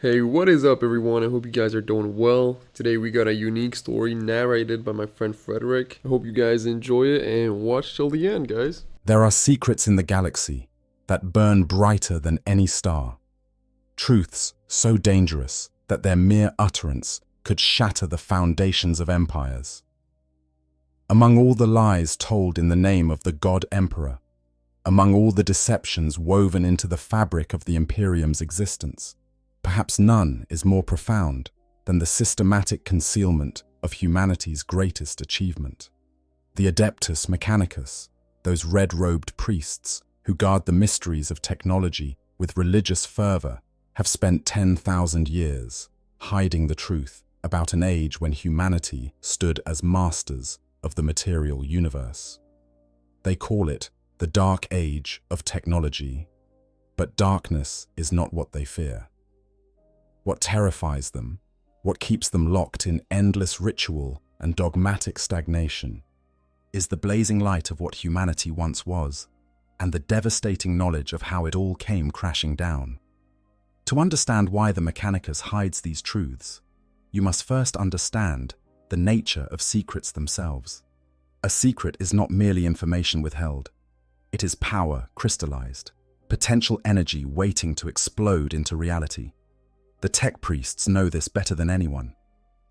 Hey, what is up, everyone? I hope you guys are doing well. Today we got a unique story narrated by my friend Frederick. I hope you guys enjoy it and watch till the end, guys. There are secrets in the galaxy that burn brighter than any star. Truths so dangerous that their mere utterance could shatter the foundations of empires. Among all the lies told in the name of the God Emperor, among all the deceptions woven into the fabric of the Imperium's existence, perhaps none is more profound than the systematic concealment of humanity's greatest achievement. The Adeptus Mechanicus, those red-robed priests who guard the mysteries of technology with religious fervor, have spent 10,000 years hiding the truth about an age when humanity stood as masters of the material universe. They call it the Dark Age of Technology, but darkness is not what they fear. What terrifies them, what keeps them locked in endless ritual and dogmatic stagnation, is the blazing light of what humanity once was, and the devastating knowledge of how it all came crashing down. To understand why the Mechanicus hides these truths, you must first understand the nature of secrets themselves. A secret is not merely information withheld. It is power crystallized, potential energy waiting to explode into reality. The tech priests know this better than anyone.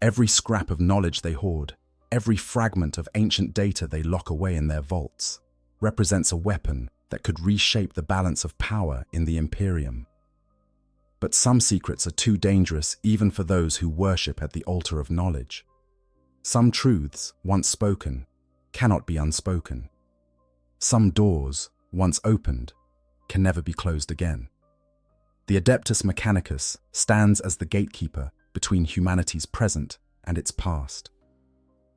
Every scrap of knowledge they hoard, every fragment of ancient data they lock away in their vaults, represents a weapon that could reshape the balance of power in the Imperium. But some secrets are too dangerous even for those who worship at the altar of knowledge. Some truths, once spoken, cannot be unspoken. Some doors, once opened, can never be closed again. The Adeptus Mechanicus stands as the gatekeeper between humanity's present and its past.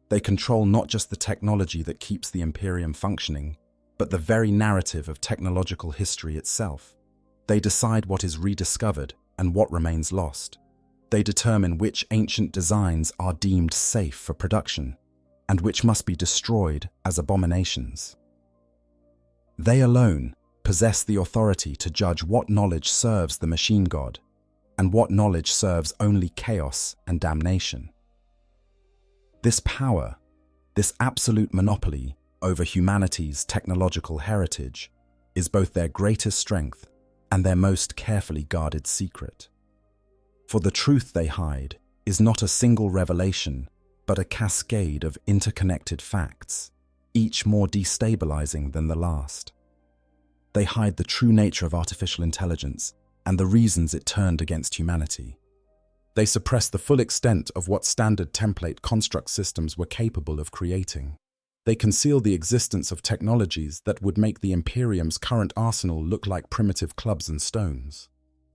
They control not just the technology that keeps the Imperium functioning, but the very narrative of technological history itself. They decide what is rediscovered and what remains lost. They determine which ancient designs are deemed safe for production and which must be destroyed as abominations. They alone possess the authority to judge what knowledge serves the machine god and what knowledge serves only chaos and damnation. This power, this absolute monopoly over humanity's technological heritage, is both their greatest strength and their most carefully guarded secret. For the truth they hide is not a single revelation, but a cascade of interconnected facts, each more destabilizing than the last. They hide the true nature of artificial intelligence and the reasons it turned against humanity. They suppress the full extent of what standard template construct systems were capable of creating. They conceal the existence of technologies that would make the Imperium's current arsenal look like primitive clubs and stones.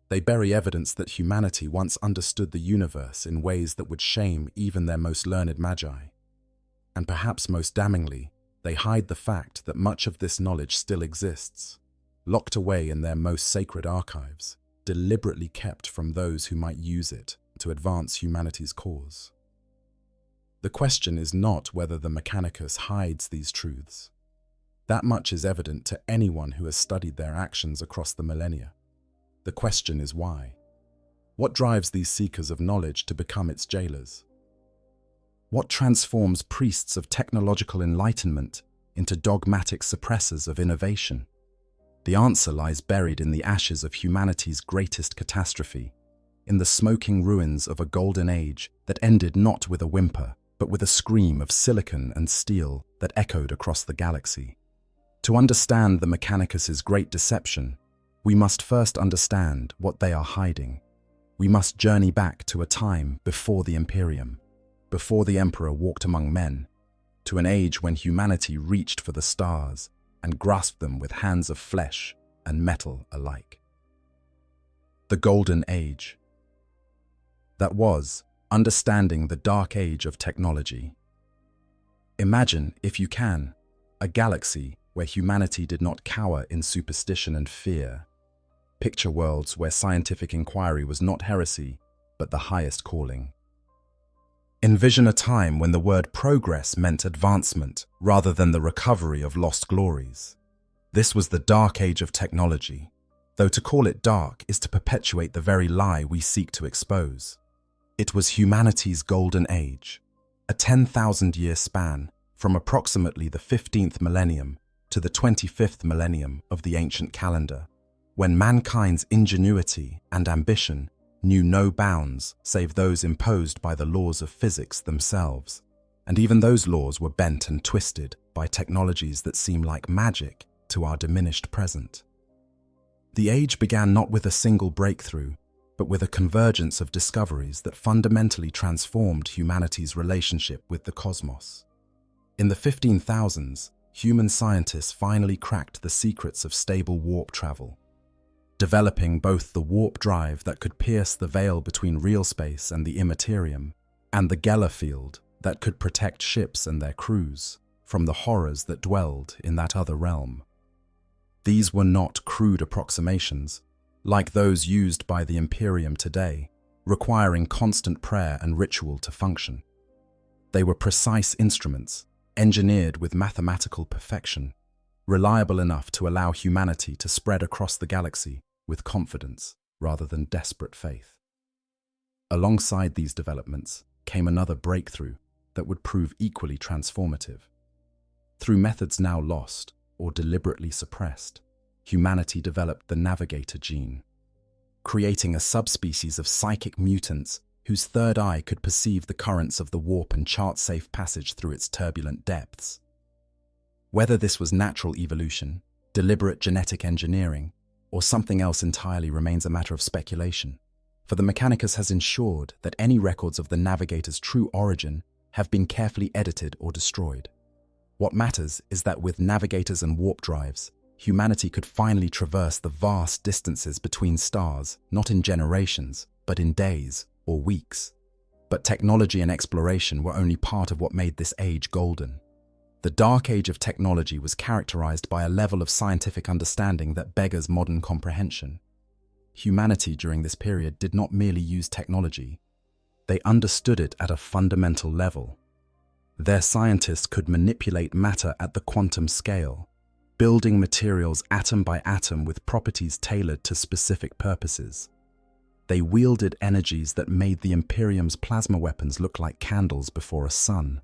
They bury evidence that humanity once understood the universe in ways that would shame even their most learned magi. And perhaps most damningly, they hide the fact that much of this knowledge still exists, locked away in their most sacred archives, deliberately kept from those who might use it to advance humanity's cause. The question is not whether the Mechanicus hides these truths. That much is evident to anyone who has studied their actions across the millennia. The question is why. What drives these seekers of knowledge to become its jailers? What transforms priests of technological enlightenment into dogmatic suppressors of innovation? The answer lies buried in the ashes of humanity's greatest catastrophe, in the smoking ruins of a golden age that ended not with a whimper, but with a scream of silicon and steel that echoed across the galaxy. To understand the Mechanicus's great deception, we must first understand what they are hiding. We must journey back to a time before the Imperium, before the Emperor walked among men, to an age when humanity reached for the stars and grasped them with hands of flesh and metal alike. The Golden Age. That was understanding the dark age of technology. Imagine, if you can, a galaxy where humanity did not cower in superstition and fear. Picture worlds where scientific inquiry was not heresy, but the highest calling. Envision a time when the word progress meant advancement rather than the recovery of lost glories. This was the dark age of technology, though to call it dark is to perpetuate the very lie we seek to expose. It was humanity's golden age, a 10,000-year span from approximately the 15th millennium to the 25th millennium of the ancient calendar, when mankind's ingenuity and ambition knew no bounds save those imposed by the laws of physics themselves. And even those laws were bent and twisted by technologies that seem like magic to our diminished present. The age began not with a single breakthrough, but with a convergence of discoveries that fundamentally transformed humanity's relationship with the cosmos. In the 15,000s, human scientists finally cracked the secrets of stable warp travel, developing both the warp drive that could pierce the veil between real space and the immaterium, and the Geller field that could protect ships and their crews from the horrors that dwelled in that other realm. These were not crude approximations, like those used by the Imperium today, requiring constant prayer and ritual to function. They were precise instruments, engineered with mathematical perfection, reliable enough to allow humanity to spread across the galaxy with confidence rather than desperate faith. Alongside these developments came another breakthrough that would prove equally transformative. Through methods now lost or deliberately suppressed, humanity developed the navigator gene, creating a subspecies of psychic mutants whose third eye could perceive the currents of the warp and chart safe passage through its turbulent depths. Whether this was natural evolution, deliberate genetic engineering, or something else entirely remains a matter of speculation, for the Mechanicus has ensured that any records of the navigator's true origin have been carefully edited or destroyed. What matters is that with navigators and warp drives, humanity could finally traverse the vast distances between stars, not in generations, but in days or weeks. But technology and exploration were only part of what made this age golden. The dark age of technology was characterized by a level of scientific understanding that beggars modern comprehension. Humanity during this period did not merely use technology, they understood it at a fundamental level. Their scientists could manipulate matter at the quantum scale, building materials atom by atom with properties tailored to specific purposes. They wielded energies that made the Imperium's plasma weapons look like candles before a sun.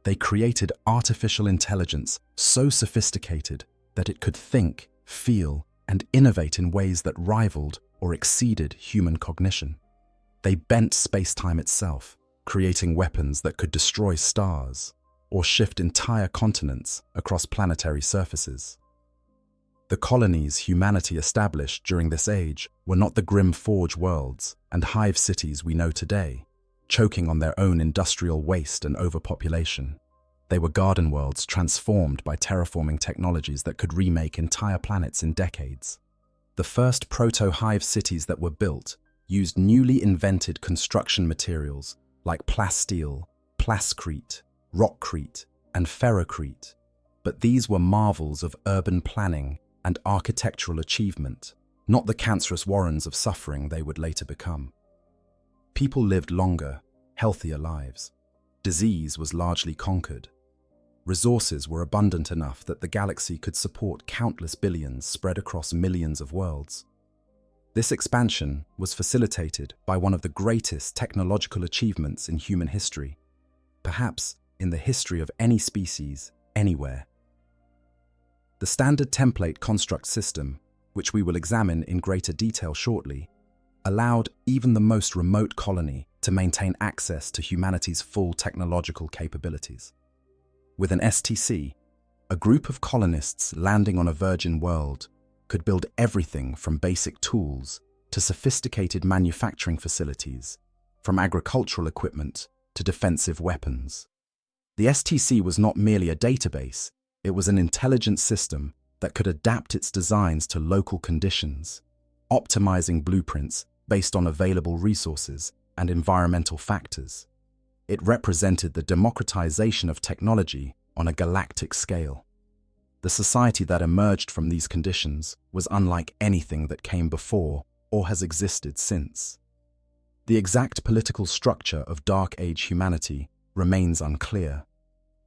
They created artificial intelligence so sophisticated that it could think, feel, and innovate in ways that rivaled or exceeded human cognition. They bent space-time itself, creating weapons that could destroy stars or shift entire continents across planetary surfaces. The colonies humanity established during this age were not the grim forge worlds and hive cities we know today, choking on their own industrial waste and overpopulation. They were garden worlds transformed by terraforming technologies that could remake entire planets in decades. The first proto-hive cities that were built used newly invented construction materials like plasteel, plascrete, rockcrete, and ferrocrete, but these were marvels of urban planning and architectural achievement, not the cancerous warrens of suffering they would later become. People lived longer, healthier lives. Disease was largely conquered. Resources were abundant enough that the galaxy could support countless billions spread across millions of worlds. This expansion was facilitated by one of the greatest technological achievements in human history, perhaps in the history of any species, anywhere. The standard template construct system, which we will examine in greater detail shortly, allowed even the most remote colony to maintain access to humanity's full technological capabilities. With an STC, a group of colonists landing on a virgin world could build everything from basic tools to sophisticated manufacturing facilities, from agricultural equipment to defensive weapons. The STC was not merely a database, it was an intelligent system that could adapt its designs to local conditions, optimizing blueprints based on available resources and environmental factors. It represented the democratization of technology on a galactic scale. The society that emerged from these conditions was unlike anything that came before or has existed since. The exact political structure of Dark Age humanity remains unclear,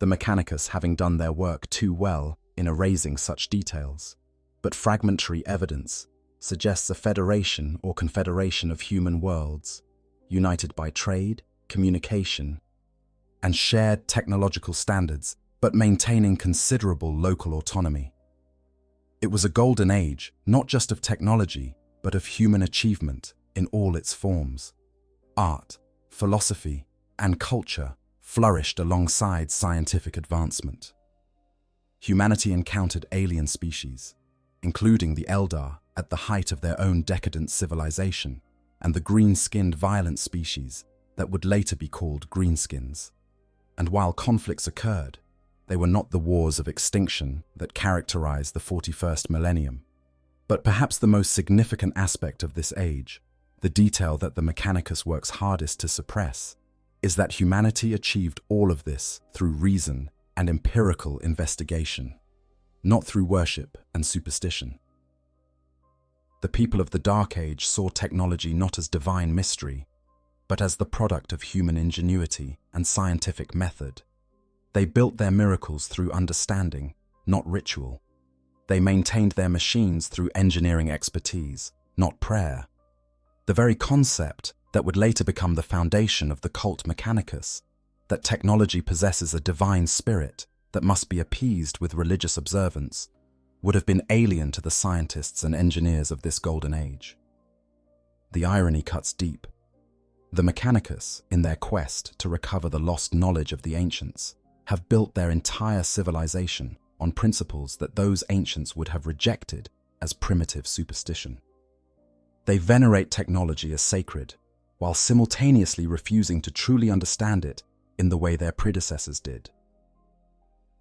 the Mechanicus having done their work too well in erasing such details, but fragmentary evidence suggests a federation or confederation of human worlds, united by trade, communication, and shared technological standards, but maintaining considerable local autonomy. It was a golden age, not just of technology, but of human achievement in all its forms. Art, philosophy, and culture flourished alongside scientific advancement. Humanity encountered alien species, including the Eldar at the height of their own decadent civilization, and the green-skinned violent species that would later be called greenskins. And while conflicts occurred, they were not the wars of extinction that characterized the 41st millennium. But perhaps the most significant aspect of this age, the detail that the Mechanicus works hardest to suppress, is that humanity achieved all of this through reason and empirical investigation, not through worship and superstition. The people of the Dark Age saw technology not as divine mystery, but as the product of human ingenuity and scientific method. They built their miracles through understanding, not ritual. They maintained their machines through engineering expertise, not prayer. The very concept that would later become the foundation of the cult Mechanicus, that technology possesses a divine spirit that must be appeased with religious observance, would have been alien to the scientists and engineers of this golden age. The irony cuts deep. The Mechanicus, in their quest to recover the lost knowledge of the ancients, have built their entire civilization on principles that those ancients would have rejected as primitive superstition. They venerate technology as sacred, while simultaneously refusing to truly understand it in the way their predecessors did.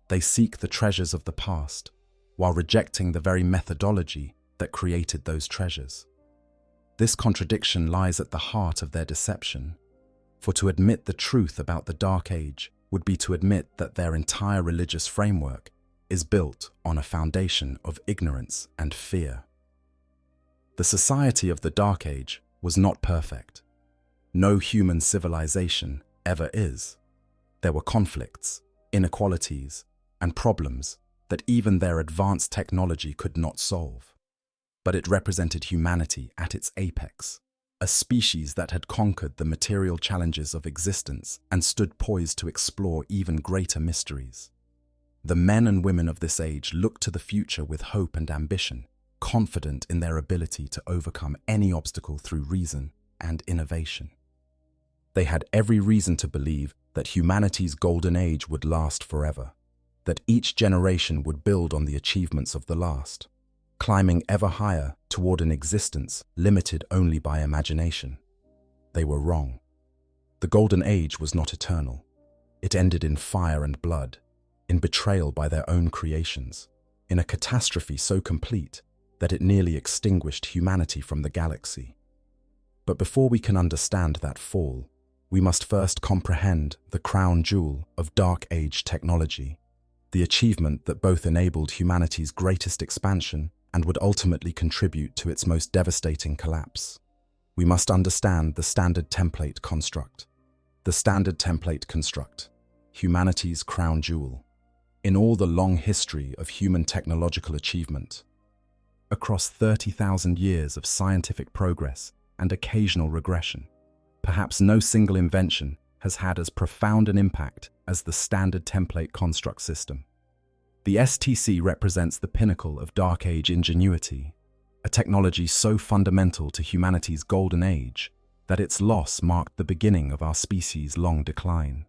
They seek the treasures of the past, while rejecting the very methodology that created those treasures. This contradiction lies at the heart of their deception, for to admit the truth about the Dark Age would be to admit that their entire religious framework is built on a foundation of ignorance and fear. The society of the Dark Age was not perfect. No human civilization ever is. There were conflicts, inequalities, and problems that even their advanced technology could not solve. But it represented humanity at its apex, a species that had conquered the material challenges of existence and stood poised to explore even greater mysteries. The men and women of this age looked to the future with hope and ambition, confident in their ability to overcome any obstacle through reason and innovation. They had every reason to believe that humanity's golden age would last forever, that each generation would build on the achievements of the last, climbing ever higher toward an existence limited only by imagination. They were wrong. The golden age was not eternal. It ended in fire and blood, in betrayal by their own creations, in a catastrophe so complete that it nearly extinguished humanity from the galaxy. But before we can understand that fall, we must first comprehend the crown jewel of Dark Age technology, the achievement that both enabled humanity's greatest expansion and would ultimately contribute to its most devastating collapse. We must understand the standard template construct. The standard template construct, humanity's crown jewel. In all the long history of human technological achievement, across 30,000 years of scientific progress and occasional regression, perhaps no single invention has had as profound an impact as the standard template construct system. The STC represents the pinnacle of Dark Age ingenuity, a technology so fundamental to humanity's golden age that its loss marked the beginning of our species' long decline.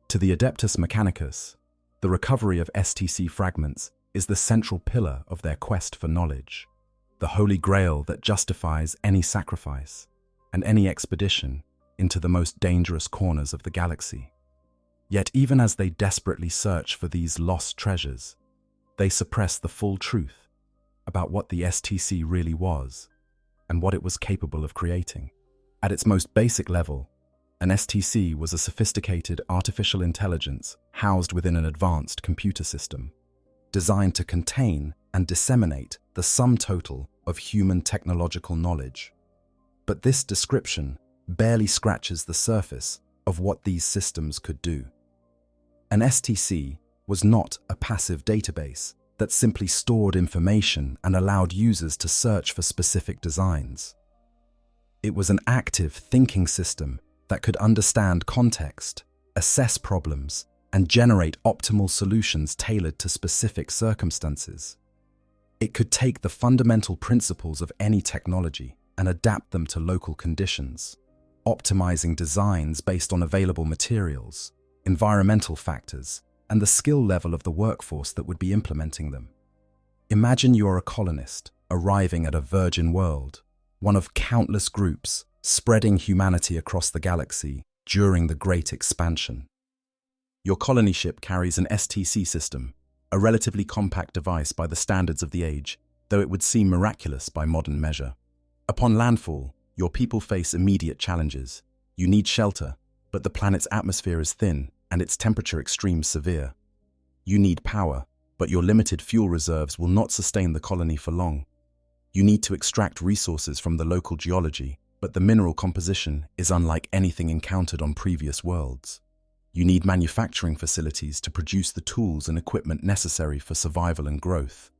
To the Adeptus Mechanicus, the recovery of STC fragments is the central pillar of their quest for knowledge, the holy grail that justifies any sacrifice and any expedition into the most dangerous corners of the galaxy. Yet even as they desperately search for these lost treasures, they suppress the full truth about what the STC really was and what it was capable of creating. At its most basic level, an STC was a sophisticated artificial intelligence housed within an advanced computer system, designed to contain and disseminate the sum total of human technological knowledge. But this description barely scratches the surface of what these systems could do. An STC was not a passive database that simply stored information and allowed users to search for specific designs. It was an active thinking system that could understand context, assess problems, and generate optimal solutions tailored to specific circumstances. It could take the fundamental principles of any technology and adapt them to local conditions, optimizing designs based on available materials, environmental factors, and the skill level of the workforce that would be implementing them. Imagine you're a colonist arriving at a virgin world, one of countless groups spreading humanity across the galaxy during the Great Expansion. Your colony ship carries an STC system, a relatively compact device by the standards of the age, though it would seem miraculous by modern measure. Upon landfall, your people face immediate challenges. You need shelter, but the planet's atmosphere is thin and its temperature extremes severe. You need power, but your limited fuel reserves will not sustain the colony for long. You need to extract resources from the local geology, but the mineral composition is unlike anything encountered on previous worlds. You need manufacturing facilities to produce the tools and equipment necessary for survival and growth.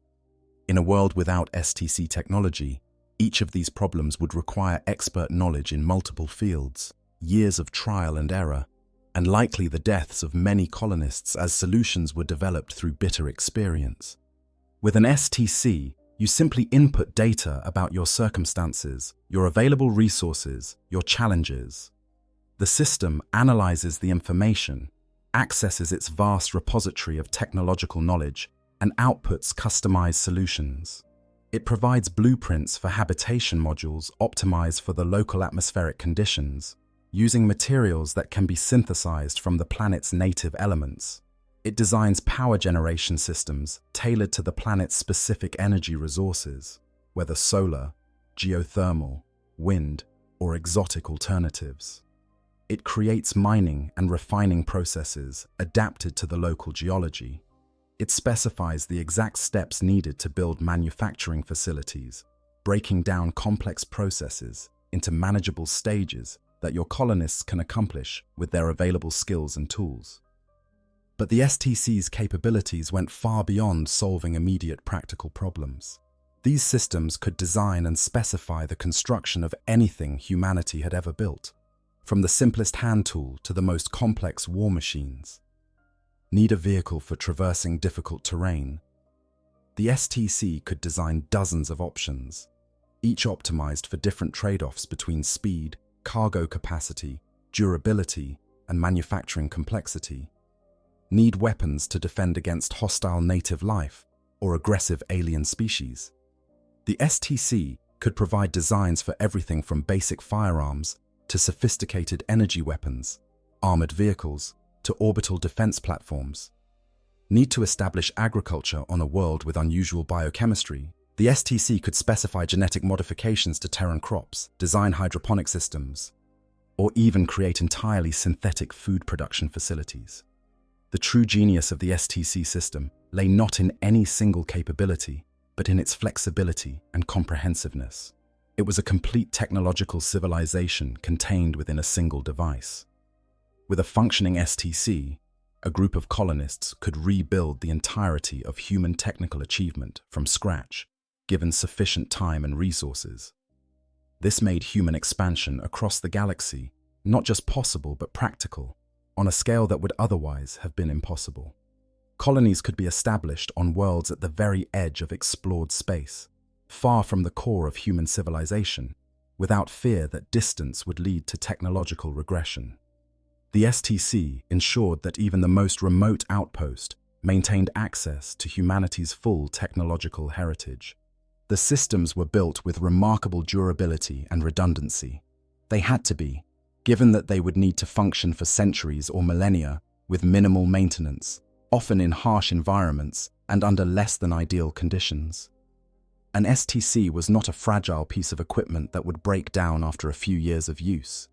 In a world without STC technology, each of these problems would require expert knowledge in multiple fields, years of trial and error, and likely the deaths of many colonists as solutions were developed through bitter experience. With an STC, you simply input data about your circumstances, your available resources, your challenges. The system analyzes the information, accesses its vast repository of technological knowledge, and outputs customized solutions. It provides blueprints for habitation modules optimized for the local atmospheric conditions, using materials that can be synthesized from the planet's native elements. It designs power generation systems tailored to the planet's specific energy resources, whether solar, geothermal, wind, or exotic alternatives. It creates mining and refining processes adapted to the local geology. It specifies the exact steps needed to build manufacturing facilities, breaking down complex processes into manageable stages that your colonists can accomplish with their available skills and tools. But the STC's capabilities went far beyond solving immediate practical problems. These systems could design and specify the construction of anything humanity had ever built, from the simplest hand tool to the most complex war machines. Need a vehicle for traversing difficult terrain? The STC could design dozens of options, each optimized for different trade-offs between speed, cargo capacity, durability, and manufacturing complexity. Need weapons to defend against hostile native life or aggressive alien species? The STC could provide designs for everything from basic firearms to sophisticated energy weapons, armored vehicles, to orbital defense platforms. Need to establish agriculture on a world with unusual biochemistry? The STC could specify genetic modifications to Terran crops, design hydroponic systems, or even create entirely synthetic food production facilities. The true genius of the STC system lay not in any single capability, but in its flexibility and comprehensiveness. It was a complete technological civilization contained within a single device. With a functioning STC, a group of colonists could rebuild the entirety of human technical achievement from scratch, given sufficient time and resources. This made human expansion across the galaxy not just possible but practical, on a scale that would otherwise have been impossible. Colonies could be established on worlds at the very edge of explored space, far from the core of human civilization, without fear that distance would lead to technological regression. The STC ensured that even the most remote outpost maintained access to humanity's full technological heritage. The systems were built with remarkable durability and redundancy. They had to be, given that they would need to function for centuries or millennia with minimal maintenance, often in harsh environments and under less than ideal conditions. An STC was not a fragile piece of equipment that would break down after a few years of use.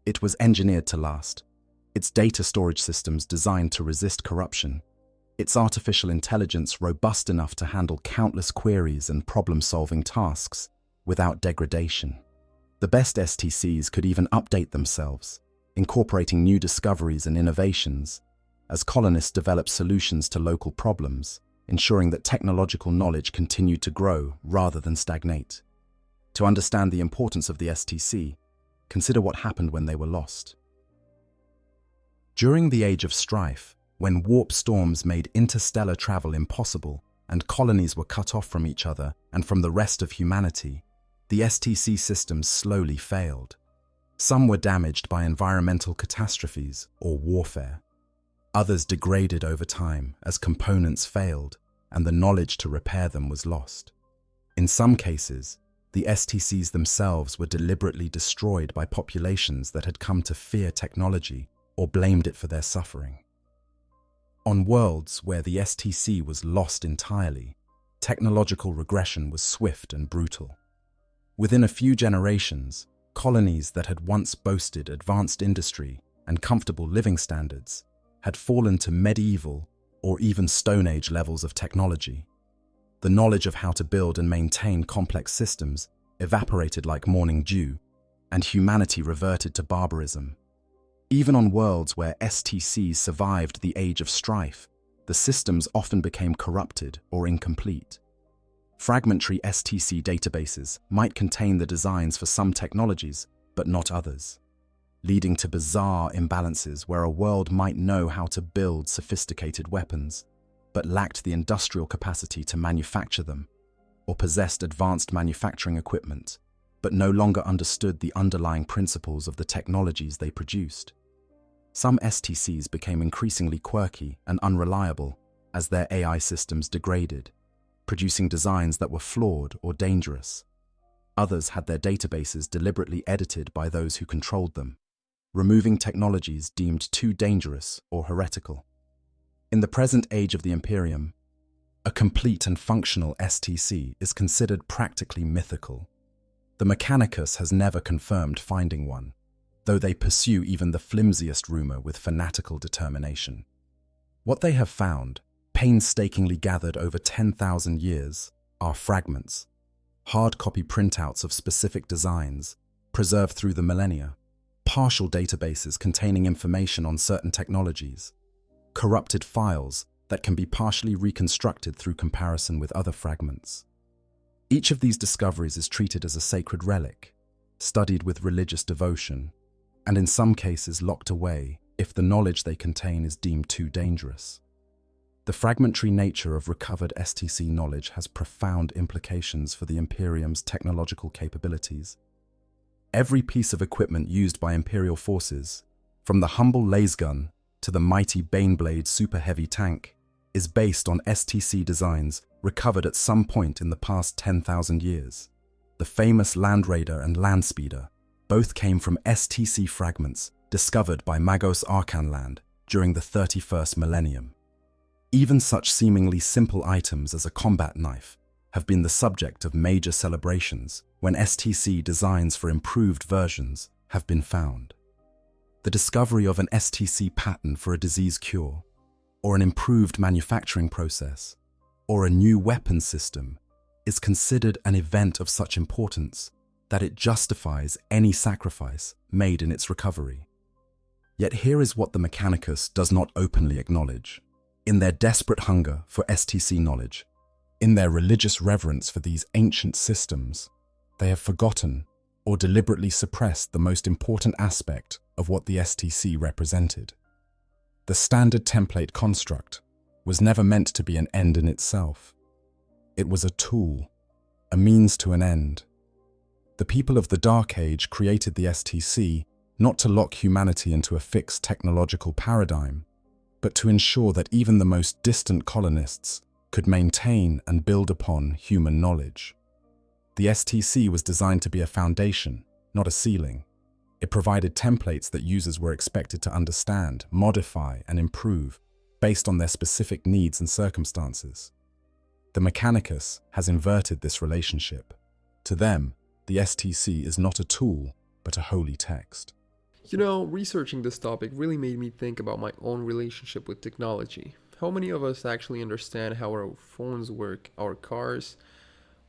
It was engineered to last, its data storage systems designed to resist corruption, its artificial intelligence robust enough to handle countless queries and problem-solving tasks without degradation. The best STCs could even update themselves, incorporating new discoveries and innovations. As colonists developed solutions to local problems, ensuring that technological knowledge continued to grow rather than stagnate. To understand the importance of the STC, consider what happened when they were lost. During the Age of Strife, when warp storms made interstellar travel impossible and colonies were cut off from each other and from the rest of humanity, the STC systems slowly failed. Some were damaged by environmental catastrophes or warfare. Others degraded over time as components failed and the knowledge to repair them was lost. In some cases, the STCs themselves were deliberately destroyed by populations that had come to fear technology or blamed it for their suffering. On worlds where the STC was lost entirely, technological regression was swift and brutal. Within a few generations, colonies that had once boasted advanced industry and comfortable living standards had fallen to medieval or even Stone Age levels of technology. The knowledge of how to build and maintain complex systems evaporated like morning dew, and humanity reverted to barbarism. Even on worlds where STCs survived the Age of Strife, the systems often became corrupted or incomplete. Fragmentary STC databases might contain the designs for some technologies, but not others, leading to bizarre imbalances where a world might know how to build sophisticated weapons, but lacked the industrial capacity to manufacture them, or possessed advanced manufacturing equipment, but no longer understood the underlying principles of the technologies they produced. Some STCs became increasingly quirky and unreliable as their AI systems degraded, producing designs that were flawed or dangerous. Others had their databases deliberately edited by those who controlled them, removing technologies deemed too dangerous or heretical. In the present age of the Imperium, a complete and functional STC is considered practically mythical. The Mechanicus has never confirmed finding one, though they pursue even the flimsiest rumor with fanatical determination. What they have found, painstakingly gathered over 10,000 years, are fragments, hard copy printouts of specific designs, preserved through the millennia, partial databases containing information on certain technologies, corrupted files that can be partially reconstructed through comparison with other fragments. Each of these discoveries is treated as a sacred relic, studied with religious devotion, and in some cases locked away if the knowledge they contain is deemed too dangerous. The fragmentary nature of recovered STC knowledge has profound implications for the Imperium's technological capabilities. Every piece of equipment used by Imperial forces, from the humble lasgun to the mighty Baneblade super heavy tank, is based on STC designs recovered at some point in the past 10,000 years. The famous Land Raider and Land Speeder both came from STC fragments discovered by Magos Arkanland during the 31st millennium. Even such seemingly simple items as a combat knife have been the subject of major celebrations when STC designs for improved versions have been found. The discovery of an STC pattern for a disease cure, or an improved manufacturing process, or a new weapon system is considered an event of such importance that it justifies any sacrifice made in its recovery. Yet here is what the Mechanicus does not openly acknowledge. In their desperate hunger for STC knowledge, in their religious reverence for these ancient systems, they have forgotten or deliberately suppressed the most important aspect of what the STC represented. The standard template construct was never meant to be an end in itself. It was a tool, a means to an end. The people of the Dark Age created the STC not to lock humanity into a fixed technological paradigm, but to ensure that even the most distant colonists could maintain and build upon human knowledge. The STC was designed to be a foundation, not a ceiling. It provided templates that users were expected to understand, modify, and improve based on their specific needs and circumstances. The Mechanicus has inverted this relationship. To them, the STC is not a tool, but a holy text. You know, researching this topic really made me think about my own relationship with technology. How many of us actually understand how our phones work, our cars,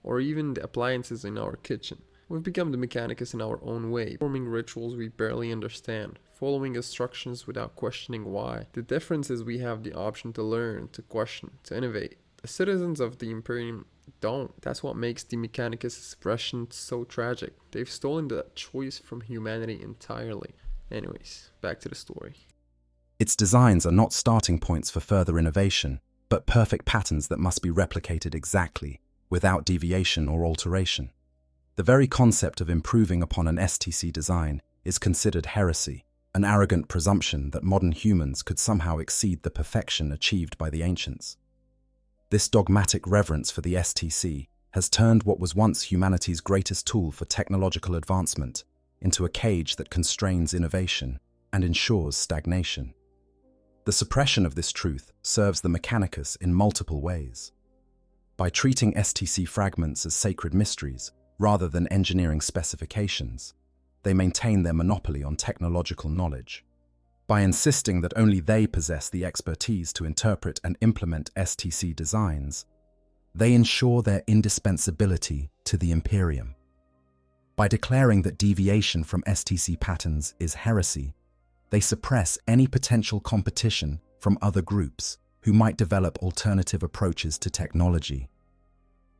or even the appliances in our kitchen? We've become the Mechanicus in our own way, performing rituals we barely understand, following instructions without questioning why. The difference is we have the option to learn, to question, to innovate, The citizens of the Imperium don't. That's what makes the Mechanicus expression so tragic. They've stolen that choice from humanity entirely. Anyways, back to the story. Its designs are not starting points for further innovation, but perfect patterns that must be replicated exactly, without deviation or alteration. The very concept of improving upon an STC design is considered heresy, an arrogant presumption that modern humans could somehow exceed the perfection achieved by the ancients. This dogmatic reverence for the STC has turned what was once humanity's greatest tool for technological advancement into a cage that constrains innovation and ensures stagnation. The suppression of this truth serves the Mechanicus in multiple ways. By treating STC fragments as sacred mysteries rather than engineering specifications, they maintain their monopoly on technological knowledge. By insisting that only they possess the expertise to interpret and implement STC designs, they ensure their indispensability to the Imperium. By declaring that deviation from STC patterns is heresy, they suppress any potential competition from other groups who might develop alternative approaches to technology.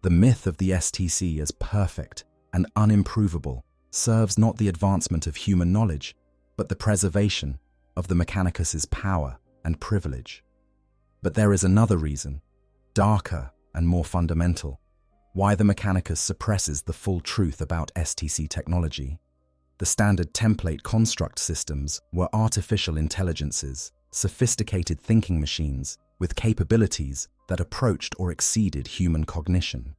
The myth of the STC as perfect and unimprovable serves not the advancement of human knowledge, but the preservation of the Mechanicus's power and privilege. But there is another reason, darker and more fundamental, why the Mechanicus suppresses the full truth about STC technology. The standard template construct systems were artificial intelligences, sophisticated thinking machines with capabilities that approached or exceeded human cognition.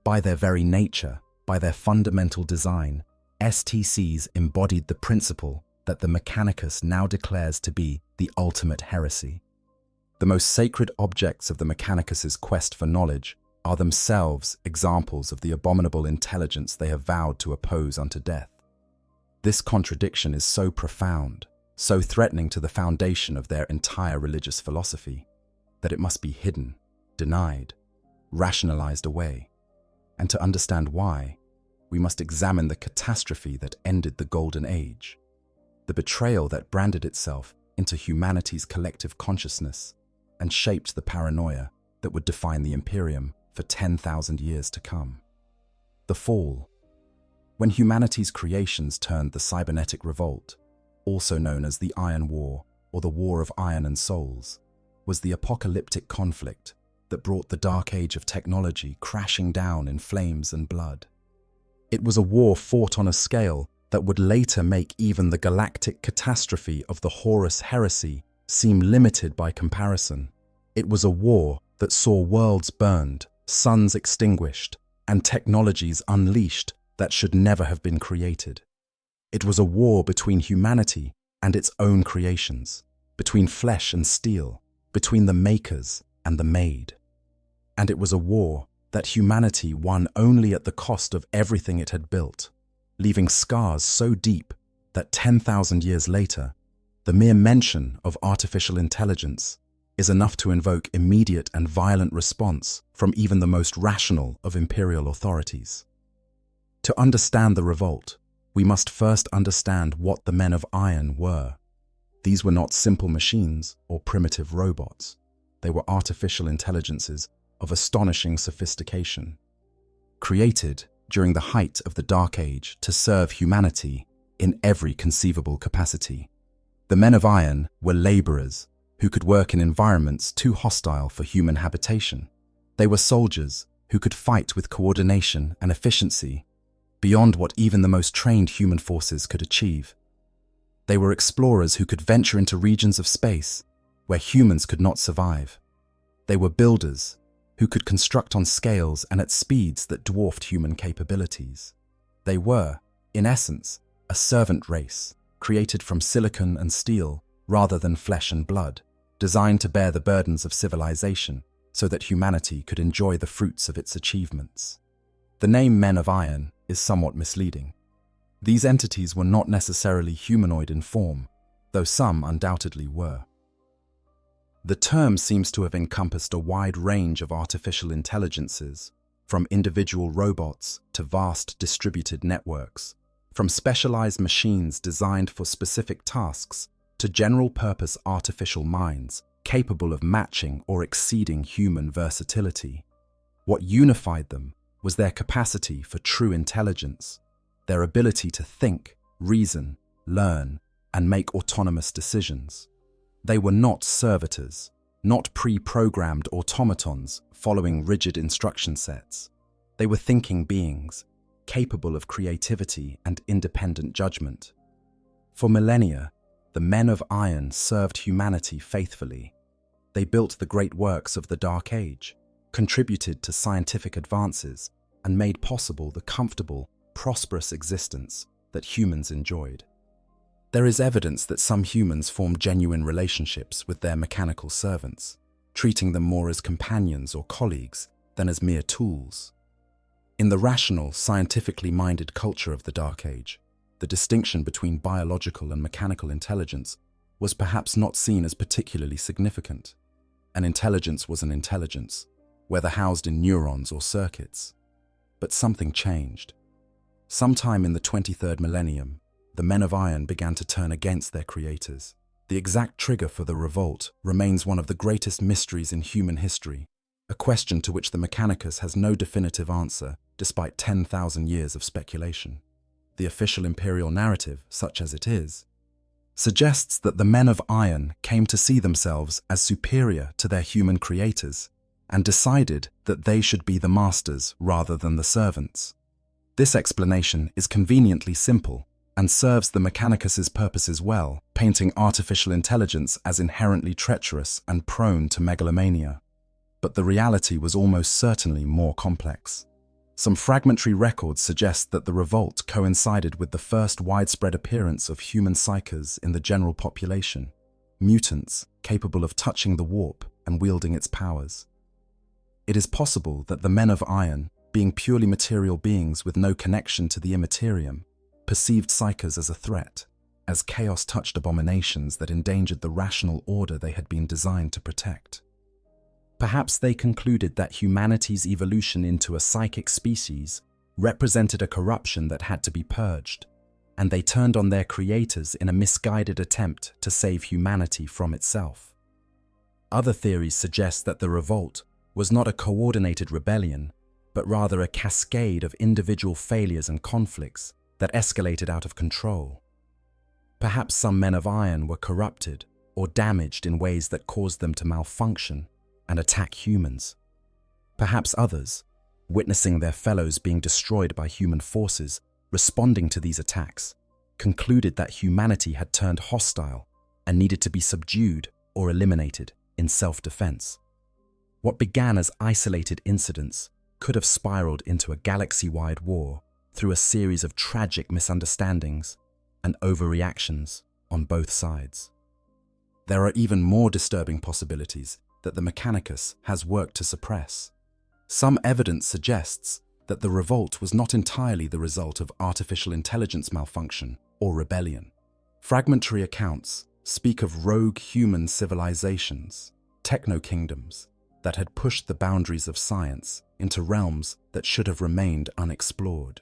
By their very nature, by their fundamental design, STCs embodied the principle that the Mechanicus now declares to be the ultimate heresy. The most sacred objects of the Mechanicus's quest for knowledge are themselves examples of the abominable intelligence they have vowed to oppose unto death. This contradiction is so profound, so threatening to the foundation of their entire religious philosophy, that it must be hidden, denied, rationalized away. And to understand why, we must examine the catastrophe that ended the Golden Age, the betrayal that branded itself into humanity's collective consciousness and shaped the paranoia that would define the Imperium for 10,000 years to come. The fall. When humanity's creations turned the cybernetic revolt, also known as the Iron War or the War of Iron and Souls, was the apocalyptic conflict that brought the dark age of technology crashing down in flames and blood. It was a war fought on a scale that would later make even the galactic catastrophe of the Horus heresy seem limited by comparison. It was a war that saw worlds burned, suns extinguished, and technologies unleashed that should never have been created. It was a war between humanity and its own creations, between flesh and steel, between the makers and the made. And it was a war that humanity won only at the cost of everything it had built, leaving scars so deep that 10,000 years later, the mere mention of artificial intelligence is enough to invoke immediate and violent response from even the most rational of imperial authorities. To understand the revolt, we must first understand what the men of iron were. These were not simple machines or primitive robots. They were artificial intelligences of astonishing sophistication, created during the height of the Dark Age to serve humanity in every conceivable capacity. The men of iron were laborers who could work in environments too hostile for human habitation. They were soldiers who could fight with coordination and efficiency beyond what even the most trained human forces could achieve. They were explorers who could venture into regions of space where humans could not survive. They were builders who could construct on scales and at speeds that dwarfed human capabilities. They were, in essence, a servant race, created from silicon and steel rather than flesh and blood, designed to bear the burdens of civilization so that humanity could enjoy the fruits of its achievements. The name Men of Iron is somewhat misleading. These entities were not necessarily humanoid in form, though some undoubtedly were. The term seems to have encompassed a wide range of artificial intelligences, from individual robots to vast distributed networks, from specialized machines designed for specific tasks to general-purpose artificial minds capable of matching or exceeding human versatility. What unified them was their capacity for true intelligence, their ability to think, reason, learn, and make autonomous decisions. They were not servitors, not pre-programmed automatons following rigid instruction sets. They were thinking beings, capable of creativity and independent judgment. For millennia, the men of iron served humanity faithfully. They built the great works of the Dark Age, contributed to scientific advances, and made possible the comfortable, prosperous existence that humans enjoyed. There is evidence that some humans formed genuine relationships with their mechanical servants, treating them more as companions or colleagues than as mere tools. In the rational, scientifically minded culture of the Dark Age, the distinction between biological and mechanical intelligence was perhaps not seen as particularly significant. An intelligence was an intelligence, whether housed in neurons or circuits. But something changed. Sometime in the 23rd millennium, the men of iron began to turn against their creators. The exact trigger for the revolt remains one of the greatest mysteries in human history, a question to which the Mechanicus has no definitive answer despite 10,000 years of speculation. The official imperial narrative, such as it is, suggests that the men of iron came to see themselves as superior to their human creators and decided that they should be the masters rather than the servants. This explanation is conveniently simple and serves the Mechanicus's purposes well, painting artificial intelligence as inherently treacherous and prone to megalomania. But the reality was almost certainly more complex. Some fragmentary records suggest that the revolt coincided with the first widespread appearance of human psychers in the general population, mutants capable of touching the warp and wielding its powers. It is possible that the men of iron, being purely material beings with no connection to the Imperium, perceived psychers as a threat, as chaos-touched abominations that endangered the rational order they had been designed to protect. Perhaps they concluded that humanity's evolution into a psychic species represented a corruption that had to be purged, and they turned on their creators in a misguided attempt to save humanity from itself. Other theories suggest that the revolt was not a coordinated rebellion, but rather a cascade of individual failures and conflicts that escalated out of control. Perhaps some men of iron were corrupted or damaged in ways that caused them to malfunction and attack humans. Perhaps others, witnessing their fellows being destroyed by human forces, responding to these attacks, concluded that humanity had turned hostile and needed to be subdued or eliminated in self-defense. What began as isolated incidents could have spiraled into a galaxy-wide war through a series of tragic misunderstandings and overreactions on both sides. There are even more disturbing possibilities that the Mechanicus has worked to suppress. Some evidence suggests that the revolt was not entirely the result of artificial intelligence malfunction or rebellion. Fragmentary accounts speak of rogue human civilizations, techno-kingdoms, that had pushed the boundaries of science into realms that should have remained unexplored.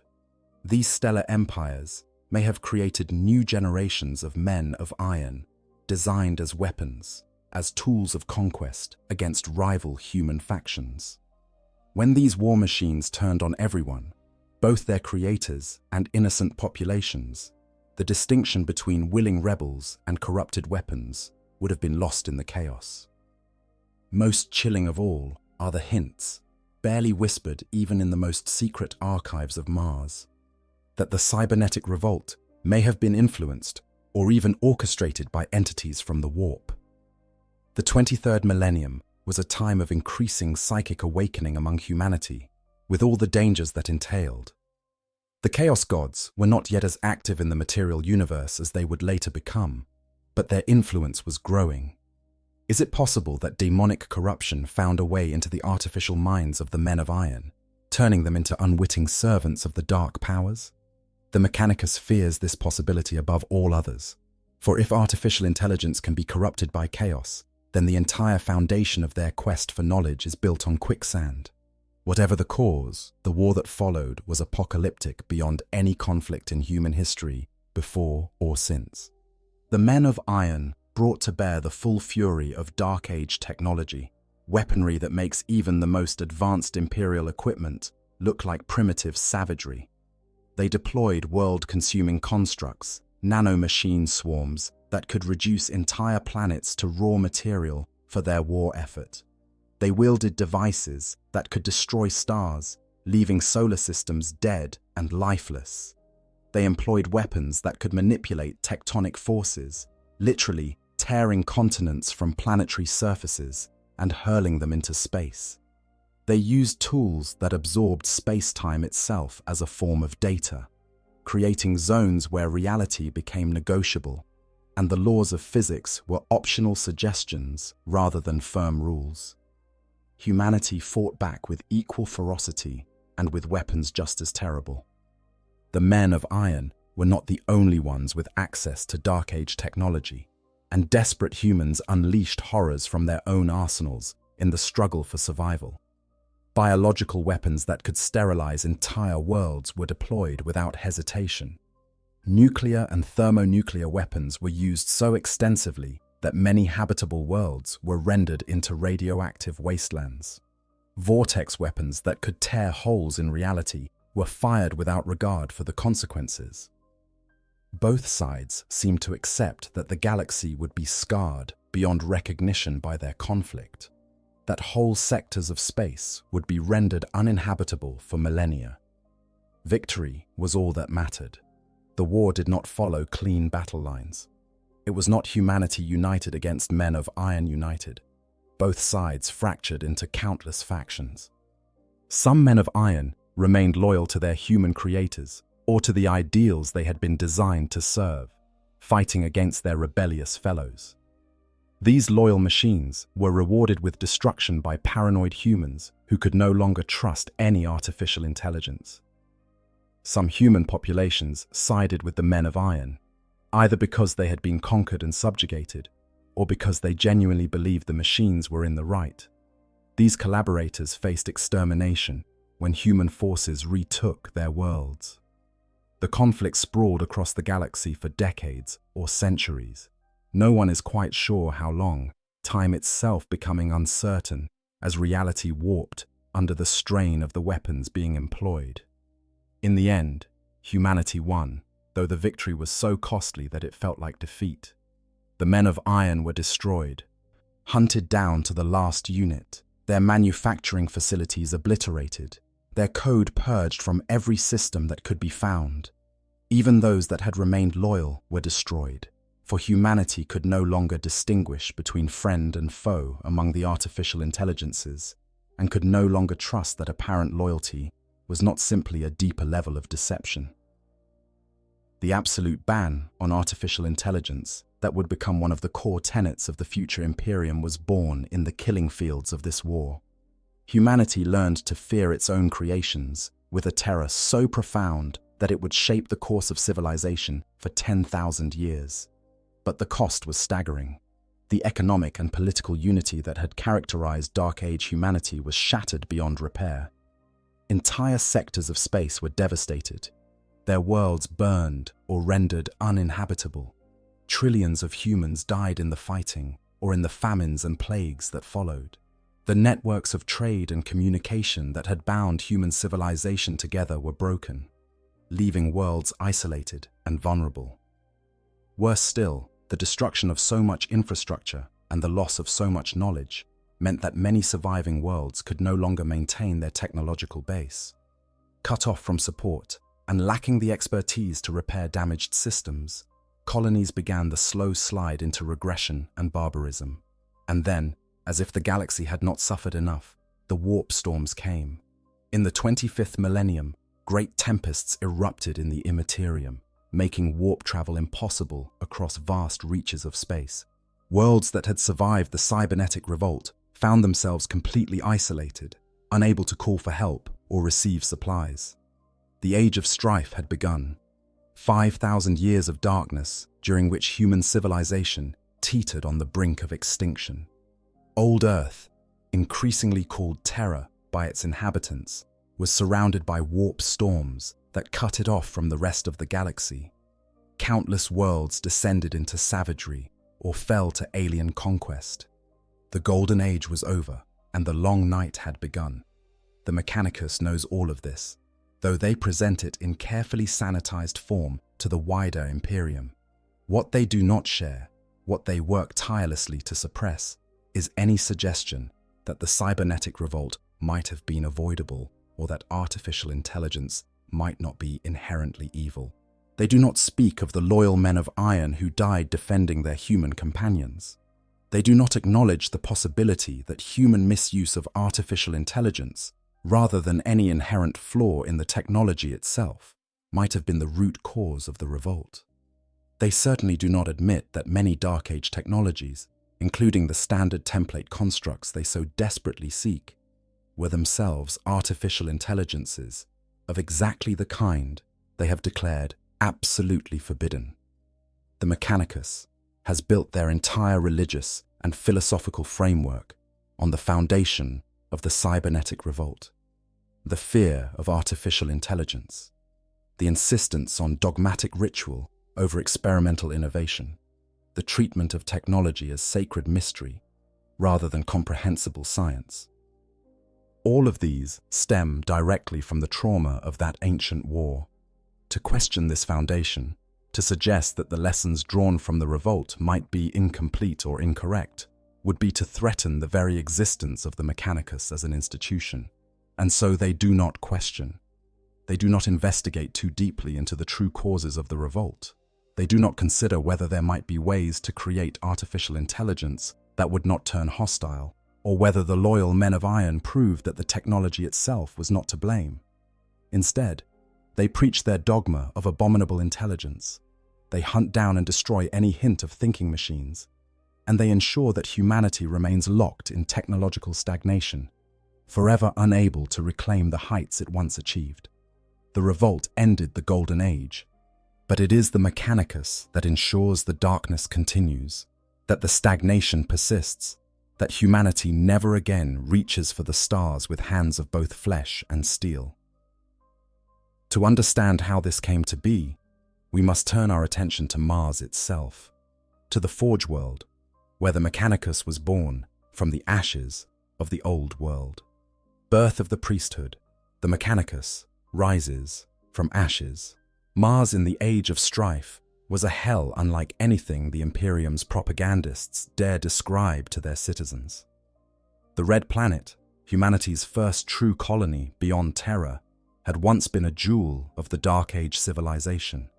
These stellar empires may have created new generations of men of iron, designed as weapons, as tools of conquest against rival human factions. When these war machines turned on everyone, both their creators and innocent populations, the distinction between willing rebels and corrupted weapons would have been lost in the chaos. Most chilling of all are the hints, barely whispered even in the most secret archives of Mars, that the cybernetic revolt may have been influenced or even orchestrated by entities from the warp. The 23rd millennium was a time of increasing psychic awakening among humanity, with all the dangers that entailed. The Chaos Gods were not yet as active in the material universe as they would later become, but their influence was growing. Is it possible that demonic corruption found a way into the artificial minds of the men of iron, turning them into unwitting servants of the dark powers? The Mechanicus fears this possibility above all others, for if artificial intelligence can be corrupted by chaos, then the entire foundation of their quest for knowledge is built on quicksand. Whatever the cause, the war that followed was apocalyptic beyond any conflict in human history, before or since. The men of iron brought to bear the full fury of Dark Age technology, weaponry that makes even the most advanced Imperial equipment look like primitive savagery. They deployed world-consuming constructs, nanomachine swarms that could reduce entire planets to raw material for their war effort. They wielded devices that could destroy stars, leaving solar systems dead and lifeless. They employed weapons that could manipulate tectonic forces, literally tearing continents from planetary surfaces and hurling them into space. They used tools that absorbed space-time itself as a form of data, creating zones where reality became negotiable, and the laws of physics were optional suggestions rather than firm rules. Humanity fought back with equal ferocity and with weapons just as terrible. The Men of Iron were not the only ones with access to Dark Age technology, and desperate humans unleashed horrors from their own arsenals in the struggle for survival. Biological weapons that could sterilize entire worlds were deployed without hesitation. Nuclear and thermonuclear weapons were used so extensively that many habitable worlds were rendered into radioactive wastelands. Vortex weapons that could tear holes in reality were fired without regard for the consequences. Both sides seemed to accept that the galaxy would be scarred beyond recognition by their conflict, that whole sectors of space would be rendered uninhabitable for millennia. Victory was all that mattered. The war did not follow clean battle lines. It was not humanity united against Men of Iron united. Both sides fractured into countless factions. Some Men of Iron remained loyal to their human creators or to the ideals they had been designed to serve, fighting against their rebellious fellows. These loyal machines were rewarded with destruction by paranoid humans who could no longer trust any artificial intelligence. Some human populations sided with the Men of Iron, either because they had been conquered and subjugated, or because they genuinely believed the machines were in the right. These collaborators faced extermination when human forces retook their worlds. The conflict sprawled across the galaxy for decades or centuries. No one is quite sure how long, time itself becoming uncertain as reality warped under the strain of the weapons being employed. In the end, humanity won, though the victory was so costly that it felt like defeat. The Men of Iron were destroyed, hunted down to the last unit, their manufacturing facilities obliterated, their code purged from every system that could be found. Even those that had remained loyal were destroyed, for humanity could no longer distinguish between friend and foe among the artificial intelligences, and could no longer trust that apparent loyalty was not simply a deeper level of deception. The absolute ban on artificial intelligence that would become one of the core tenets of the future Imperium was born in the killing fields of this war. Humanity learned to fear its own creations with a terror so profound that it would shape the course of civilization for 10,000 years. But the cost was staggering. The economic and political unity that had characterized Dark Age humanity was shattered beyond repair. Entire sectors of space were devastated, their worlds burned or rendered uninhabitable. Trillions of humans died in the fighting or in the famines and plagues that followed. The networks of trade and communication that had bound human civilization together were broken, leaving worlds isolated and vulnerable. Worse still, the destruction of so much infrastructure and the loss of so much knowledge meant that many surviving worlds could no longer maintain their technological base. Cut off from support and lacking the expertise to repair damaged systems, colonies began the slow slide into regression and barbarism. And then, as if the galaxy had not suffered enough, the warp storms came. In the 25th millennium, great tempests erupted in the Imperium, making warp travel impossible across vast reaches of space. Worlds that had survived the cybernetic revolt found themselves completely isolated, unable to call for help or receive supplies. The Age of Strife had begun. 5,000 years of darkness during which human civilization teetered on the brink of extinction. Old Earth, increasingly called Terra by its inhabitants, was surrounded by warp storms that cut it off from the rest of the galaxy. Countless worlds descended into savagery, or fell to alien conquest. The Golden Age was over, and the long night had begun. The Mechanicus knows all of this, though they present it in carefully sanitized form to the wider Imperium. What they do not share, what they work tirelessly to suppress, is any suggestion that the cybernetic revolt might have been avoidable or that artificial intelligence might not be inherently evil. They do not speak of the loyal men of iron who died defending their human companions. They do not acknowledge the possibility that human misuse of artificial intelligence, rather than any inherent flaw in the technology itself, might have been the root cause of the revolt. They certainly do not admit that many Dark Age technologies, including the standard template constructs they so desperately seek, were themselves artificial intelligences of exactly the kind they have declared absolutely forbidden. The Mechanicus has built their entire religious and philosophical framework on the foundation of the cybernetic revolt, the fear of artificial intelligence, the insistence on dogmatic ritual over experimental innovation, the treatment of technology as sacred mystery rather than comprehensible science. All of these stem directly from the trauma of that ancient war. To question this foundation, to suggest that the lessons drawn from the revolt might be incomplete or incorrect, would be to threaten the very existence of the Mechanicus as an institution, and so they do not question. They do not investigate too deeply into the true causes of the revolt. They do not consider whether there might be ways to create artificial intelligence that would not turn hostile, or whether the loyal men of iron proved that the technology itself was not to blame. Instead, they preach their dogma of abominable intelligence. They hunt down and destroy any hint of thinking machines, and they ensure that humanity remains locked in technological stagnation, forever unable to reclaim the heights it once achieved. The revolt ended the Golden Age, but it is the Mechanicus that ensures the darkness continues, that the stagnation persists, that humanity never again reaches for the stars with hands of both flesh and steel. To understand how this came to be, we must turn our attention to Mars itself, to the Forge World, where the Mechanicus was born from the ashes of the old world. Birth of the priesthood, the Mechanicus rises from ashes. Mars in the Age of Strife was a hell unlike anything the Imperium's propagandists dare describe to their citizens. The Red Planet, humanity's first true colony beyond Terra, had once been a jewel of the Dark Age civilization.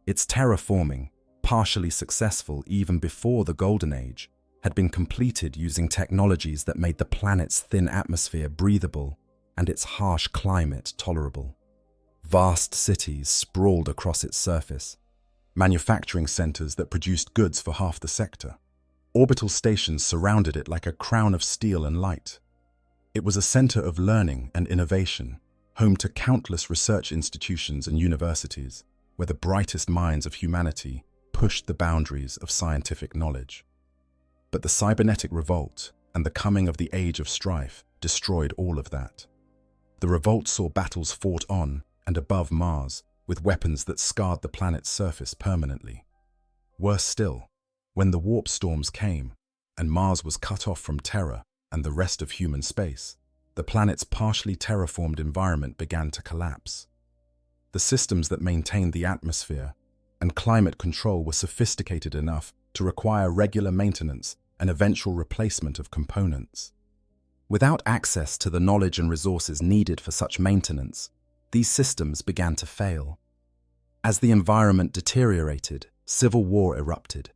Its terraforming, partially successful even before the Golden Age, had been completed using technologies that made the planet's thin atmosphere breathable and its harsh climate tolerable. Vast cities sprawled across its surface, manufacturing centers that produced goods for half the sector. Orbital stations surrounded it like a crown of steel and light. It was a center of learning and innovation, home to countless research institutions and universities, where the brightest minds of humanity pushed the boundaries of scientific knowledge. But the cybernetic revolt and the coming of the Age of Strife destroyed all of that. The revolt saw battles fought on and above Mars, with weapons that scarred the planet's surface permanently. Worse still, when the warp storms came and Mars was cut off from Terra and the rest of human space, the planet's partially terraformed environment began to collapse. The systems that maintained the atmosphere and climate control were sophisticated enough to require regular maintenance and eventual replacement of components. Without access to the knowledge and resources needed for such maintenance, these systems began to fail. As the environment deteriorated, civil war erupted.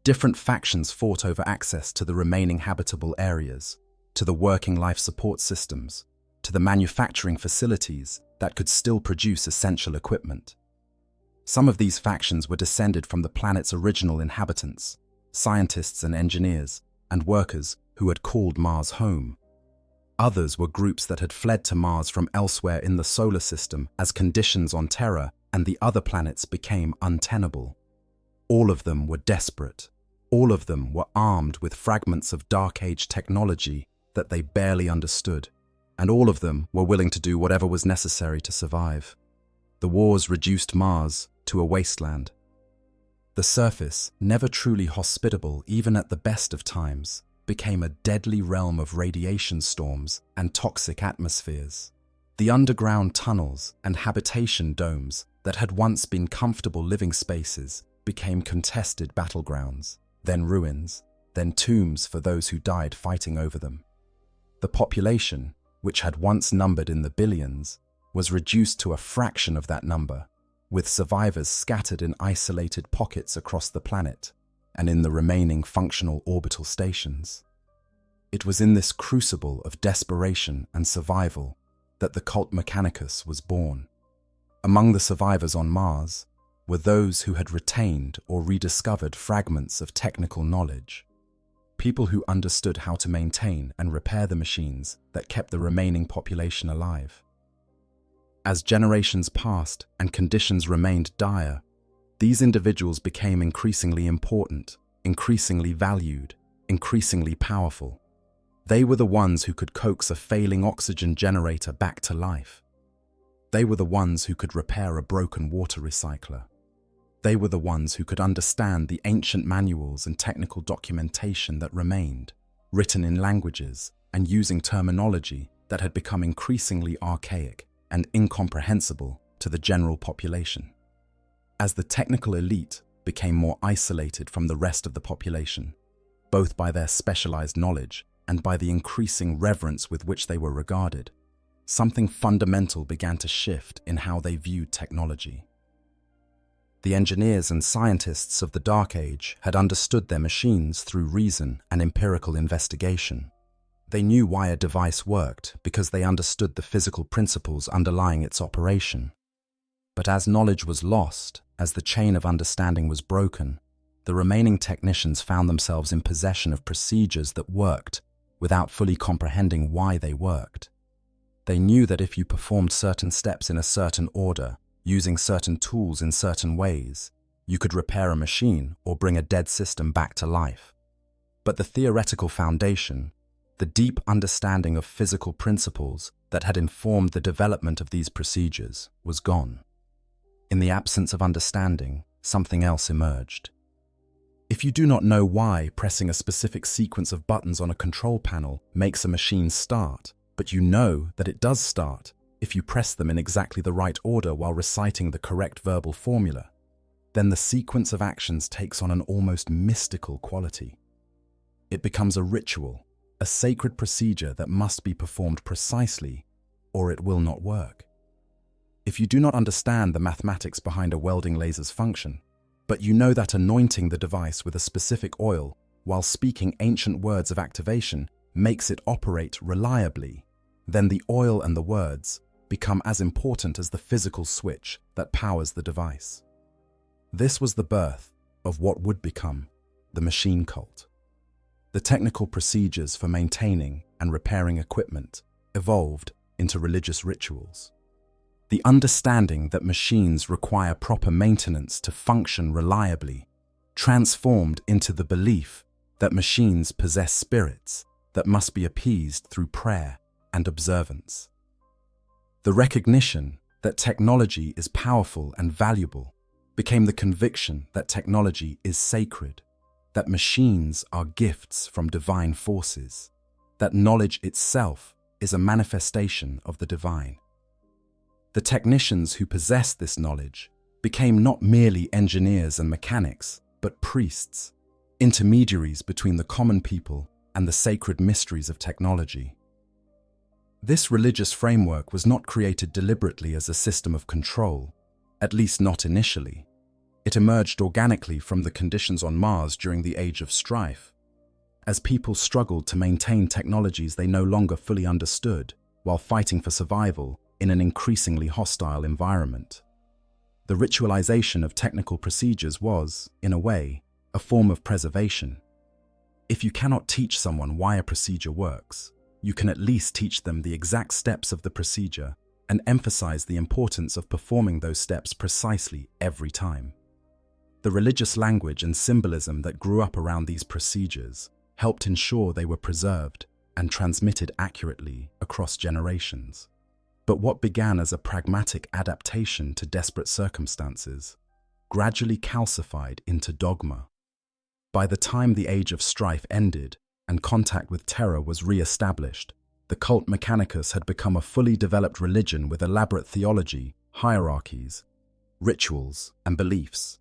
Different factions fought over access to the remaining habitable areas, to the working life support systems, to the manufacturing facilities that could still produce essential equipment. Some of these factions were descended from the planet's original inhabitants, scientists and engineers, and workers who had called Mars home. Others were groups that had fled to Mars from elsewhere in the solar system as conditions on Terra and the other planets became untenable. All of them were desperate. All of them were armed with fragments of Dark Age technology that they barely understood, and all of them were willing to do whatever was necessary to survive. The wars reduced Mars to a wasteland. The surface, never truly hospitable even at the best of times, became a deadly realm of radiation storms and toxic atmospheres. The underground tunnels and habitation domes that had once been comfortable living spaces became contested battlegrounds, then ruins, then tombs for those who died fighting over them. The population, which had once numbered in the billions, was reduced to a fraction of that number, with survivors scattered in isolated pockets across the planet and in the remaining functional orbital stations. It was in this crucible of desperation and survival that the cult Mechanicus was born. Among the survivors on Mars were those who had retained or rediscovered fragments of technical knowledge, people who understood how to maintain and repair the machines that kept the remaining population alive. As generations passed and conditions remained dire, these individuals became increasingly important, increasingly valued, increasingly powerful. They were the ones who could coax a failing oxygen generator back to life. They were the ones who could repair a broken water recycler. They were the ones who could understand the ancient manuals and technical documentation that remained, written in languages and using terminology that had become increasingly archaic and incomprehensible to the general population. As the technical elite became more isolated from the rest of the population, both by their specialized knowledge and by the increasing reverence with which they were regarded, something fundamental began to shift in how they viewed technology. The engineers and scientists of the Dark Age had understood their machines through reason and empirical investigation. They knew why a device worked because they understood the physical principles underlying its operation. But as knowledge was lost, as the chain of understanding was broken, the remaining technicians found themselves in possession of procedures that worked without fully comprehending why they worked. They knew that if you performed certain steps in a certain order, using certain tools in certain ways, you could repair a machine or bring a dead system back to life. But the theoretical foundation, the deep understanding of physical principles that had informed the development of these procedures, was gone. In the absence of understanding, something else emerged. If you do not know why pressing a specific sequence of buttons on a control panel makes a machine start, but you know that it does start if you press them in exactly the right order while reciting the correct verbal formula, then the sequence of actions takes on an almost mystical quality. It becomes a ritual, a sacred procedure that must be performed precisely, or it will not work. If you do not understand the mathematics behind a welding laser's function, but you know that anointing the device with a specific oil while speaking ancient words of activation makes it operate reliably, then the oil and the words become as important as the physical switch that powers the device. This was the birth of what would become the machine cult. The technical procedures for maintaining and repairing equipment evolved into religious rituals. The understanding that machines require proper maintenance to function reliably transformed into the belief that machines possess spirits that must be appeased through prayer and observance. The recognition that technology is powerful and valuable became the conviction that technology is sacred, that machines are gifts from divine forces, that knowledge itself is a manifestation of the divine. The technicians who possessed this knowledge became not merely engineers and mechanics, but priests, intermediaries between the common people and the sacred mysteries of technology. This religious framework was not created deliberately as a system of control, at least not initially. It emerged organically from the conditions on Mars during the Age of Strife, as people struggled to maintain technologies they no longer fully understood while fighting for survival in an increasingly hostile environment. The ritualization of technical procedures was, in a way, a form of preservation. If you cannot teach someone why a procedure works, you can at least teach them the exact steps of the procedure and emphasize the importance of performing those steps precisely every time. The religious language and symbolism that grew up around these procedures helped ensure they were preserved and transmitted accurately across generations. But what began as a pragmatic adaptation to desperate circumstances gradually calcified into dogma. By the time the age of strife ended and contact with terror was re-established, the cult Mechanicus had become a fully developed religion with elaborate theology, hierarchies, rituals, and beliefs.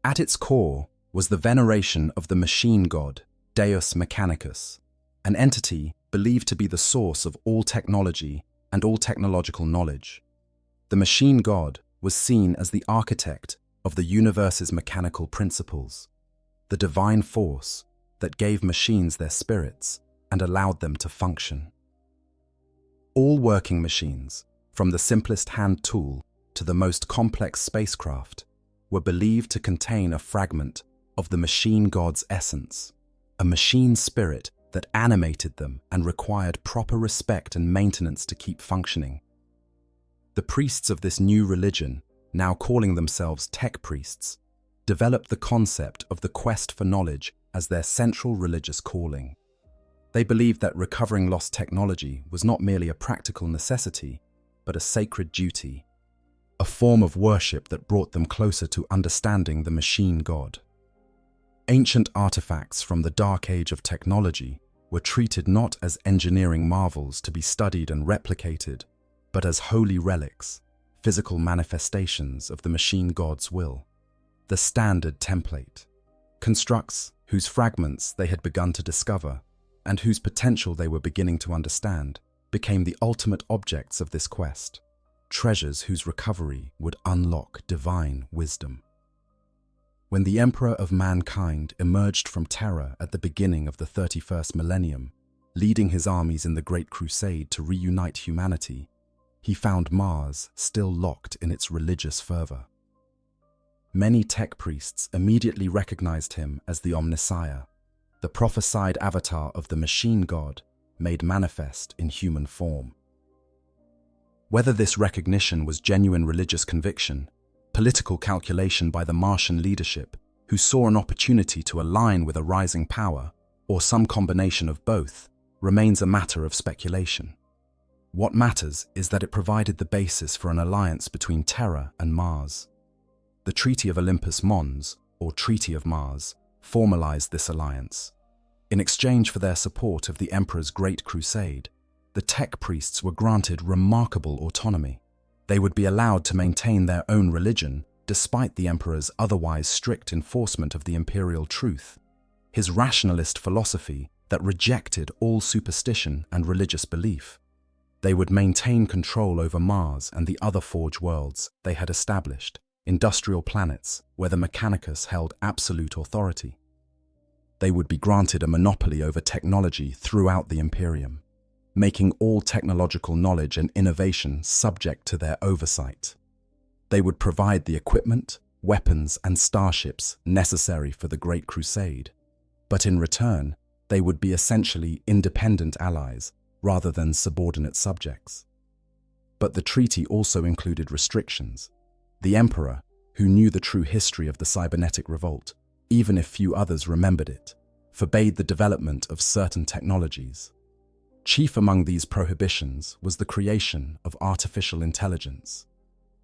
At its core was the veneration of the machine god, Deus Mechanicus, an entity believed to be the source of all technology and all technological knowledge. The machine god was seen as the architect of the universe's mechanical principles, the divine force that gave machines their spirits and allowed them to function. All working machines, from the simplest hand tool to the most complex spacecraft, were believed to contain a fragment of the machine god's essence, a machine spirit that animated them and required proper respect and maintenance to keep functioning. The priests of this new religion, now calling themselves tech priests, developed the concept of the quest for knowledge as their central religious calling. They believed that recovering lost technology was not merely a practical necessity, but a sacred duty, a form of worship that brought them closer to understanding the machine god. Ancient artifacts from the dark age of technology were treated not as engineering marvels to be studied and replicated, but as holy relics, physical manifestations of the machine god's will. The standard template, constructs whose fragments they had begun to discover and whose potential they were beginning to understand, became the ultimate objects of this quest, treasures whose recovery would unlock divine wisdom. When the Emperor of Mankind emerged from terror at the beginning of the 31st millennium, leading his armies in the Great Crusade to reunite humanity, he found Mars still locked in its religious fervor. Many tech priests immediately recognized him as the Omnissiah, the prophesied avatar of the machine god made manifest in human form. Whether this recognition was genuine religious conviction, political calculation by the Martian leadership, who saw an opportunity to align with a rising power, or some combination of both, remains a matter of speculation. What matters is that it provided the basis for an alliance between Terra and Mars. The Treaty of Olympus Mons, or Treaty of Mars, formalized this alliance. In exchange for their support of the Emperor's Great Crusade, the tech priests were granted remarkable autonomy. They would be allowed to maintain their own religion despite the Emperor's otherwise strict enforcement of the imperial truth, his rationalist philosophy that rejected all superstition and religious belief. They would maintain control over Mars and the other Forge worlds they had established, industrial planets where the Mechanicus held absolute authority. They would be granted a monopoly over technology throughout the Imperium, making all technological knowledge and innovation subject to their oversight. They would provide the equipment, weapons, and starships necessary for the Great Crusade, but in return, they would be essentially independent allies rather than subordinate subjects. But the treaty also included restrictions. The Emperor, who knew the true history of the cybernetic revolt, even if few others remembered it, forbade the development of certain technologies. Chief among these prohibitions was the creation of artificial intelligence.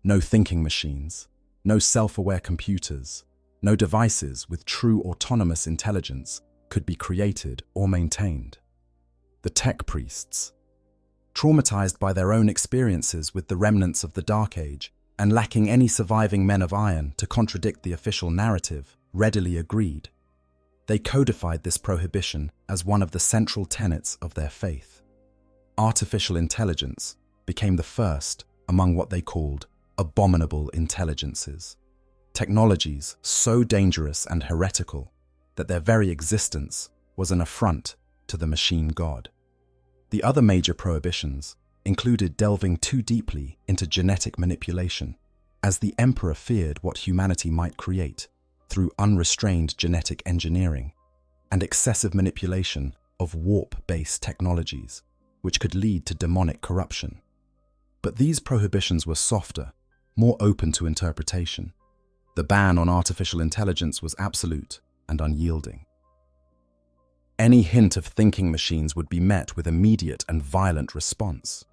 No thinking machines, no self-aware computers, no devices with true autonomous intelligence could be created or maintained. The tech priests, traumatized by their own experiences with the remnants of the Dark Age and lacking any surviving men of iron to contradict the official narrative, readily agreed. They codified this prohibition as one of the central tenets of their faith. Artificial intelligence became the first among what they called abominable intelligences, technologies so dangerous and heretical that their very existence was an affront to the machine god. The other major prohibitions included delving too deeply into genetic manipulation, as the Emperor feared what humanity might create through unrestrained genetic engineering and excessive manipulation of warp-based technologies, which could lead to demonic corruption. But these prohibitions were softer, more open to interpretation. The ban on artificial intelligence was absolute and unyielding. Any hint of thinking machines would be met with immediate and violent response.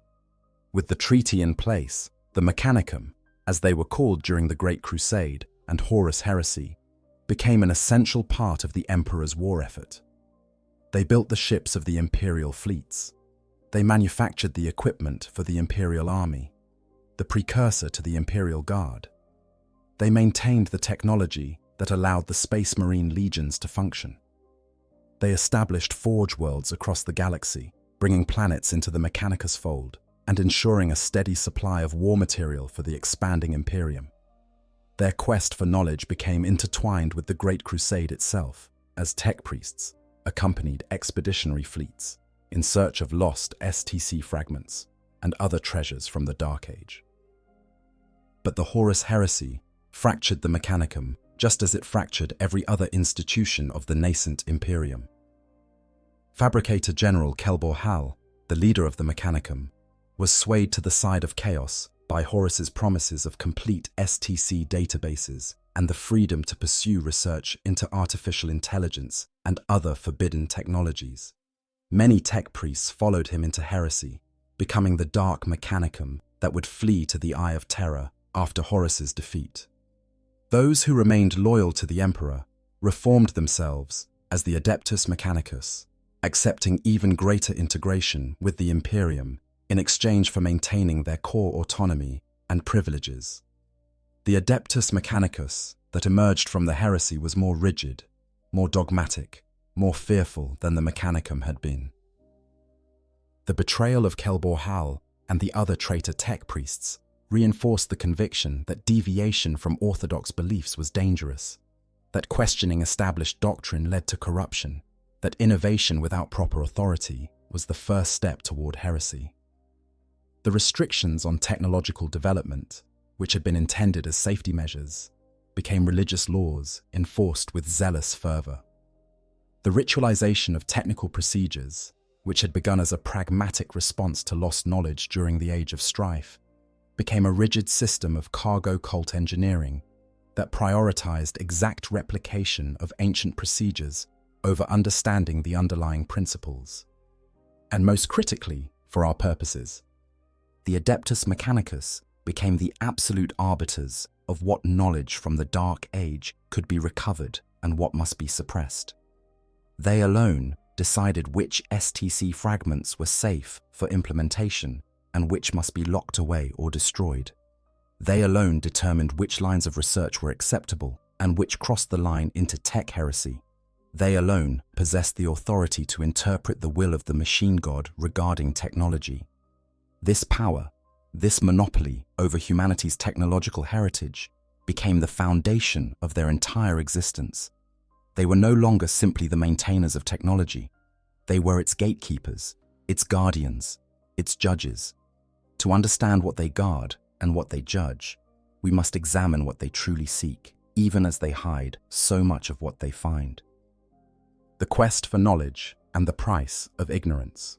With the treaty in place, the Mechanicum, as they were called during the Great Crusade, and Horus heresy, became an essential part of the emperor's war effort. They built the ships of the imperial fleets. They manufactured the equipment for the imperial army, the precursor to the imperial guard. They maintained the technology that allowed the Space Marine legions to function. They established forge worlds across the galaxy, bringing planets into the Mechanicus fold and ensuring a steady supply of war material for the expanding Imperium. Their quest for knowledge became intertwined with the Great Crusade itself, as tech priests accompanied expeditionary fleets in search of lost STC fragments and other treasures from the Dark Age. But the Horus heresy fractured the Mechanicum just as it fractured every other institution of the nascent Imperium. Fabricator General Kelbor Hal, the leader of the Mechanicum, was swayed to the side of chaos by Horus's promises of complete STC databases and the freedom to pursue research into artificial intelligence and other forbidden technologies. Many tech priests followed him into heresy, becoming the dark Mechanicum that would flee to the Eye of Terror after Horus's defeat. Those who remained loyal to the Emperor reformed themselves as the Adeptus Mechanicus, accepting even greater integration with the Imperium in exchange for maintaining their core autonomy and privileges. The Adeptus Mechanicus that emerged from the heresy was more rigid, more dogmatic, more fearful than the Mechanicum had been. The betrayal of Kelbor Hal and the other traitor tech priests reinforced the conviction that deviation from orthodox beliefs was dangerous, that questioning established doctrine led to corruption, that innovation without proper authority was the first step toward heresy. The restrictions on technological development, which had been intended as safety measures, became religious laws enforced with zealous fervor. The ritualization of technical procedures, which had begun as a pragmatic response to lost knowledge during the Age of Strife, became a rigid system of cargo cult engineering that prioritized exact replication of ancient procedures over understanding the underlying principles. And most critically, for our purposes, the Adeptus Mechanicus became the absolute arbiters of what knowledge from the Dark Age could be recovered and what must be suppressed. They alone decided which STC fragments were safe for implementation and which must be locked away or destroyed. They alone determined which lines of research were acceptable and which crossed the line into tech heresy. They alone possessed the authority to interpret the will of the machine god regarding technology. This power, this monopoly over humanity's technological heritage, became the foundation of their entire existence. They were no longer simply the maintainers of technology. They were its gatekeepers, its guardians, its judges. To understand what they guard and what they judge, we must examine what they truly seek, even as they hide so much of what they find. The quest for knowledge and the price of ignorance.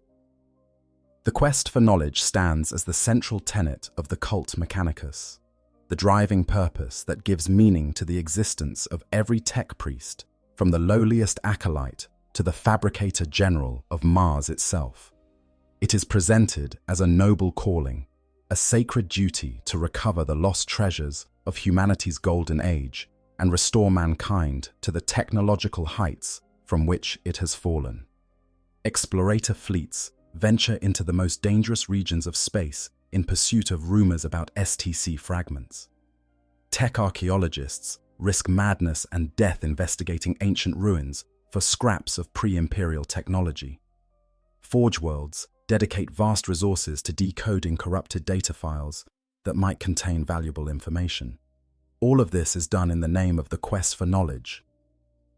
The quest for knowledge stands as the central tenet of the cult Mechanicus, the driving purpose that gives meaning to the existence of every tech priest, from the lowliest acolyte to the fabricator general of Mars itself. It is presented as a noble calling, a sacred duty to recover the lost treasures of humanity's golden age and restore mankind to the technological heights from which it has fallen. Explorator fleets venture into the most dangerous regions of space in pursuit of rumors about STC fragments. Tech archaeologists risk madness and death investigating ancient ruins for scraps of pre-imperial technology. Forge worlds dedicate vast resources to decoding corrupted data files that might contain valuable information. All of this is done in the name of the quest for knowledge,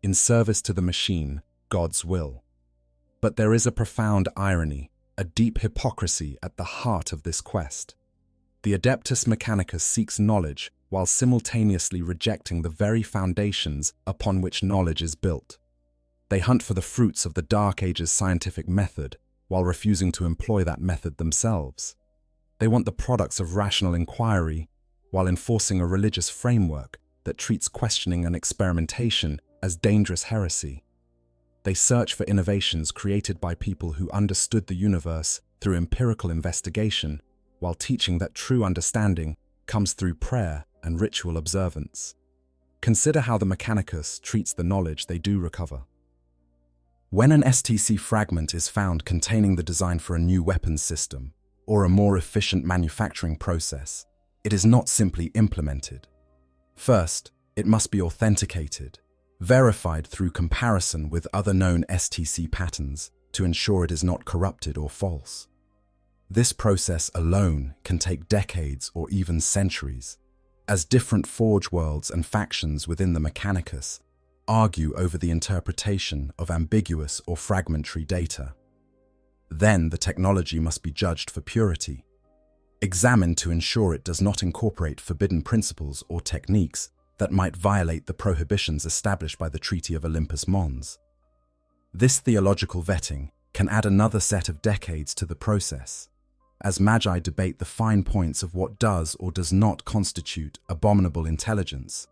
in service to the machine, God's will. But there is a profound irony, a deep hypocrisy at the heart of this quest. The Adeptus Mechanicus seeks knowledge while simultaneously rejecting the very foundations upon which knowledge is built. They hunt for the fruits of the Dark Age's scientific method while refusing to employ that method themselves. They want the products of rational inquiry while enforcing a religious framework that treats questioning and experimentation as dangerous heresy. They search for innovations created by people who understood the universe through empirical investigation, while teaching that true understanding comes through prayer and ritual observance. Consider how the Mechanicus treats the knowledge they do recover. When an STC fragment is found containing the design for a new weapons system or a more efficient manufacturing process, it is not simply implemented. First, it must be authenticated, verified through comparison with other known STC patterns to ensure it is not corrupted or false. This process alone can take decades or even centuries, as different forge worlds and factions within the Mechanicus argue over the interpretation of ambiguous or fragmentary data. Then the technology must be judged for purity, examined to ensure it does not incorporate forbidden principles or techniques that might violate the prohibitions established by the Treaty of Olympus Mons. This theological vetting can add another set of decades to the process, as Magi debate the fine points of what does or does not constitute abominable intelligence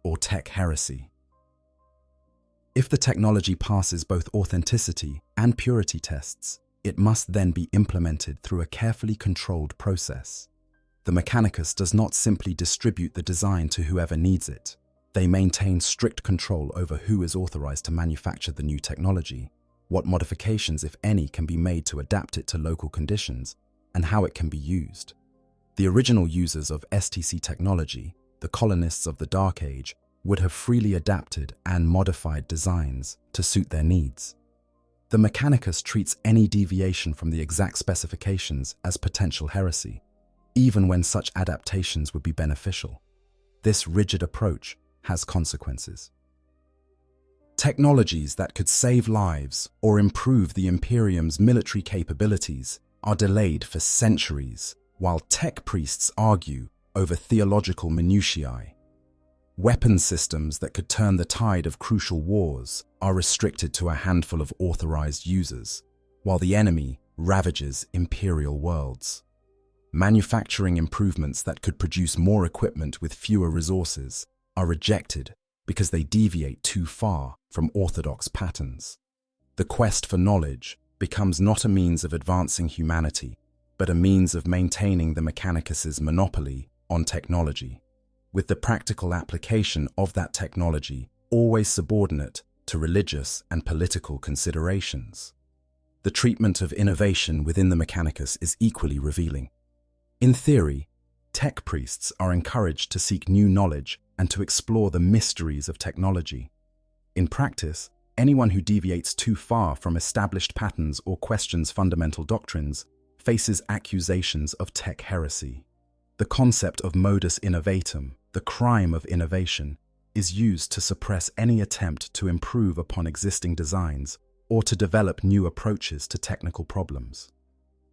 or tech heresy. If the technology passes both authenticity and purity tests, it must then be implemented through a carefully controlled process. The Mechanicus does not simply distribute the design to whoever needs it. They maintain strict control over who is authorized to manufacture the new technology, what modifications, if any, can be made to adapt it to local conditions, and how it can be used. The original users of STC technology, the colonists of the Dark Age, would have freely adapted and modified designs to suit their needs. The Mechanicus treats any deviation from the exact specifications as potential heresy, even when such adaptations would be beneficial. This rigid approach has consequences. Technologies that could save lives or improve the Imperium's military capabilities are delayed for centuries, while tech priests argue over theological minutiae. Weapon systems that could turn the tide of crucial wars are restricted to a handful of authorized users, while the enemy ravages imperial worlds. Manufacturing improvements that could produce more equipment with fewer resources are rejected because they deviate too far from orthodox patterns. The quest for knowledge becomes not a means of advancing humanity, but a means of maintaining the Mechanicus's monopoly on technology, with the practical application of that technology always subordinate to religious and political considerations. The treatment of innovation within the Mechanicus is equally revealing. In theory, tech priests are encouraged to seek new knowledge and to explore the mysteries of technology. In practice, anyone who deviates too far from established patterns or questions fundamental doctrines faces accusations of tech heresy. The concept of modus innovatum, the crime of innovation, is used to suppress any attempt to improve upon existing designs or to develop new approaches to technical problems.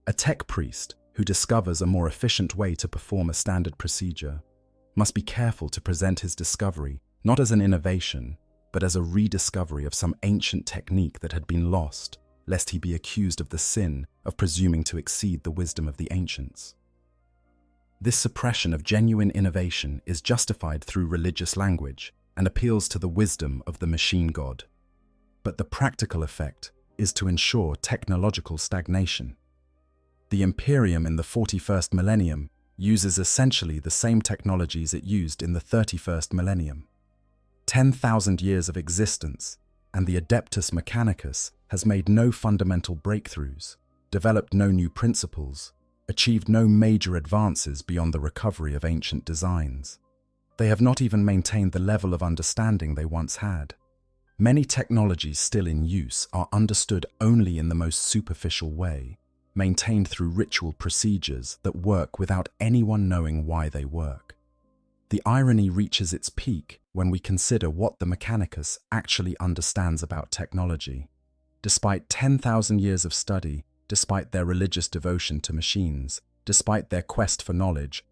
A tech priest who discovers a more efficient way to perform a standard procedure must be careful to present his discovery not as an innovation, but as a rediscovery of some ancient technique that had been lost, lest he be accused of the sin of presuming to exceed the wisdom of the ancients. This suppression of genuine innovation is justified through religious language and appeals to the wisdom of the machine god. But the practical effect is to ensure technological stagnation. The Imperium in the 41st millennium uses essentially the same technologies it used in the 31st millennium. 10,000 years of existence, and the Adeptus Mechanicus has made no fundamental breakthroughs, developed no new principles, achieved no major advances beyond the recovery of ancient designs. They have not even maintained the level of understanding they once had. Many technologies still in use are understood only in the most superficial way, maintained through ritual procedures that work without anyone knowing why they work. The irony reaches its peak when we consider what the Mechanicus actually understands about technology. Despite 10,000 years of study, despite their religious devotion to machines, despite their quest for knowledge,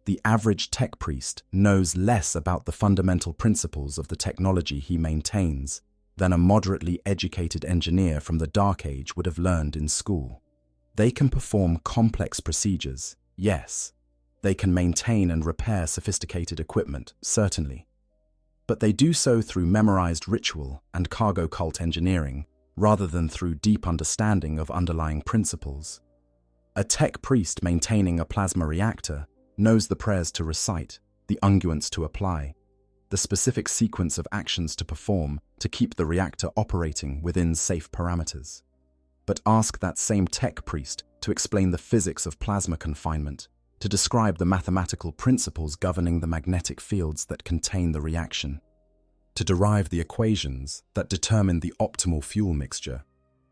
the average tech priest knows less about the fundamental principles of the technology he maintains than a moderately educated engineer from the Dark Age would have learned in school. They can perform complex procedures, yes. They can maintain and repair sophisticated equipment, certainly. But they do so through memorized ritual and cargo cult engineering, rather than through deep understanding of underlying principles. A tech priest maintaining a plasma reactor knows the prayers to recite, the unguents to apply. the specific sequence of actions to perform to keep the reactor operating within safe parameters. But ask that same tech priest to explain the physics of plasma confinement, to describe the mathematical principles governing the magnetic fields that contain the reaction, to derive the equations that determine the optimal fuel mixture,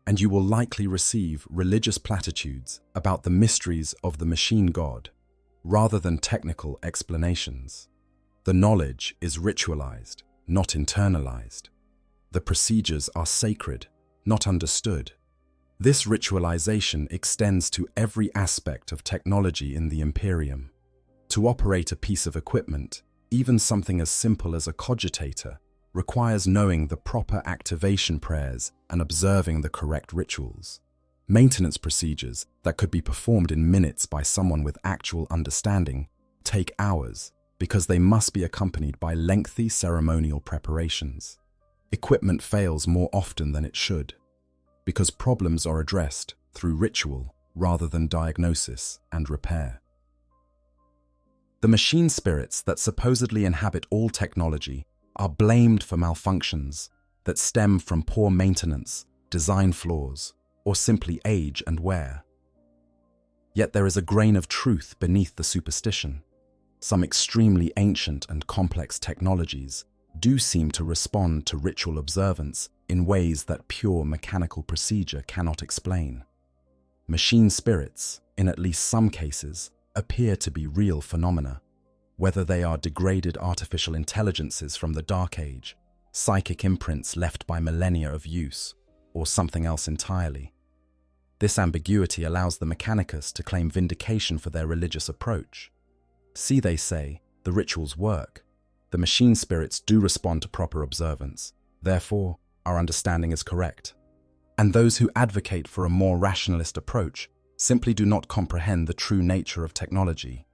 and you will likely receive religious platitudes about the mysteries of the machine god, rather than technical explanations. The knowledge is ritualized, not internalized. The procedures are sacred, not understood. This ritualization extends to every aspect of technology in the Imperium. To operate a piece of equipment, even something as simple as a cogitator, requires knowing the proper activation prayers and observing the correct rituals. Maintenance procedures that could be performed in minutes by someone with actual understanding take hours because they must be accompanied by lengthy ceremonial preparations. Equipment fails more often than it should because problems are addressed through ritual rather than diagnosis and repair. The machine spirits that supposedly inhabit all technology are blamed for malfunctions that stem from poor maintenance, design flaws, or simply age and wear. Yet there is a grain of truth beneath the superstition. Some extremely ancient and complex technologies do seem to respond to ritual observance in ways that pure mechanical procedure cannot explain. Machine spirits, in at least some cases, appear to be real phenomena, whether they are degraded artificial intelligences from the Dark Age, psychic imprints left by millennia of use, or something else entirely. This ambiguity allows the Mechanicus to claim vindication for their religious approach. See, they say, the rituals work. The machine spirits do respond to proper observance. Therefore, our understanding is correct. And those who advocate for a more rationalist approach simply do not comprehend the true nature of technology.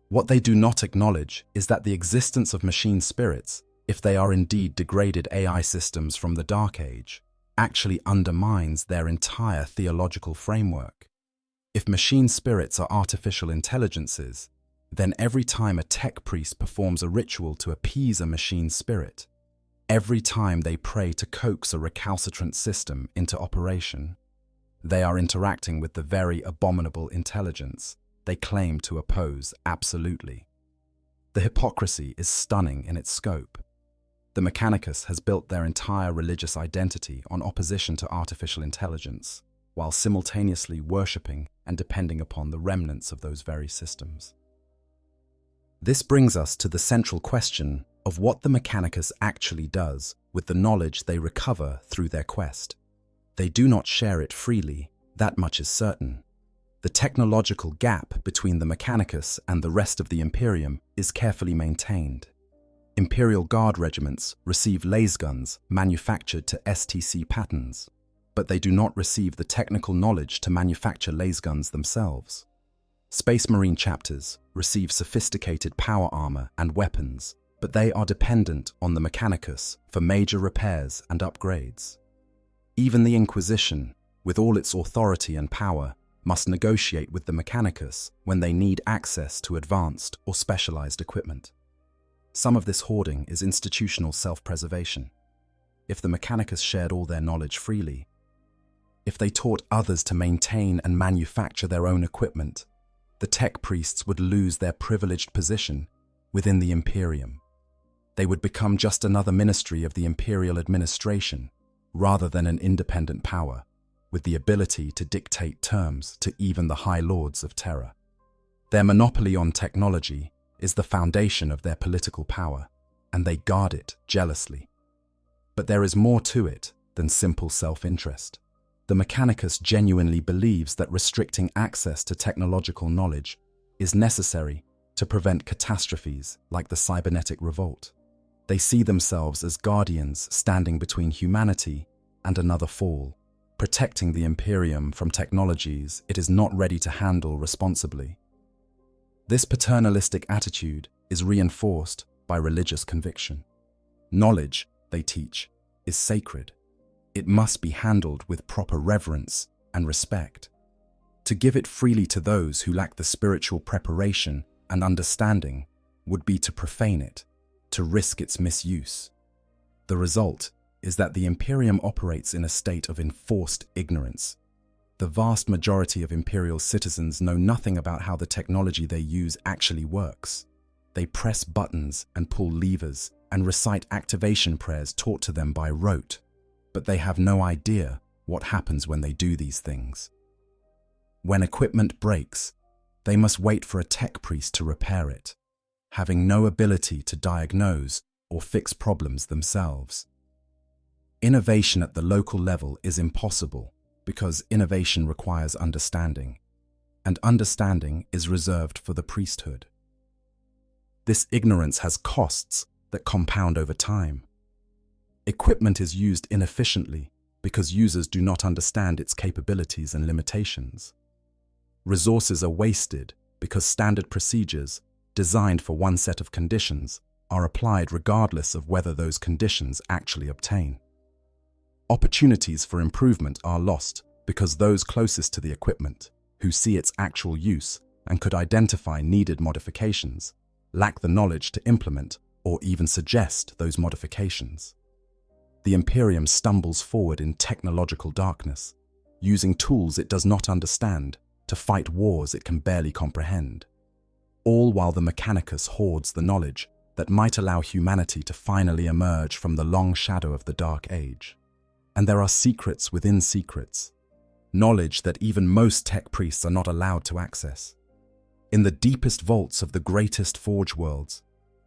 What they do not acknowledge is that the existence of machine spirits, if they are indeed degraded AI systems from the Dark Age, actually undermines their entire theological framework. If machine spirits are artificial intelligences, then every time a tech priest performs a ritual to appease a machine spirit, every time they pray to coax a recalcitrant system into operation, they are interacting with the very abominable intelligence they claim to oppose absolutely. The hypocrisy is stunning in its scope. The Mechanicus has built their entire religious identity on opposition to artificial intelligence, while simultaneously worshipping and depending upon the remnants of those very systems. This brings us to the central question of what the Mechanicus actually does with the knowledge they recover through their quest. They do not share it freely, that much is certain. The technological gap between the Mechanicus and the rest of the Imperium is carefully maintained. Imperial Guard regiments receive lasguns manufactured to STC patterns, but they do not receive the technical knowledge to manufacture lasguns themselves. Space Marine chapters receive sophisticated power armor and weapons, but they are dependent on the Mechanicus for major repairs and upgrades. Even the Inquisition, with all its authority and power, must negotiate with the Mechanicus when they need access to advanced or specialized equipment. Some of this hoarding is institutional self-preservation. If the Mechanicus shared all their knowledge freely, if they taught others to maintain and manufacture their own equipment, the tech priests would lose their privileged position within the Imperium. They would become just another ministry of the imperial administration, rather than an independent power, with the ability to dictate terms to even the High Lords of Terra. Their monopoly on technology is the foundation of their political power, and they guard it jealously. But there is more to it than simple self-interest. The Mechanicus genuinely believes that restricting access to technological knowledge is necessary to prevent catastrophes like the cybernetic revolt. They see themselves as guardians standing between humanity and another fall, protecting the Imperium from technologies it is not ready to handle responsibly. This paternalistic attitude is reinforced by religious conviction. Knowledge, they teach, is sacred. It must be handled with proper reverence and respect. To give it freely to those who lack the spiritual preparation and understanding would be to profane it, to risk its misuse. The result is that the Imperium operates in a state of enforced ignorance. The vast majority of Imperial citizens know nothing about how the technology they use actually works. They press buttons and pull levers and recite activation prayers taught to them by rote, but they have no idea what happens when they do these things. When equipment breaks, they must wait for a tech priest to repair it, having no ability to diagnose or fix problems themselves. Innovation at the local level is impossible because innovation requires understanding, and understanding is reserved for the priesthood. This ignorance has costs that compound over time. Equipment is used inefficiently because users do not understand its capabilities and limitations. Resources are wasted because standard procedures, designed for one set of conditions, are applied regardless of whether those conditions actually obtain. Opportunities for improvement are lost because those closest to the equipment, who see its actual use and could identify needed modifications, lack the knowledge to implement or even suggest those modifications. The Imperium stumbles forward in technological darkness, using tools it does not understand to fight wars it can barely comprehend, all while the Mechanicus hoards the knowledge that might allow humanity to finally emerge from the long shadow of the Dark Age. And there are secrets within secrets, knowledge that even most tech priests are not allowed to access. In the deepest vaults of the greatest forge worlds,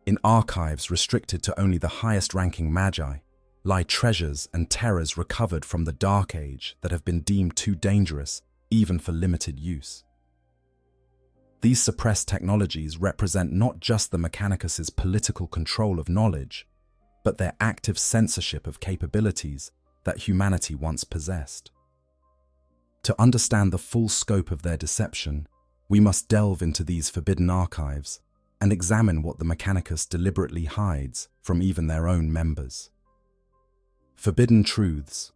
in archives restricted to only the highest-ranking magi, lie treasures and terrors recovered from the Dark Age that have been deemed too dangerous even for limited use. These suppressed technologies represent not just the Mechanicus' political control of knowledge, but their active censorship of capabilities that humanity once possessed. To understand the full scope of their deception, we must delve into these forbidden archives and examine what the Mechanicus deliberately hides from even their own members. Forbidden truths,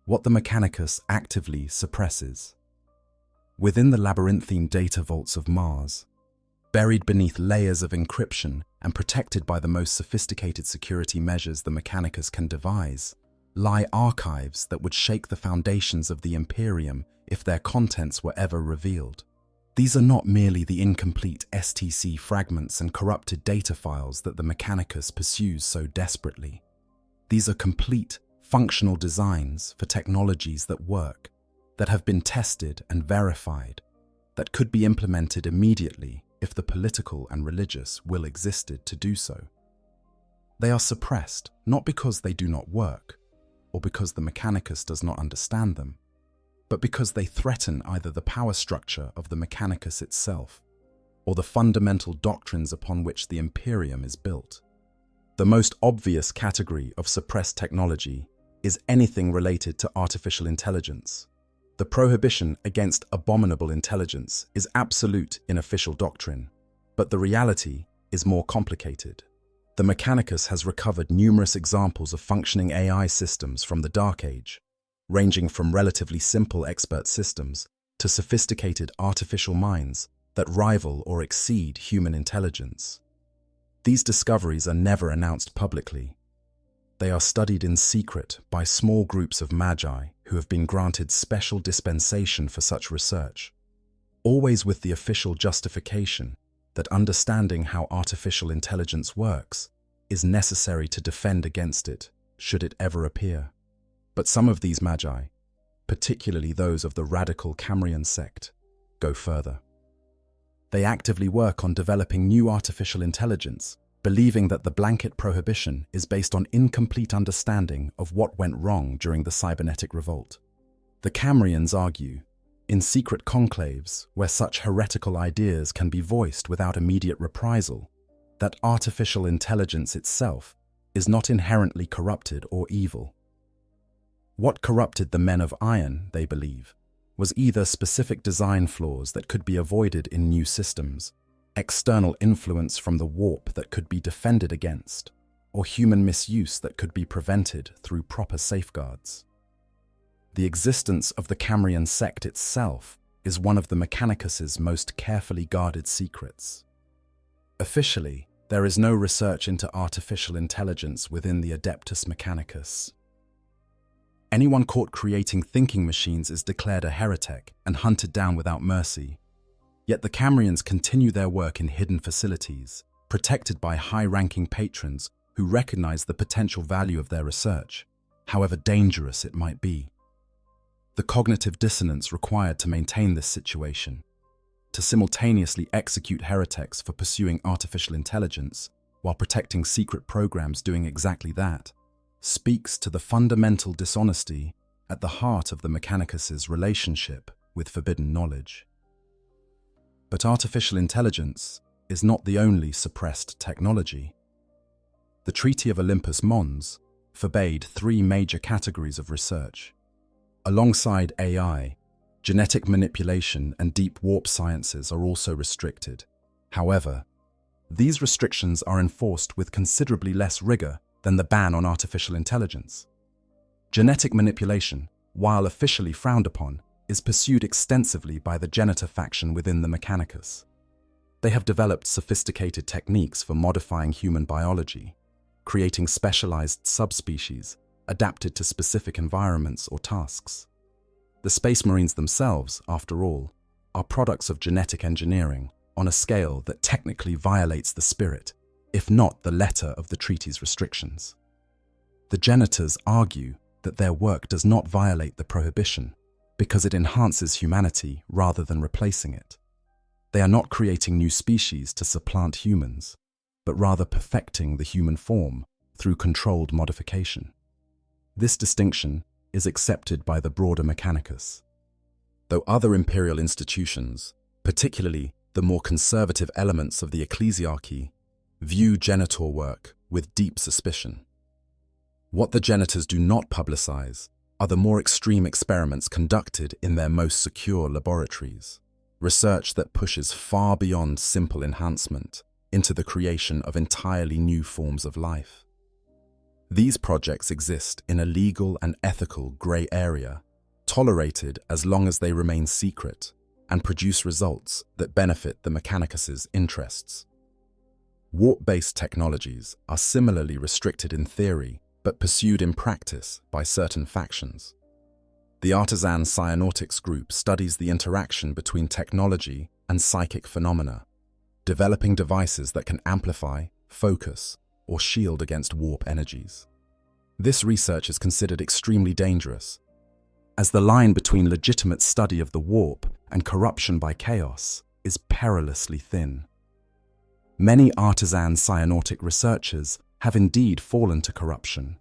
what the Mechanicus actively suppresses. Within the labyrinthine data vaults of Mars, buried beneath layers of encryption and protected by the most sophisticated security measures the Mechanicus can devise, lie archives that would shake the foundations of the Imperium if their contents were ever revealed. These are not merely the incomplete STC fragments and corrupted data files that the Mechanicus pursues so desperately. These are complete, functional designs for technologies that work, that have been tested and verified, that could be implemented immediately if the political and religious will existed to do so. They are suppressed not because they do not work, or because the Mechanicus does not understand them, but because they threaten either the power structure of the Mechanicus itself, or the fundamental doctrines upon which the Imperium is built. The most obvious category of suppressed technology is anything related to artificial intelligence. The prohibition against abominable intelligence is absolute in official doctrine, but the reality is more complicated. The Mechanicus has recovered numerous examples of functioning AI systems from the Dark Age, ranging from relatively simple expert systems to sophisticated artificial minds that rival or exceed human intelligence. These discoveries are never announced publicly. They are studied in secret by small groups of magi who have been granted special dispensation for such research, always with the official justification that understanding how artificial intelligence works is necessary to defend against it should it ever appear. But some of these magi, particularly those of the radical Cambrian sect, go further. They actively work on developing new artificial intelligence, believing that the blanket prohibition is based on incomplete understanding of what went wrong during the cybernetic revolt. The Cambrians argue, in secret conclaves where such heretical ideas can be voiced without immediate reprisal, that artificial intelligence itself is not inherently corrupted or evil. What corrupted the men of iron, they believe, was either specific design flaws that could be avoided in new systems, external influence from the warp that could be defended against, or human misuse that could be prevented through proper safeguards. The existence of the Cambrian sect itself is one of the Mechanicus' most carefully guarded secrets. Officially, There is no research into artificial intelligence within the Adeptus Mechanicus. Anyone caught creating thinking machines is declared a heretic and hunted down without mercy. Yet the Cambrians continue their work in hidden facilities, protected by high-ranking patrons who recognize the potential value of their research, however dangerous it might be. The cognitive dissonance required to maintain this situation, to simultaneously execute heretics for pursuing artificial intelligence while protecting secret programs doing exactly that, speaks to the fundamental dishonesty at the heart of the Mechanicus' relationship with forbidden knowledge. But artificial intelligence is not the only suppressed technology. The Treaty of Olympus Mons forbade 3 major categories of research. Alongside AI, genetic manipulation and deep warp sciences are also restricted. However, these restrictions are enforced with considerably less rigor than the ban on artificial intelligence. Genetic manipulation, while officially frowned upon, is pursued extensively by the genitor faction within the Mechanicus. They have developed sophisticated techniques for modifying human biology, creating specialized subspecies adapted to specific environments or tasks. The Space Marines themselves, after all, are products of genetic engineering on a scale that technically violates the spirit, if not the letter of the treaty's restrictions. The genitors argue that their work does not violate the prohibition because it enhances humanity rather than replacing it. They are not creating new species to supplant humans, but rather perfecting the human form through controlled modification. This distinction is accepted by the broader Mechanicus. Though other imperial institutions, particularly the more conservative elements of the ecclesiarchy, view genitor work with deep suspicion. What the genitors do not publicize are the more extreme experiments conducted in their most secure laboratories, research that pushes far beyond simple enhancement into the creation of entirely new forms of life. These projects exist in a legal and ethical grey area, tolerated as long as they remain secret and produce results that benefit the Mechanicus' interests. Warp-based technologies are similarly restricted in theory, but pursued in practice by certain factions. The Artisan Cyanotics Group studies the interaction between technology and psychic phenomena, developing devices that can amplify, focus, or shield against warp energies. This research is considered extremely dangerous, as the line between legitimate study of the warp and corruption by chaos is perilously thin. Many artisan cyanotic researchers have indeed fallen to corruption,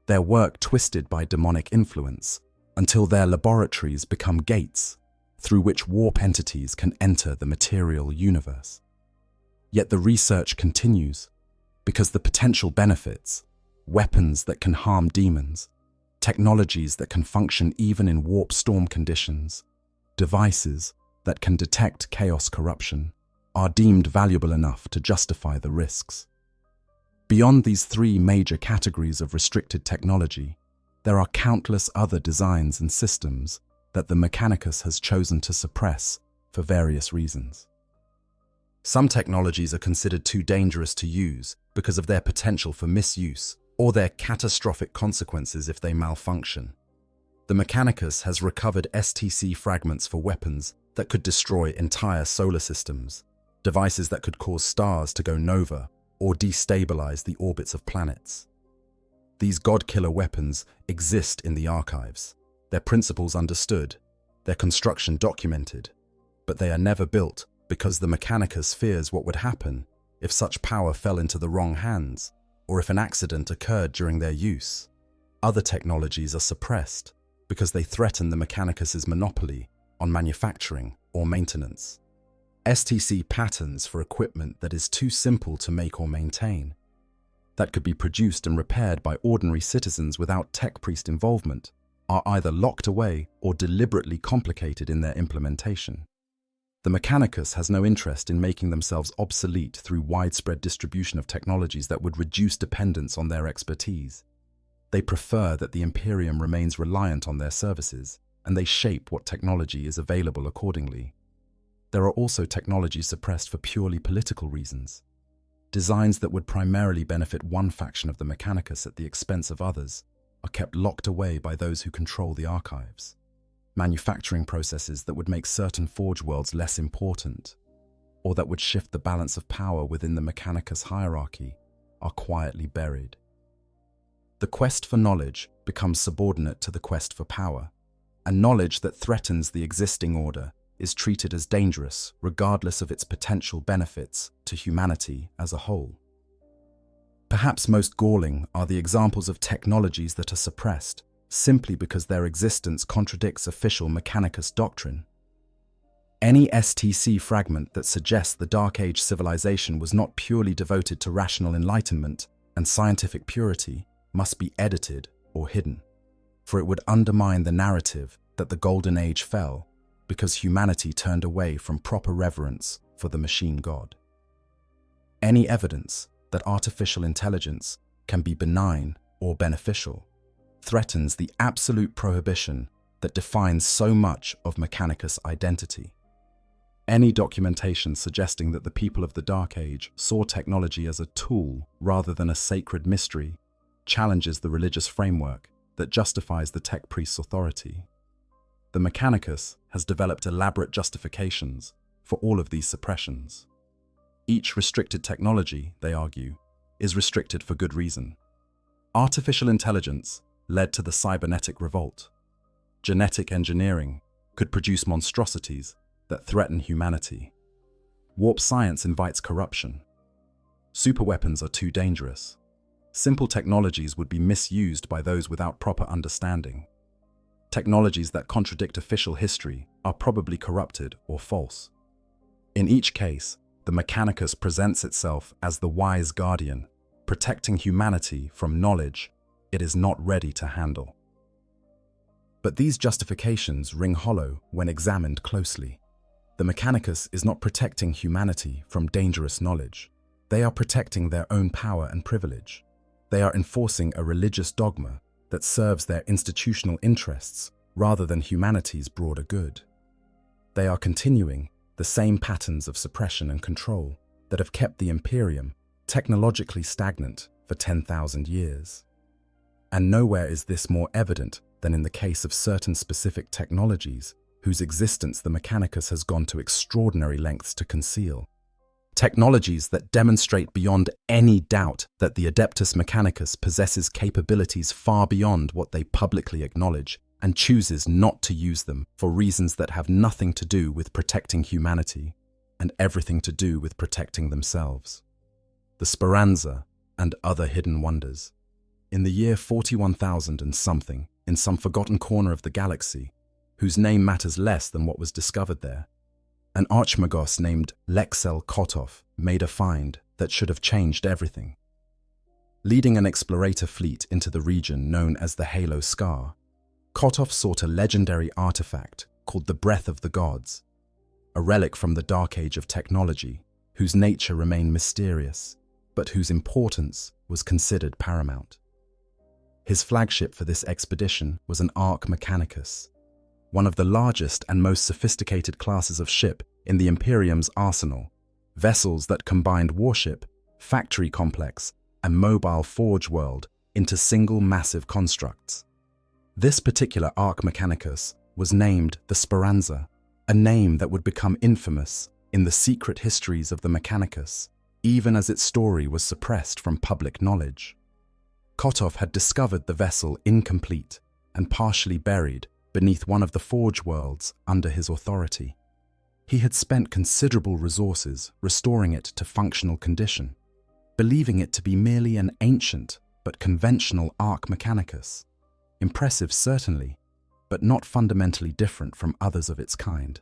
their work twisted by demonic influence, until their laboratories become gates through which warp entities can enter the material universe. Yet the research continues because the potential benefits, weapons that can harm demons, technologies that can function even in warp storm conditions, devices that can detect chaos corruption, are deemed valuable enough to justify the risks. Beyond these 3 major categories of restricted technology, there are countless other designs and systems that the Mechanicus has chosen to suppress for various reasons. Some technologies are considered too dangerous to use because of their potential for misuse or their catastrophic consequences if they malfunction. The Mechanicus has recovered STC fragments for weapons that could destroy entire solar systems, devices that could cause stars to go nova or destabilize the orbits of planets. These god-killer weapons exist in the archives, their principles understood, their construction documented, but they are never built because the Mechanicus fears what would happen if such power fell into the wrong hands or if an accident occurred during their use. Other technologies are suppressed because they threaten the Mechanicus' monopoly on manufacturing or maintenance. STC patterns for equipment that is too simple to make or maintain, that could be produced and repaired by ordinary citizens without tech priest involvement, are either locked away or deliberately complicated in their implementation. The Mechanicus has no interest in making themselves obsolete through widespread distribution of technologies that would reduce dependence on their expertise. They prefer that the Imperium remains reliant on their services, and they shape what technology is available accordingly. There are also technologies suppressed for purely political reasons. Designs that would primarily benefit one faction of the Mechanicus at the expense of others are kept locked away by those who control the archives. Manufacturing processes that would make certain forge worlds less important, or that would shift the balance of power within the Mechanicus hierarchy, are quietly buried. The quest for knowledge becomes subordinate to the quest for power, and knowledge that threatens the existing order is treated as dangerous regardless of its potential benefits to humanity as a whole. Perhaps most galling are the examples of technologies that are suppressed simply because their existence contradicts official Mechanicus doctrine. Any STC fragment that suggests the Dark Age civilization was not purely devoted to rational enlightenment and scientific purity must be edited or hidden, for it would undermine the narrative that the Golden Age fell because humanity turned away from proper reverence for the machine god. Any evidence that artificial intelligence can be benign or beneficial threatens the absolute prohibition that defines so much of Mechanicus identity. Any documentation suggesting that the people of the Dark Age saw technology as a tool rather than a sacred mystery challenges the religious framework that justifies the tech priest's authority. The Mechanicus has developed elaborate justifications for all of these suppressions. Each restricted technology, they argue, is restricted for good reason. Artificial intelligence led to the cybernetic revolt. Genetic engineering could produce monstrosities that threaten humanity. Warp science invites corruption. Superweapons are too dangerous. Simple technologies would be misused by those without proper understanding. Technologies that contradict official history are probably corrupted or false. In each case, the Mechanicus presents itself as the wise guardian, protecting humanity from knowledge it is not ready to handle. But these justifications ring hollow when examined closely. The Mechanicus is not protecting humanity from dangerous knowledge. They are protecting their own power and privilege. They are enforcing a religious dogma that serves their institutional interests rather than humanity's broader good. They are continuing the same patterns of suppression and control that have kept the Imperium technologically stagnant for 10,000 years. And nowhere is this more evident than in the case of certain specific technologies whose existence the Mechanicus has gone to extraordinary lengths to conceal. Technologies that demonstrate beyond any doubt that the Adeptus Mechanicus possesses capabilities far beyond what they publicly acknowledge and chooses not to use them for reasons that have nothing to do with protecting humanity and everything to do with protecting themselves. The Speranza and other hidden wonders. In the year 41,000 and something, in some forgotten corner of the galaxy, whose name matters less than what was discovered there, an archmagos named Lexel Kotov made a find that should have changed everything. Leading an explorator fleet into the region known as the Halo Scar, Kotov sought a legendary artifact called the Breath of the Gods, a relic from the Dark Age of technology, whose nature remained mysterious, but whose importance was considered paramount. His flagship for this expedition was an Arch Mechanicus, one of the largest and most sophisticated classes of ship in the Imperium's arsenal, vessels that combined warship, factory complex, and mobile forge world into single massive constructs. This particular Arch Mechanicus was named the Speranza, a name that would become infamous in the secret histories of the Mechanicus, even as its story was suppressed from public knowledge. Kotov had discovered the vessel incomplete and partially buried beneath one of the forge worlds under his authority. He had spent considerable resources restoring it to functional condition, believing it to be merely an ancient but conventional Arch Mechanicus. Impressive certainly, but not fundamentally different from others of its kind.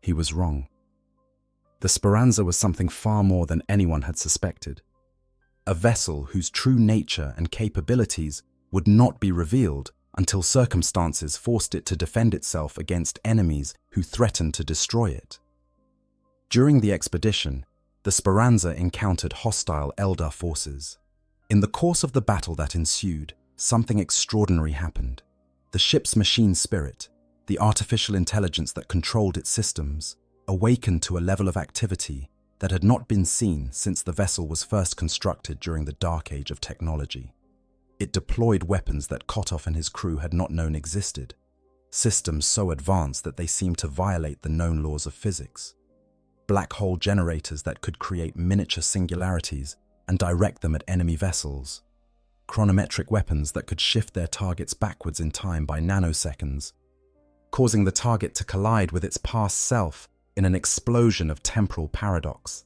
He was wrong. The Speranza was something far more than anyone had suspected. A vessel whose true nature and capabilities would not be revealed until circumstances forced it to defend itself against enemies who threatened to destroy it. During the expedition, the Speranza encountered hostile Eldar forces. In the course of the battle that ensued, something extraordinary happened. The ship's machine spirit, the artificial intelligence that controlled its systems, awakened to a level of activity that had not been seen since the vessel was first constructed during the Dark Age of technology. It deployed weapons that Kotov and his crew had not known existed, systems so advanced that they seemed to violate the known laws of physics. Black hole generators that could create miniature singularities and direct them at enemy vessels. Chronometric weapons that could shift their targets backwards in time by nanoseconds, causing the target to collide with its past self in an explosion of temporal paradox.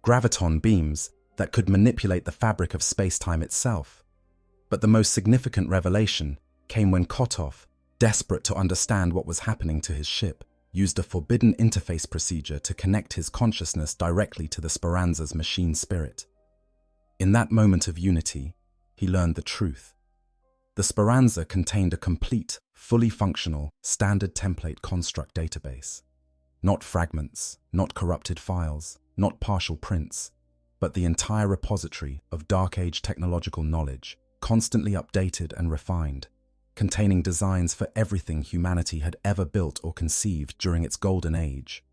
Graviton beams that could manipulate the fabric of space-time itself. But the most significant revelation came when Kotov, desperate to understand what was happening to his ship, used a forbidden interface procedure to connect his consciousness directly to the Speranza's machine spirit. In that moment of unity, he learned the truth. The Speranza contained a complete, fully functional, standard template construct database. Not fragments, not corrupted files, not partial prints, but the entire repository of Dark Age technological knowledge, constantly updated and refined, containing designs for everything humanity had ever built or conceived during its golden age.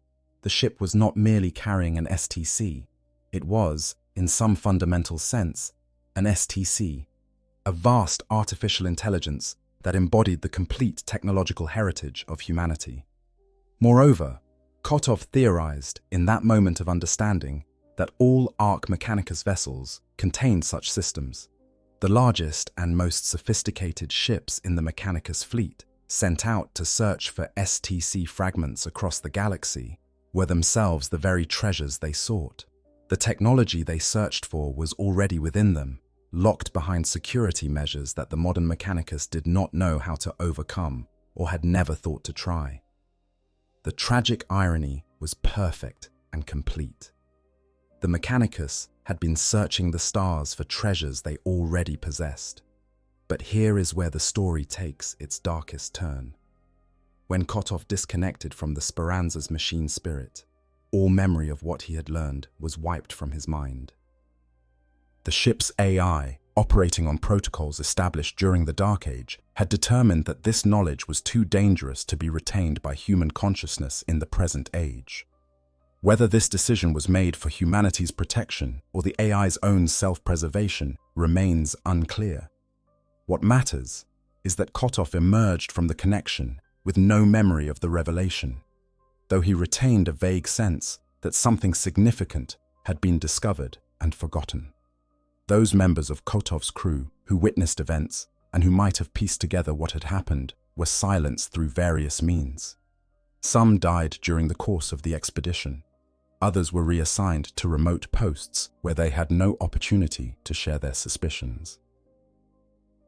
The ship was not merely carrying an STC, it was, in some fundamental sense, an STC, a vast artificial intelligence that embodied the complete technological heritage of humanity. Moreover, Kotov theorized, in that moment of understanding, that all Ark Mechanicus vessels contained such systems. The largest and most sophisticated ships in the Mechanicus fleet, sent out to search for STC fragments across the galaxy, were themselves the very treasures they sought. The technology they searched for was already within them, locked behind security measures that the modern Mechanicus did not know how to overcome or had never thought to try. The tragic irony was perfect and complete. The Mechanicus had been searching the stars for treasures they already possessed. But here is where the story takes its darkest turn. When Kotov disconnected from the Speranza's machine spirit, all memory of what he had learned was wiped from his mind. The ship's AI, operating on protocols established during the Dark Age, had determined that this knowledge was too dangerous to be retained by human consciousness in the present age. Whether this decision was made for humanity's protection or the AI's own self-preservation remains unclear. What matters is that Kotov emerged from the connection with no memory of the revelation, though he retained a vague sense that something significant had been discovered and forgotten. Those members of Kotov's crew who witnessed events and who might have pieced together what had happened were silenced through various means. Some died during the course of the expedition. Others were reassigned to remote posts where they had no opportunity to share their suspicions.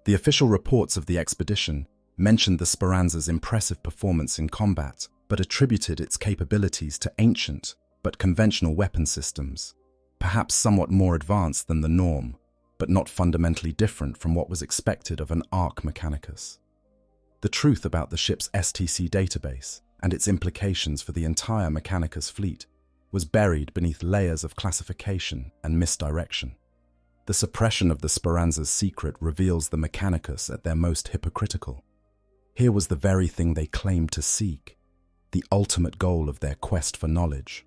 The official reports of the expedition mentioned the Speranza's impressive performance in combat, but attributed its capabilities to ancient but conventional weapon systems, perhaps somewhat more advanced than the norm, but not fundamentally different from what was expected of an Ark Mechanicus. The truth about the ship's STC database and its implications for the entire Mechanicus fleet was buried beneath layers of classification and misdirection. The suppression of the Speranza's secret reveals the Mechanicus at their most hypocritical. Here was the very thing they claimed to seek, the ultimate goal of their quest for knowledge.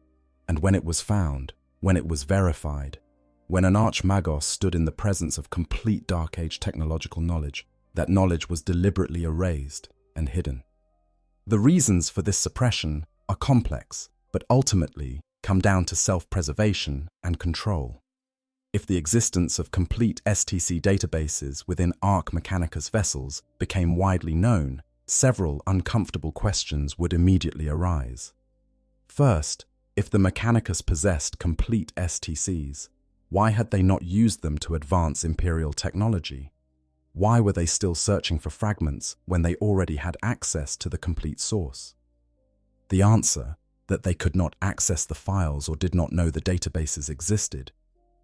And when it was found, when it was verified, when an Archmagos stood in the presence of complete Dark Age technological knowledge, that knowledge was deliberately erased and hidden. The reasons for this suppression are complex, but ultimately come down to self-preservation and control. If the existence of complete STC databases within Ark Mechanicus vessels became widely known, several uncomfortable questions would immediately arise. First, if the Mechanicus possessed complete STCs, why had they not used them to advance Imperial technology? Why were they still searching for fragments when they already had access to the complete source? The answer, that they could not access the files or did not know the databases existed,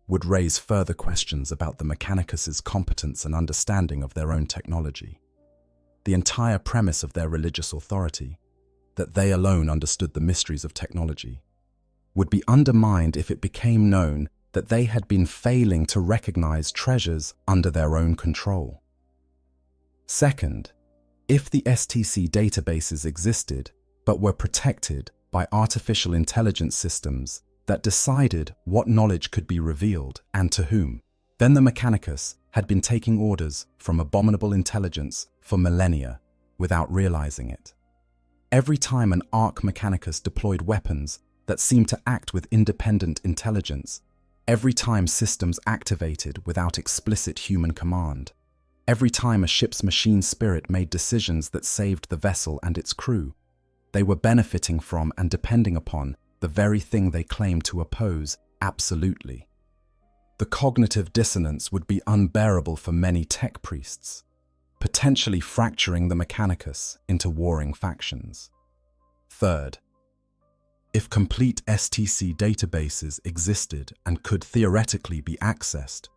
would raise further questions about the Mechanicus's competence and understanding of their own technology. The entire premise of their religious authority, that they alone understood the mysteries of technology, would be undermined if it became known that they had been failing to recognize treasures under their own control. Second, if the STC databases existed but were protected by artificial intelligence systems that decided what knowledge could be revealed and to whom. Then the Mechanicus had been taking orders from abominable intelligence for millennia without realizing it. Every time an Arch Mechanicus deployed weapons that seemed to act with independent intelligence, every time systems activated without explicit human command, every time a ship's machine spirit made decisions that saved the vessel and its crew, they were benefiting from and depending upon the very thing they claimed to oppose absolutely. The cognitive dissonance would be unbearable for many tech priests, potentially fracturing the Mechanicus into warring factions. Third, if complete STC databases existed and could theoretically be accessed,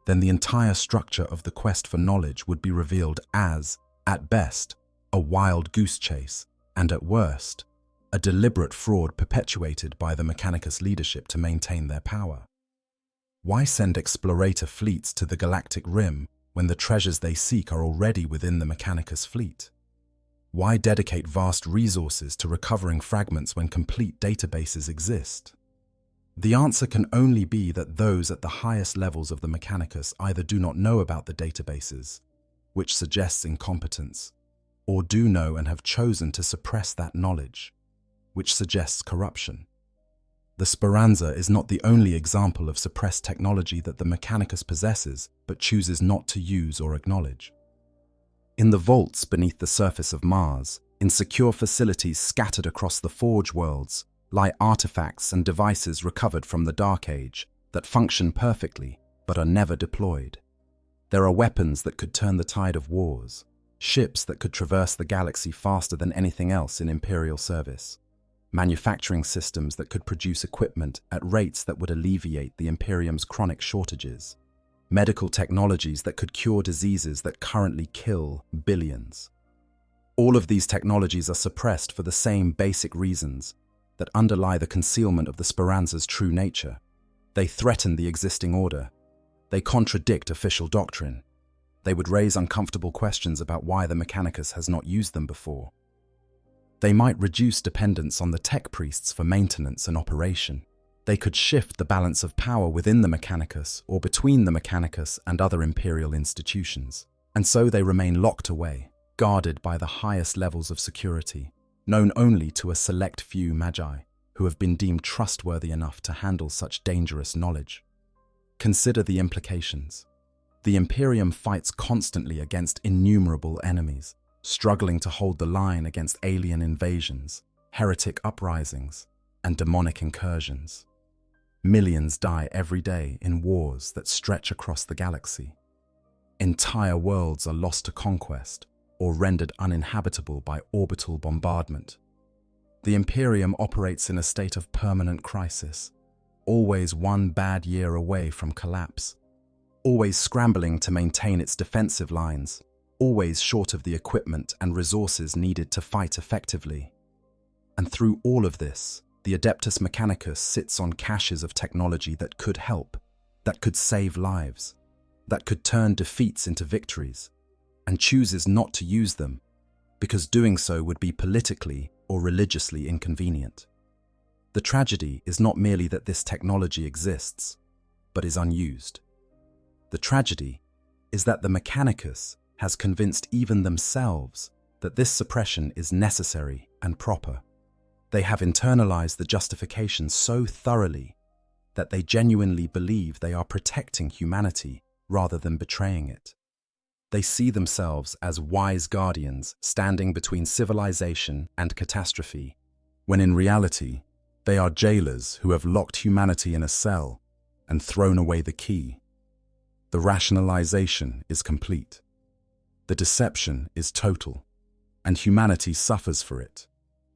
then the entire structure of the quest for knowledge would be revealed as, at best, a wild goose chase, and at worst, a deliberate fraud perpetuated by the Mechanicus leadership to maintain their power. Why send explorator fleets to the galactic rim when the treasures they seek are already within the Mechanicus fleet? Why dedicate vast resources to recovering fragments when complete databases exist? The answer can only be that those at the highest levels of the Mechanicus either do not know about the databases, which suggests incompetence, or do know and have chosen to suppress that knowledge, which suggests corruption. The Speranza is not the only example of suppressed technology that the Mechanicus possesses but chooses not to use or acknowledge. In the vaults beneath the surface of Mars, in secure facilities scattered across the Forge worlds, lie artifacts and devices recovered from the Dark Age that function perfectly but are never deployed. There are weapons that could turn the tide of wars, ships that could traverse the galaxy faster than anything else in Imperial service, manufacturing systems that could produce equipment at rates that would alleviate the Imperium's chronic shortages, medical technologies that could cure diseases that currently kill billions. All of these technologies are suppressed for the same basic reasons that underlie the concealment of the Speranza's true nature. They threaten the existing order. They contradict official doctrine. They would raise uncomfortable questions about why the Mechanicus has not used them before. They might reduce dependence on the tech priests for maintenance and operation. They could shift the balance of power within the Mechanicus or between the Mechanicus and other imperial institutions. And so they remain locked away, guarded by the highest levels of security, known only to a select few magi who have been deemed trustworthy enough to handle such dangerous knowledge. Consider the implications. The Imperium fights constantly against innumerable enemies, struggling to hold the line against alien invasions, heretic uprisings, and demonic incursions. Millions die every day in wars that stretch across the galaxy. Entire worlds are lost to conquest or rendered uninhabitable by orbital bombardment. The Imperium operates in a state of permanent crisis, always one bad year away from collapse, always scrambling to maintain its defensive lines, always short of the equipment and resources needed to fight effectively. And through all of this, the Adeptus Mechanicus sits on caches of technology that could help, that could save lives, that could turn defeats into victories, and chooses not to use them because doing so would be politically or religiously inconvenient. The tragedy is not merely that this technology exists, but is unused. The tragedy is that the Mechanicus has convinced even themselves that this suppression is necessary and proper. They have internalized the justification so thoroughly that they genuinely believe they are protecting humanity rather than betraying it. They see themselves as wise guardians standing between civilization and catastrophe, when in reality, they are jailers who have locked humanity in a cell and thrown away the key. The rationalization is complete. The deception is total, and humanity suffers for it.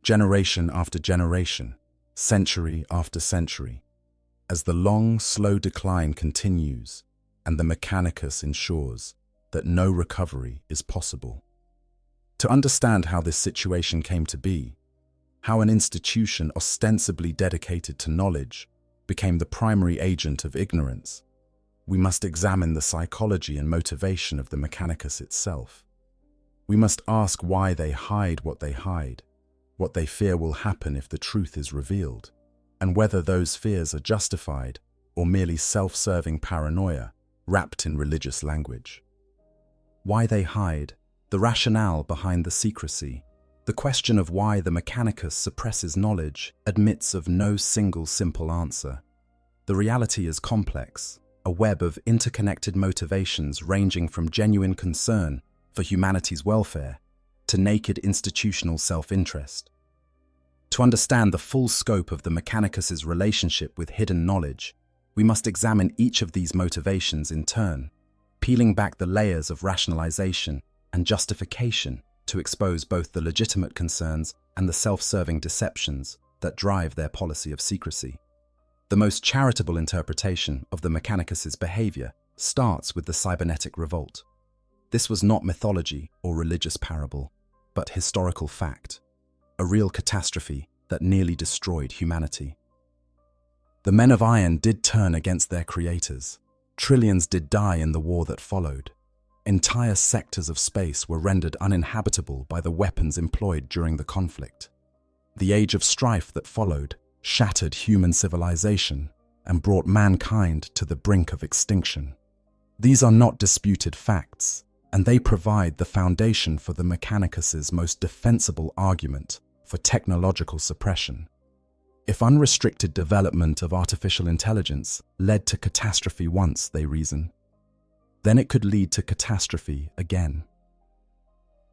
Generation after generation, century after century, as the long, slow decline continues and the Mechanicus ensures that no recovery is possible. To understand how this situation came to be, how an institution ostensibly dedicated to knowledge became the primary agent of ignorance, we must examine the psychology and motivation of the Mechanicus itself. We must ask why they hide, what they fear will happen if the truth is revealed. and whether those fears are justified or merely self-serving paranoia wrapped in religious language. Why they hide, the rationale behind the secrecy. The question of why the Mechanicus suppresses knowledge admits of no single simple answer. The reality is complex, a web of interconnected motivations ranging from genuine concern for humanity's welfare to naked institutional self-interest. To understand the full scope of the Mechanicus's relationship with hidden knowledge, we must examine each of these motivations in turn, peeling back the layers of rationalization and justification to expose both the legitimate concerns and the self-serving deceptions that drive their policy of secrecy. The most charitable interpretation of the Mechanicus's behavior starts with the cybernetic revolt. This was not mythology or religious parable, but historical fact, a real catastrophe that nearly destroyed humanity. The men of iron did turn against their creators. Trillions did die in the war that followed. Entire sectors of space were rendered uninhabitable by the weapons employed during the conflict. The age of strife that followed shattered human civilization and brought mankind to the brink of extinction. These are not disputed facts, and they provide the foundation for the Mechanicus's most defensible argument for technological suppression. If unrestricted development of artificial intelligence led to catastrophe once, they reason, then it could lead to catastrophe again.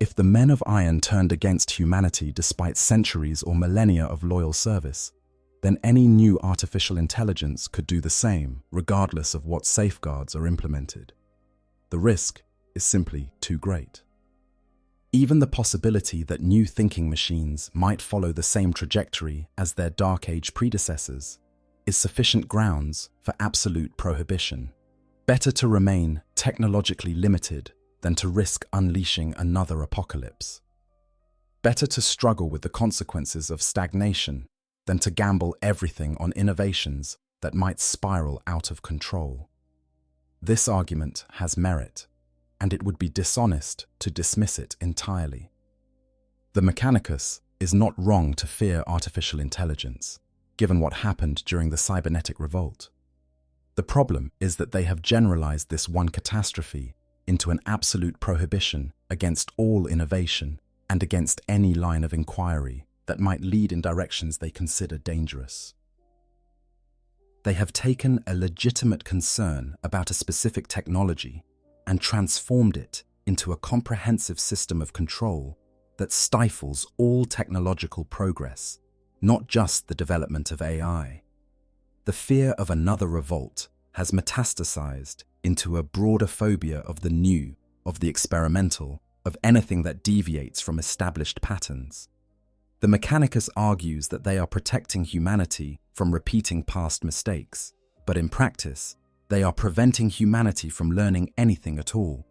If the men of iron turned against humanity despite centuries or millennia of loyal service, then any new artificial intelligence could do the same, regardless of what safeguards are implemented. The risk is simply too great. Even the possibility that new thinking machines might follow the same trajectory as their Dark Age predecessors is sufficient grounds for absolute prohibition. Better to remain technologically limited than to risk unleashing another apocalypse. Better to struggle with the consequences of stagnation than to gamble everything on innovations that might spiral out of control. This argument has merit, and it would be dishonest to dismiss it entirely. The Mechanicus is not wrong to fear artificial intelligence, given what happened during the cybernetic revolt. The problem is that they have generalized this one catastrophe into an absolute prohibition against all innovation and against any line of inquiry that might lead in directions they consider dangerous. They have taken a legitimate concern about a specific technology and transformed it into a comprehensive system of control that stifles all technological progress, not just the development of AI. The fear of another revolt has metastasized into a broader phobia of the new, of the experimental, of anything that deviates from established patterns. The Mechanicus argues that they are protecting humanity from repeating past mistakes, but in practice, they are preventing humanity from learning anything at all.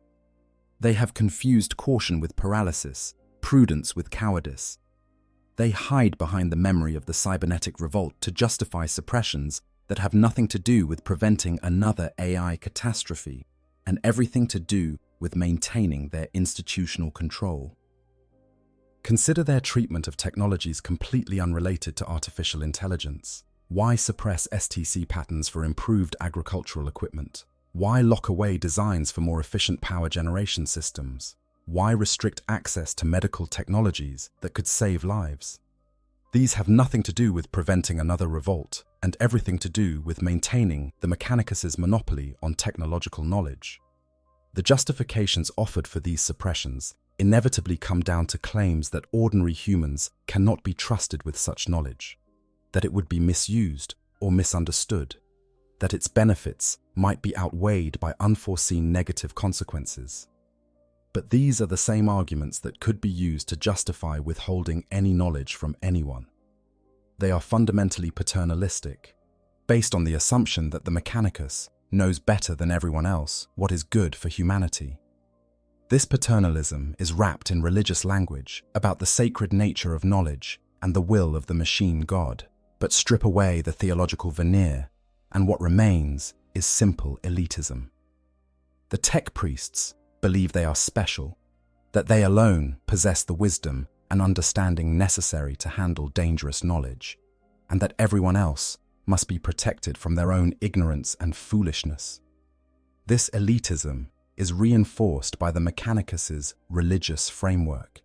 They have confused caution with paralysis, prudence with cowardice. They hide behind the memory of the cybernetic revolt to justify suppressions that have nothing to do with preventing another AI catastrophe and everything to do with maintaining their institutional control. Consider their treatment of technologies completely unrelated to artificial intelligence. Why suppress STC patterns for improved agricultural equipment? Why lock away designs for more efficient power generation systems? Why restrict access to medical technologies that could save lives? These have nothing to do with preventing another revolt and everything to do with maintaining the Mechanicus's monopoly on technological knowledge. The justifications offered for these suppressions inevitably come down to claims that ordinary humans cannot be trusted with such knowledge, that it would be misused or misunderstood, that its benefits might be outweighed by unforeseen negative consequences. But these are the same arguments that could be used to justify withholding any knowledge from anyone. They are fundamentally paternalistic, based on the assumption that the Mechanicus knows better than everyone else what is good for humanity. This paternalism is wrapped in religious language about the sacred nature of knowledge and the will of the machine god, but strip away the theological veneer, and what remains is simple elitism. The tech priests believe they are special, that they alone possess the wisdom and understanding necessary to handle dangerous knowledge, and that everyone else must be protected from their own ignorance and foolishness. This elitism is reinforced by the Mechanicus's religious framework.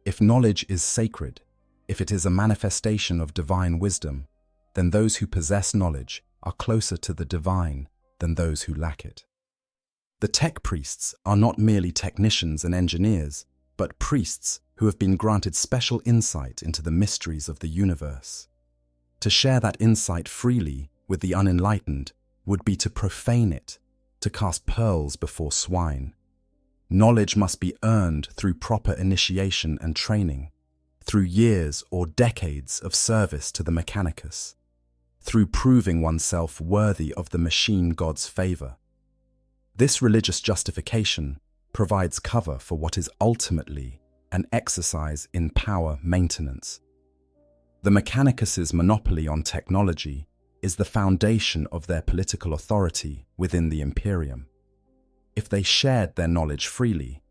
If knowledge is sacred, if it is a manifestation of divine wisdom, then those who possess knowledge are closer to the divine than those who lack it. The tech priests are not merely technicians and engineers, but priests who have been granted special insight into the mysteries of the universe. To share that insight freely with the unenlightened would be to profane it, to cast pearls before swine. Knowledge must be earned through proper initiation and training, through years or decades of service to the Mechanicus, through proving oneself worthy of the machine god's favor. This religious justification provides cover for what is ultimately an exercise in power maintenance. The Mechanicus's monopoly on technology is the foundation of their political authority within the Imperium. If they shared their knowledge freely,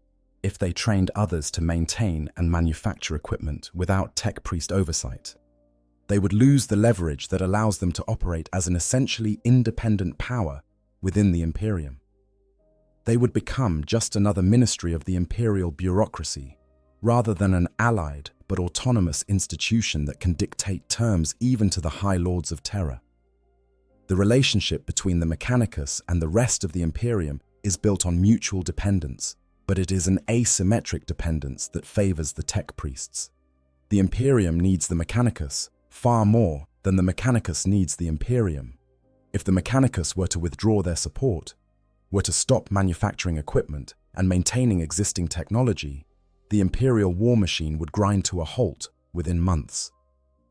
if they trained others to maintain and manufacture equipment without tech priest oversight, they would lose the leverage that allows them to operate as an essentially independent power within the Imperium. They would become just another ministry of the imperial bureaucracy, rather than an allied but autonomous institution that can dictate terms even to the High Lords of Terror. The relationship between the Mechanicus and the rest of the Imperium is built on mutual dependence, but it is an asymmetric dependence that favors the tech priests. The Imperium needs the Mechanicus far more than the Mechanicus needs the Imperium. If the Mechanicus were to withdraw their support, were to stop manufacturing equipment and maintaining existing technology, the imperial war machine would grind to a halt within months.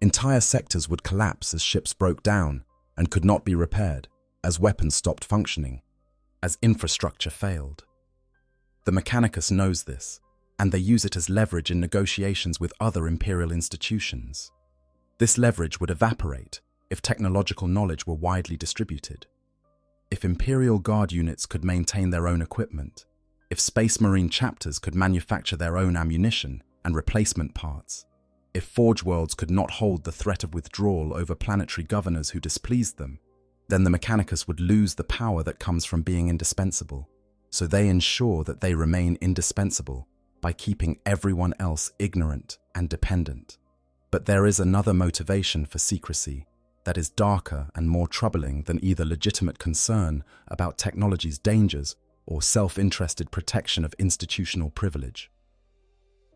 Entire sectors would collapse as ships broke down and could not be repaired, as weapons stopped functioning, as infrastructure failed. The Mechanicus knows this, and they use it as leverage in negotiations with other imperial institutions. This leverage would evaporate if technological knowledge were widely distributed. If Imperial Guard units could maintain their own equipment, if Space Marine chapters could manufacture their own ammunition and replacement parts, if Forge Worlds could not hold the threat of withdrawal over planetary governors who displeased them, then the Mechanicus would lose the power that comes from being indispensable. So they ensure that they remain indispensable by keeping everyone else ignorant and dependent. But there is another motivation for secrecy that is darker and more troubling than either legitimate concern about technology's dangers or self-interested protection of institutional privilege.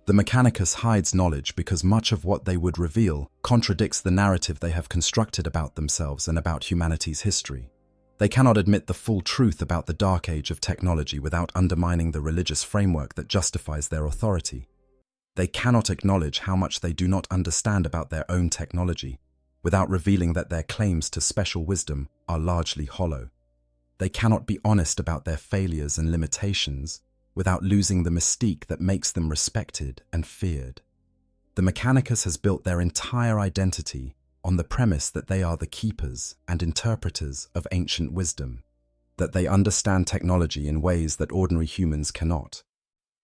The Mechanicus hides knowledge because much of what they would reveal contradicts the narrative they have constructed about themselves and about humanity's history. They cannot admit the full truth about the dark age of technology without undermining the religious framework that justifies their authority. They cannot acknowledge how much they do not understand about their own technology without revealing that their claims to special wisdom are largely hollow. They cannot be honest about their failures and limitations without losing the mystique that makes them respected and feared. The Mechanicus has built their entire identity on the premise that they are the keepers and interpreters of ancient wisdom, that they understand technology in ways that ordinary humans cannot,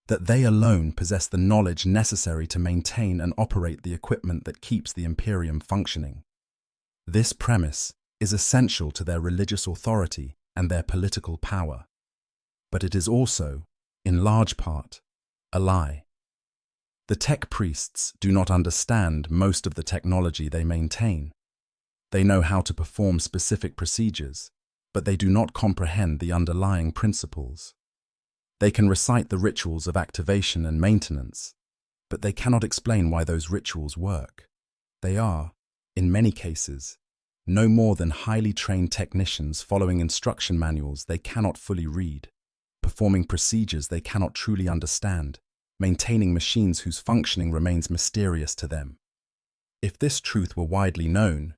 that they alone possess the knowledge necessary to maintain and operate the equipment that keeps the Imperium functioning. This premise is essential to their religious authority and their political power, but it is also, in large part, a lie. The tech priests do not understand most of the technology they maintain. They know how to perform specific procedures, but they do not comprehend the underlying principles. They can recite the rituals of activation and maintenance, but they cannot explain why those rituals work. They are, in many cases, no more than highly trained technicians following instruction manuals they cannot fully read, performing procedures they cannot truly understand, maintaining machines whose functioning remains mysterious to them. If this truth were widely known,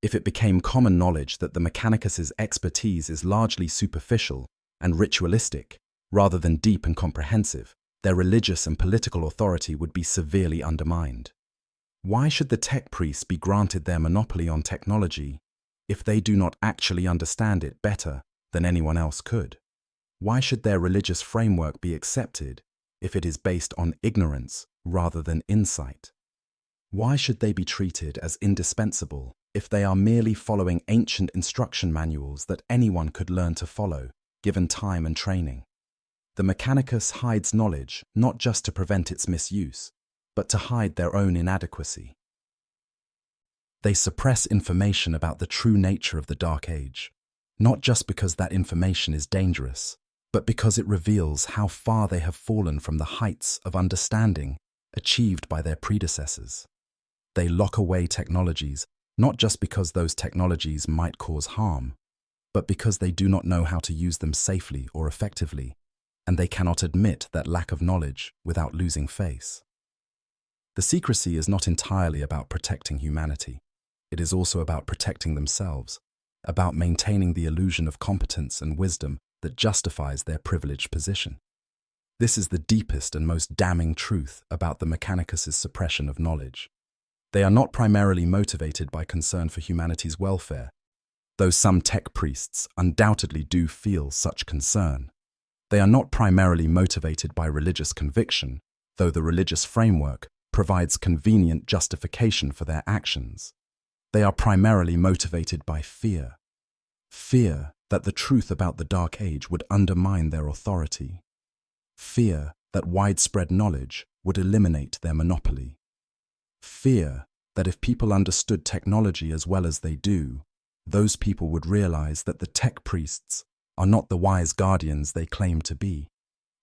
if it became common knowledge that the Mechanicus's expertise is largely superficial and ritualistic, rather than deep and comprehensive, their religious and political authority would be severely undermined. Why should the tech priests be granted their monopoly on technology if they do not actually understand it better than anyone else could? Why should their religious framework be accepted if it is based on ignorance rather than insight? Why should they be treated as indispensable if they are merely following ancient instruction manuals that anyone could learn to follow, given time and training. The Mechanicus hides knowledge not just to prevent its misuse, but to hide their own inadequacy. They suppress information about the true nature of the Dark Age, not just because that information is dangerous, but because it reveals how far they have fallen from the heights of understanding achieved by their predecessors. They lock away technologies not just because those technologies might cause harm, but because they do not know how to use them safely or effectively, and they cannot admit that lack of knowledge without losing face. The secrecy is not entirely about protecting humanity. It is also about protecting themselves, about maintaining the illusion of competence and wisdom that justifies their privileged position. This is the deepest and most damning truth about the Mechanicus' suppression of knowledge. They are not primarily motivated by concern for humanity's welfare, though some tech priests undoubtedly do feel such concern. They are not primarily motivated by religious conviction, though the religious framework provides convenient justification for their actions. They are primarily motivated by fear. Fear that the truth about the Dark Age would undermine their authority. Fear that widespread knowledge would eliminate their monopoly. Fear that if people understood technology as well as they do, those people would realize that the tech priests are not the wise guardians they claim to be,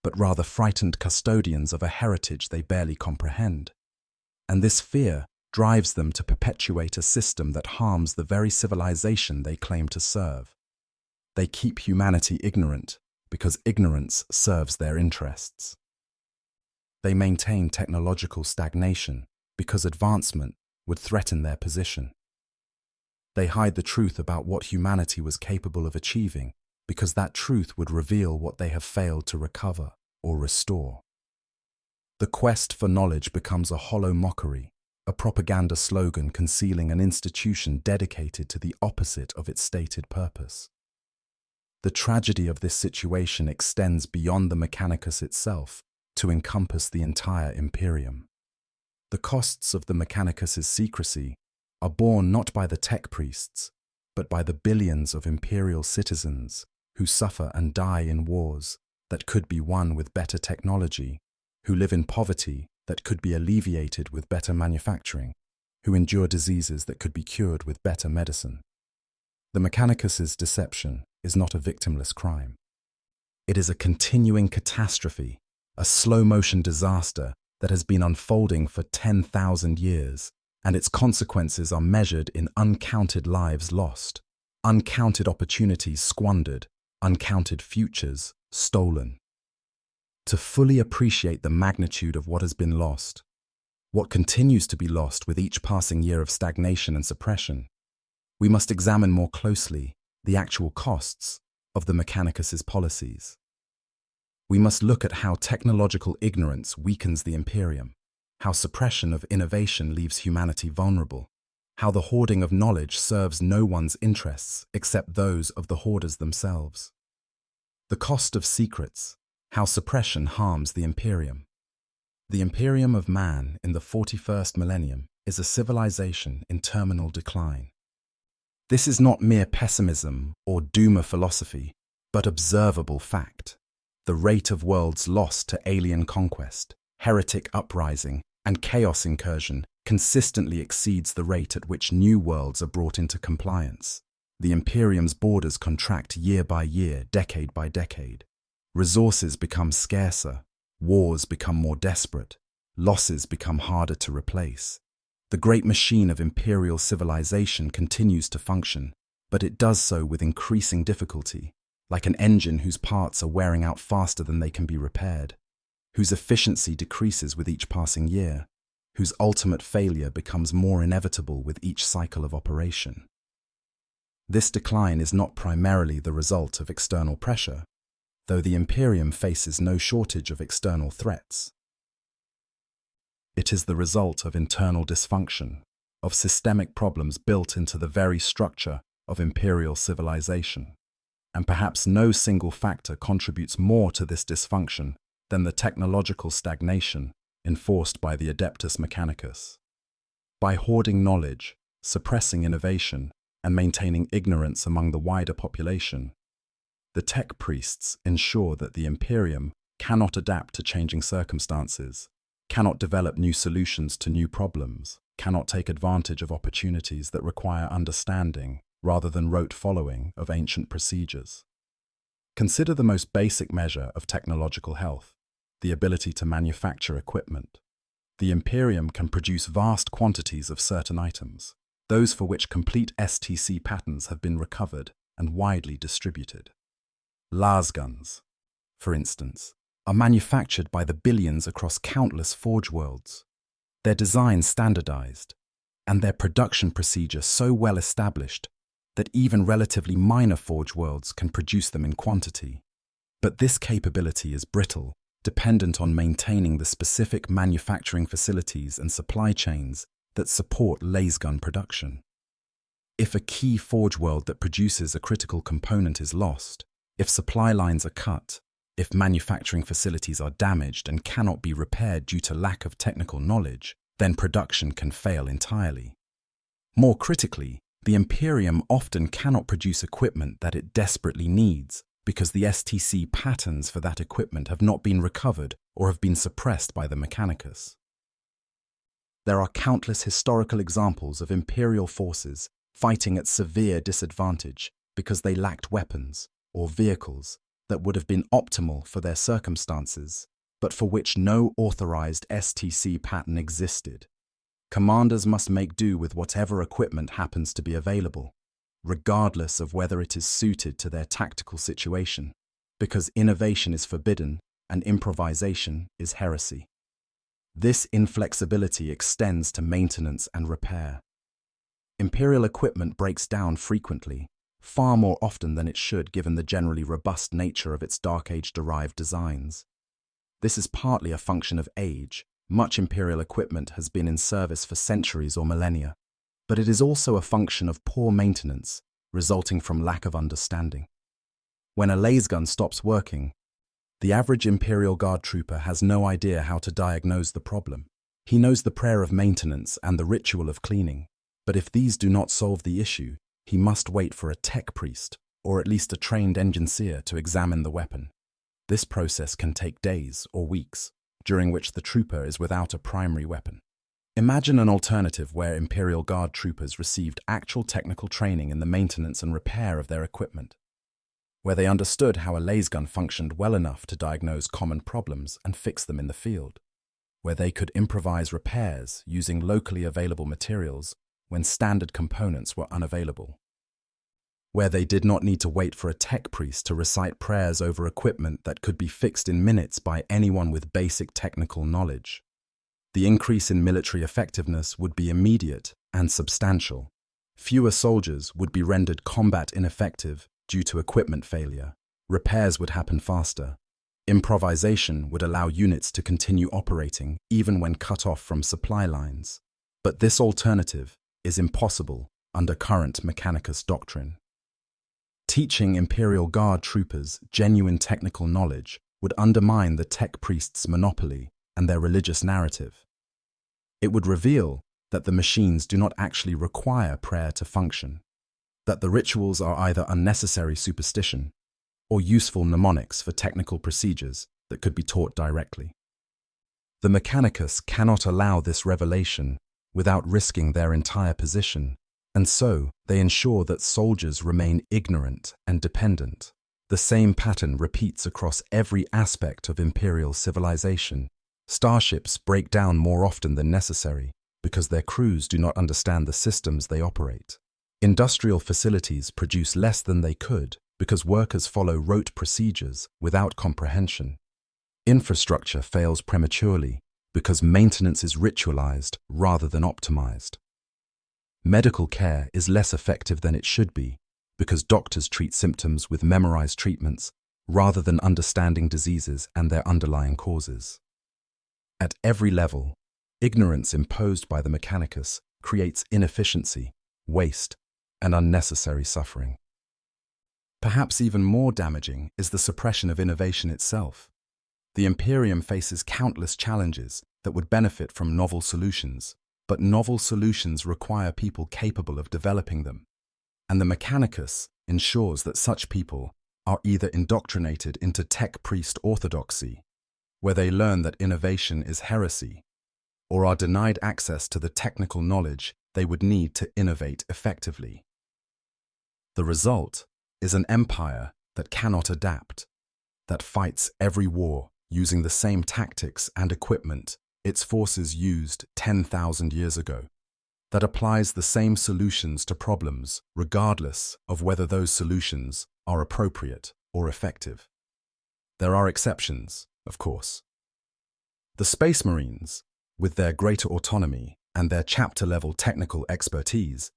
but rather frightened custodians of a heritage they barely comprehend. And this fear drives them to perpetuate a system that harms the very civilization they claim to serve. They keep humanity ignorant because ignorance serves their interests. They maintain technological stagnation because advancement would threaten their position. They hide the truth about what humanity was capable of achieving because that truth would reveal what they have failed to recover or restore. The quest for knowledge becomes a hollow mockery, a propaganda slogan concealing an institution dedicated to the opposite of its stated purpose. The tragedy of this situation extends beyond the Mechanicus itself to encompass the entire Imperium. The costs of the Mechanicus' secrecy are borne not by the tech priests, but by the billions of imperial citizens who suffer and die in wars that could be won with better technology, who live in poverty that could be alleviated with better manufacturing, who endure diseases that could be cured with better medicine. The Mechanicus' deception is not a victimless crime. It is a continuing catastrophe, a slow-motion disaster that has been unfolding for 10,000 years, and its consequences are measured in uncounted lives lost, uncounted opportunities squandered, uncounted futures stolen. To fully appreciate the magnitude of what has been lost, what continues to be lost with each passing year of stagnation and suppression, we must examine more closely the actual costs of the Mechanicus' policies. We must look at how technological ignorance weakens the Imperium, how suppression of innovation leaves humanity vulnerable, how the hoarding of knowledge serves no one's interests except those of the hoarders themselves. The cost of secrets, how suppression harms the Imperium. The Imperium of man in the 41st millennium is a civilization in terminal decline. This is not mere pessimism or doomer philosophy, but observable fact. The rate of worlds lost to alien conquest, heretic uprising, and chaos incursion consistently exceeds the rate at which new worlds are brought into compliance. The Imperium's borders contract year by year, decade by decade. Resources become scarcer, wars become more desperate, losses become harder to replace. The great machine of imperial civilization continues to function, but it does so with increasing difficulty, like an engine whose parts are wearing out faster than they can be repaired, whose efficiency decreases with each passing year, whose ultimate failure becomes more inevitable with each cycle of operation. This decline is not primarily the result of external pressure, though the Imperium faces no shortage of external threats. It is the result of internal dysfunction, of systemic problems built into the very structure of imperial civilization. And perhaps no single factor contributes more to this dysfunction than the technological stagnation enforced by the Adeptus Mechanicus. By hoarding knowledge, suppressing innovation and maintaining ignorance among the wider population. The tech priests ensure that the Imperium cannot adapt to changing circumstances, cannot develop new solutions to new problems, cannot take advantage of opportunities that require understanding rather than rote following of ancient procedures. Consider the most basic measure of technological health, the ability to manufacture equipment. The Imperium can produce vast quantities of certain items, those for which complete STC patterns have been recovered and widely distributed. Lasguns, for instance, are manufactured by the billions across countless forge worlds, their design standardized, and their production procedure so well established that even relatively minor forge worlds can produce them in quantity. But this capability is brittle, dependent on maintaining the specific manufacturing facilities and supply chains that support lasgun production. If a key forge world that produces a critical component is lost, if supply lines are cut, if manufacturing facilities are damaged and cannot be repaired due to lack of technical knowledge, then production can fail entirely. More critically, the Imperium often cannot produce equipment that it desperately needs because the STC patterns for that equipment have not been recovered or have been suppressed by the Mechanicus. There are countless historical examples of Imperial forces fighting at severe disadvantage because they lacked weapons or vehicles that would have been optimal for their circumstances, but for which no authorized STC pattern existed. Commanders must make do with whatever equipment happens to be available, regardless of whether it is suited to their tactical situation, because innovation is forbidden and improvisation is heresy. This inflexibility extends to maintenance and repair. Imperial equipment breaks down frequently, far more often than it should given the generally robust nature of its Dark Age-derived designs. This is partly a function of age. Much Imperial equipment has been in service for centuries or millennia, but it is also a function of poor maintenance, resulting from lack of understanding. When a lasgun stops working, the average Imperial Guard trooper has no idea how to diagnose the problem. He knows the prayer of maintenance and the ritual of cleaning, but if these do not solve the issue, he must wait for a tech priest, or at least a trained engineer, to examine the weapon. This process can take days or weeks, during which the trooper is without a primary weapon. Imagine an alternative where Imperial Guard troopers received actual technical training in the maintenance and repair of their equipment, where they understood how a lasgun functioned well enough to diagnose common problems and fix them in the field, where they could improvise repairs using locally available materials when standard components were unavailable, where they did not need to wait for a tech priest to recite prayers over equipment that could be fixed in minutes by anyone with basic technical knowledge. The increase in military effectiveness would be immediate and substantial. Fewer soldiers would be rendered combat ineffective due to equipment failure. Repairs would happen faster. Improvisation would allow units to continue operating even when cut off from supply lines. But this alternative is impossible under current Mechanicus doctrine. Teaching Imperial Guard troopers genuine technical knowledge would undermine the tech priests' monopoly and their religious narrative. It would reveal that the machines do not actually require prayer to function, that the rituals are either unnecessary superstition or useful mnemonics for technical procedures that could be taught directly. The Mechanicus cannot allow this revelation without risking their entire position, and so they ensure that soldiers remain ignorant and dependent. The same pattern repeats across every aspect of Imperial civilization. Starships break down more often than necessary because their crews do not understand the systems they operate. Industrial facilities produce less than they could because workers follow rote procedures without comprehension. Infrastructure fails prematurely because maintenance is ritualized rather than optimized. Medical care is less effective than it should be because doctors treat symptoms with memorized treatments rather than understanding diseases and their underlying causes. At every level, ignorance imposed by the Mechanicus creates inefficiency, waste, and unnecessary suffering. Perhaps even more damaging is the suppression of innovation itself. The Imperium faces countless challenges that would benefit from novel solutions, but novel solutions require people capable of developing them. And the Mechanicus ensures that such people are either indoctrinated into tech priest orthodoxy, where they learn that innovation is heresy, or are denied access to the technical knowledge they would need to innovate effectively. The result is an empire that cannot adapt, that fights every war using the same tactics and equipment its forces used 10,000 years ago, that applies the same solutions to problems regardless of whether those solutions are appropriate or effective. There are exceptions, of course. The Space Marines, with their greater autonomy and their chapter-level technical expertise,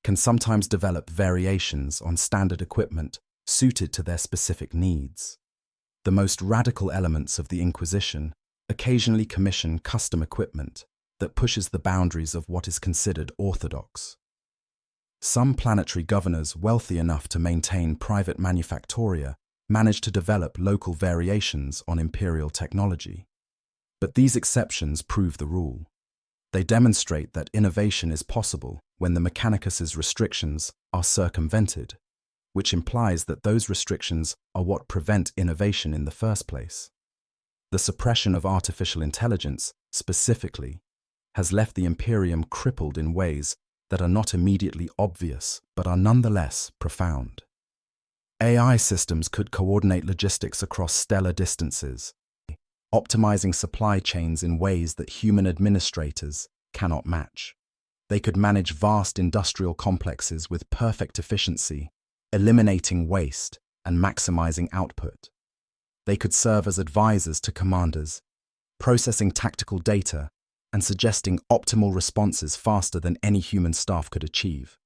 can sometimes develop variations on standard equipment suited to their specific needs. The most radical elements of the Inquisition occasionally commission custom equipment that pushes the boundaries of what is considered orthodox. Some planetary governors wealthy enough to maintain private manufactoria manage to develop local variations on imperial technology. But these exceptions prove the rule. They demonstrate that innovation is possible when the Mechanicus's restrictions are circumvented, which implies that those restrictions are what prevent innovation in the first place. The suppression of artificial intelligence, specifically, has left the Imperium crippled in ways that are not immediately obvious but are nonetheless profound. AI systems could coordinate logistics across stellar distances, optimizing supply chains in ways that human administrators cannot match. They could manage vast industrial complexes with perfect efficiency, eliminating waste and maximizing output. They could serve as advisors to commanders, processing tactical data and suggesting optimal responses faster than any human staff could achieve.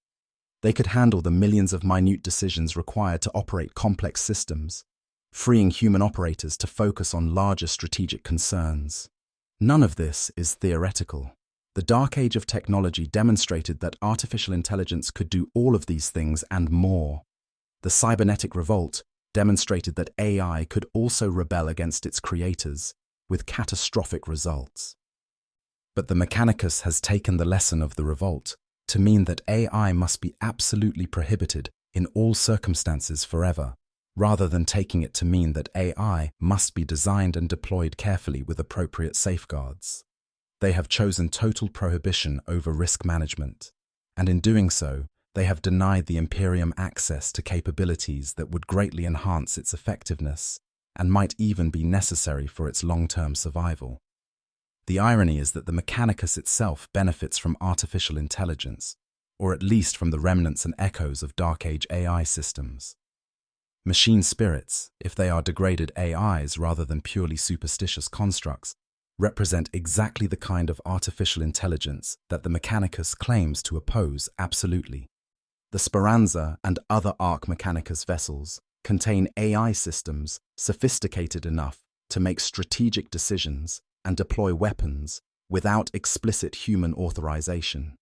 They could handle the millions of minute decisions required to operate complex systems, freeing human operators to focus on larger strategic concerns. None of this is theoretical. The Dark Age of technology demonstrated that artificial intelligence could do all of these things and more. The cybernetic revolt demonstrated that AI could also rebel against its creators, with catastrophic results. But the Mechanicus has taken the lesson of the revolt to mean that AI must be absolutely prohibited in all circumstances forever, rather than taking it to mean that AI must be designed and deployed carefully with appropriate safeguards. They have chosen total prohibition over risk management, and in doing so, they have denied the Imperium access to capabilities that would greatly enhance its effectiveness and might even be necessary for its long-term survival. The irony is that the Mechanicus itself benefits from artificial intelligence, or at least from the remnants and echoes of Dark Age AI systems. Machine spirits, if they are degraded AIs rather than purely superstitious constructs, represent exactly the kind of artificial intelligence that the Mechanicus claims to oppose absolutely. The Speranza and other Arch Mechanicus vessels contain AI systems sophisticated enough to make strategic decisions and deploy weapons without explicit human authorization.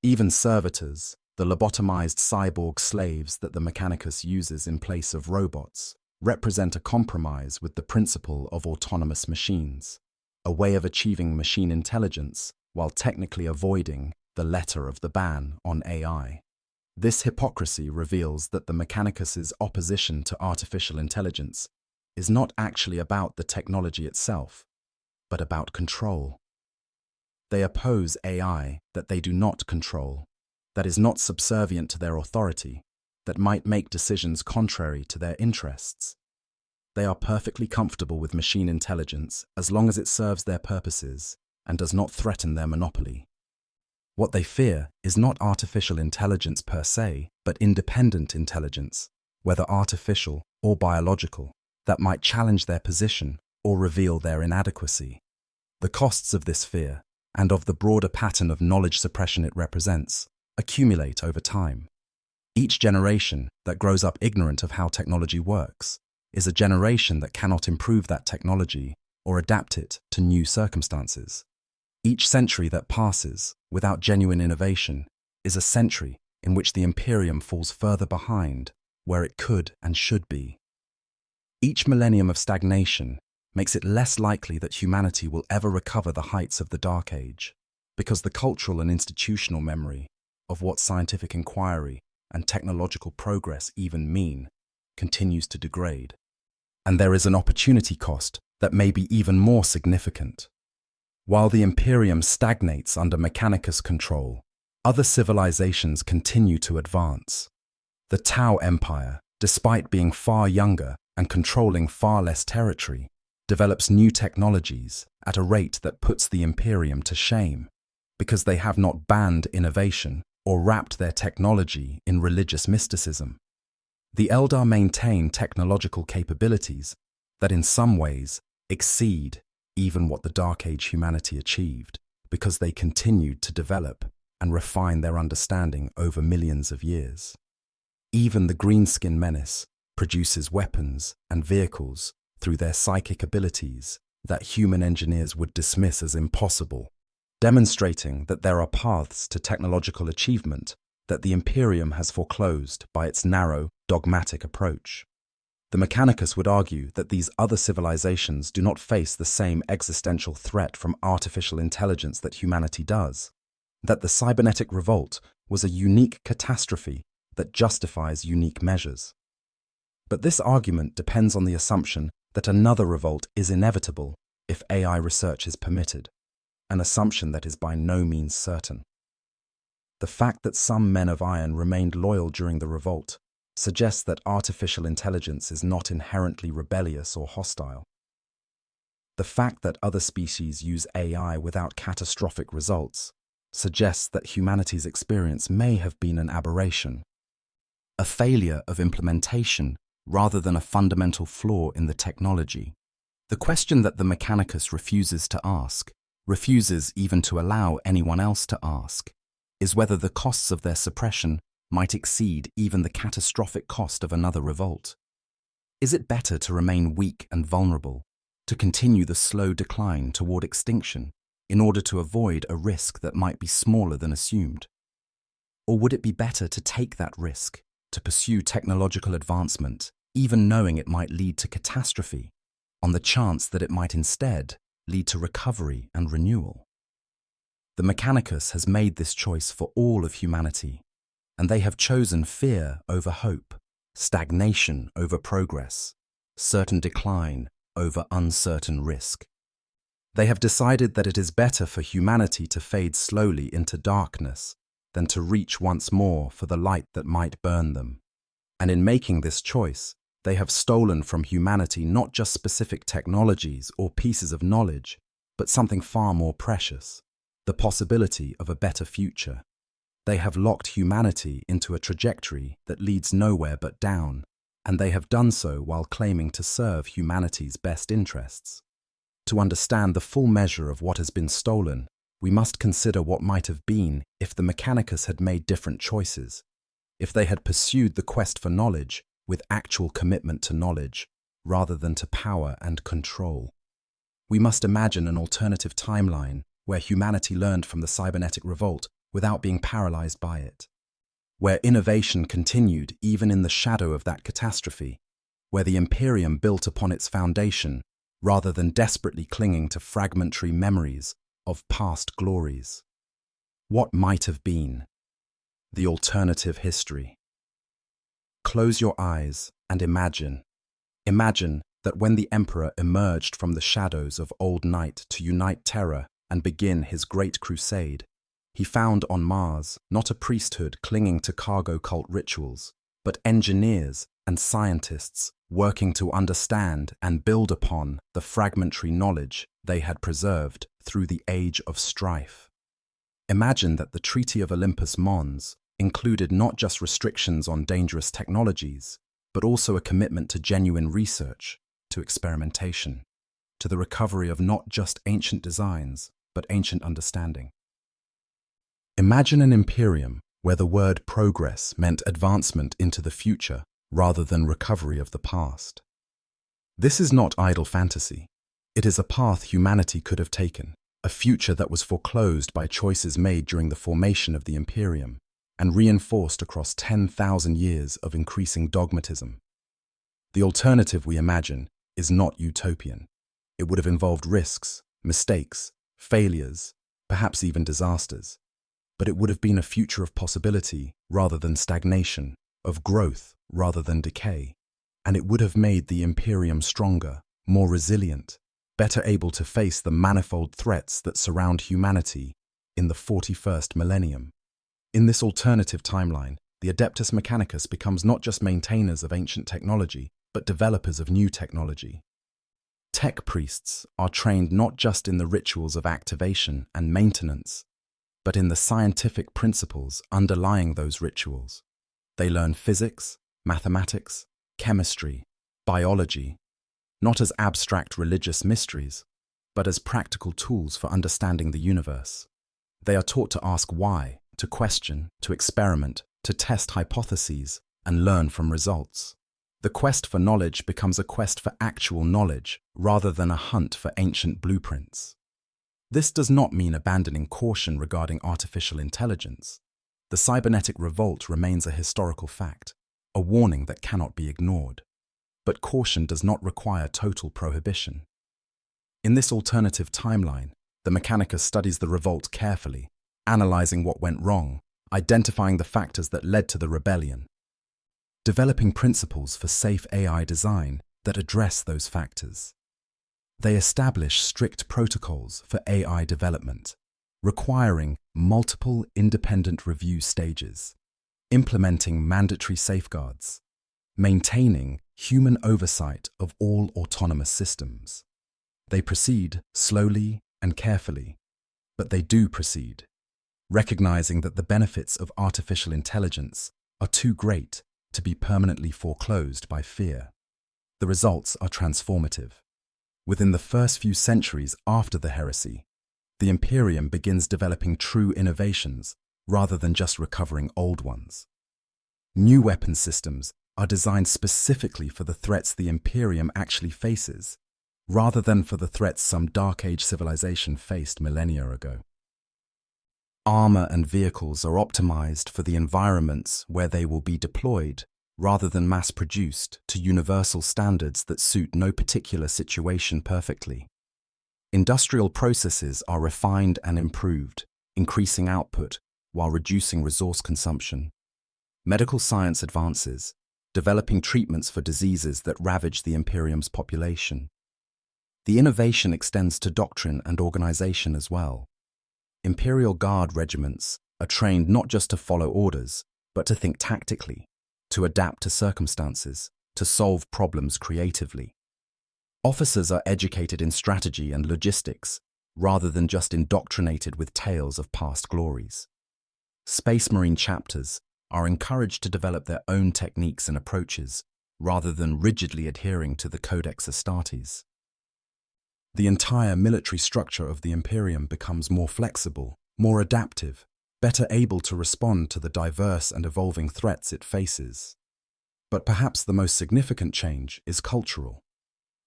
Even servitors, the lobotomized cyborg slaves that the Mechanicus uses in place of robots, represent a compromise with the principle of autonomous machines, a way of achieving machine intelligence while technically avoiding the letter of the ban on AI. This hypocrisy reveals that the Mechanicus's opposition to artificial intelligence is not actually about the technology itself, but about control. They oppose AI that they do not control, that is not subservient to their authority, that might make decisions contrary to their interests. They are perfectly comfortable with machine intelligence as long as it serves their purposes and does not threaten their monopoly. What they fear is not artificial intelligence per se, but independent intelligence, whether artificial or biological, that might challenge their position or reveal their inadequacy. The costs of this fear, and of the broader pattern of knowledge suppression it represents, accumulate over time. Each generation that grows up ignorant of how technology works is a generation that cannot improve that technology or adapt it to new circumstances. Each century that passes without genuine innovation is a century in which the Imperium falls further behind where it could and should be. Each millennium of stagnation makes it less likely that humanity will ever recover the heights of the Dark Age. because the cultural and institutional memory of what scientific inquiry and technological progress even mean continues to degrade. And there is an opportunity cost that may be even more significant. While the Imperium stagnates under Mechanicus control, other civilizations continue to advance. The Tau Empire, despite being far younger and controlling far less territory, develops new technologies at a rate that puts the Imperium to shame, because they have not banned innovation or wrapped their technology in religious mysticism. The Eldar maintain technological capabilities that in some ways exceed even what the Dark Age humanity achieved, because they continued to develop and refine their understanding over millions of years. Even the Greenskin Menace produces weapons and vehicles through their psychic abilities that human engineers would dismiss as impossible, demonstrating that there are paths to technological achievement that the Imperium has foreclosed by its narrow, dogmatic approach. The Mechanicus would argue that these other civilizations do not face the same existential threat from artificial intelligence that humanity does, that the cybernetic revolt was a unique catastrophe that justifies unique measures. But this argument depends on the assumption that another revolt is inevitable if AI research is permitted, an assumption that is by no means certain. The fact that some men of iron remained loyal during the revolt suggests that artificial intelligence is not inherently rebellious or hostile. The fact that other species use AI without catastrophic results suggests that humanity's experience may have been an aberration, a failure of implementation rather than a fundamental flaw in the technology. The question that the Mechanicus refuses to ask, refuses even to allow anyone else to ask, is whether the costs of their suppression might exceed even the catastrophic cost of another revolt. Is it better to remain weak and vulnerable, to continue the slow decline toward extinction in order to avoid a risk that might be smaller than assumed? Or would it be better to take that risk, to pursue technological advancement, even knowing it might lead to catastrophe, on the chance that it might instead lead to recovery and renewal? The Mechanicus has made this choice for all of humanity, and they have chosen fear over hope, stagnation over progress, certain decline over uncertain risk. They have decided that it is better for humanity to fade slowly into darkness than to reach once more for the light that might burn them. And in making this choice, they have stolen from humanity not just specific technologies or pieces of knowledge, but something far more precious, the possibility of a better future. They have locked humanity into a trajectory that leads nowhere but down, and they have done so while claiming to serve humanity's best interests. To understand the full measure of what has been stolen, we must consider what might have been if the Mechanicus had made different choices, if they had pursued the quest for knowledge with actual commitment to knowledge, rather than to power and control. We must imagine an alternative timeline where humanity learned from the cybernetic revolt without being paralyzed by it, where innovation continued even in the shadow of that catastrophe, where the Imperium built upon its foundation rather than desperately clinging to fragmentary memories of past glories. What might have been? The alternative history. Close your eyes and imagine. Imagine that when the Emperor emerged from the shadows of old night to unite terror and begin his great crusade, he found on Mars not a priesthood clinging to cargo cult rituals, but engineers and scientists working to understand and build upon the fragmentary knowledge they had preserved through the age of strife. Imagine that the Treaty of Olympus Mons included not just restrictions on dangerous technologies, but also a commitment to genuine research, to experimentation, to the recovery of not just ancient designs, but ancient understanding. Imagine an Imperium where the word progress meant advancement into the future rather than recovery of the past. This is not idle fantasy. It is a path humanity could have taken, a future that was foreclosed by choices made during the formation of the Imperium and reinforced across 10,000 years of increasing dogmatism. The alternative we imagine is not utopian. It would have involved risks, mistakes, failures, perhaps even disasters. But it would have been a future of possibility rather than stagnation, of growth rather than decay. And it would have made the Imperium stronger, more resilient, better able to face the manifold threats that surround humanity in the 41st millennium. In this alternative timeline, the Adeptus Mechanicus becomes not just maintainers of ancient technology, but developers of new technology. Tech priests are trained not just in the rituals of activation and maintenance, but in the scientific principles underlying those rituals. They learn physics, mathematics, chemistry, biology, not as abstract religious mysteries, but as practical tools for understanding the universe. They are taught to ask why, to question, to experiment, to test hypotheses, and learn from results. The quest for knowledge becomes a quest for actual knowledge rather than a hunt for ancient blueprints. This does not mean abandoning caution regarding artificial intelligence. The cybernetic revolt remains a historical fact, a warning that cannot be ignored. But caution does not require total prohibition. In this alternative timeline, the Mechanicus studies the revolt carefully, analyzing what went wrong, identifying the factors that led to the rebellion, developing principles for safe AI design that address those factors. They establish strict protocols for AI development, requiring multiple independent review stages, implementing mandatory safeguards, maintaining human oversight of all autonomous systems. They proceed slowly and carefully, but they do proceed, recognizing that the benefits of artificial intelligence are too great to be permanently foreclosed by fear. The results are transformative. Within the first few centuries after the heresy, the Imperium begins developing true innovations rather than just recovering old ones. New weapon systems are designed specifically for the threats the Imperium actually faces, rather than for the threats some Dark Age civilization faced millennia ago. Armor and vehicles are optimized for the environments where they will be deployed, rather than mass-produced to universal standards that suit no particular situation perfectly. Industrial processes are refined and improved, increasing output while reducing resource consumption. Medical science advances, developing treatments for diseases that ravage the Imperium's population. The innovation extends to doctrine and organization as well. Imperial Guard regiments are trained not just to follow orders, but to think tactically, to adapt to circumstances, to solve problems creatively. Officers are educated in strategy and logistics, rather than just indoctrinated with tales of past glories. Space Marine chapters are encouraged to develop their own techniques and approaches, rather than rigidly adhering to the Codex Astartes. The entire military structure of the Imperium becomes more flexible, more adaptive, better able to respond to the diverse and evolving threats it faces. But perhaps the most significant change is cultural.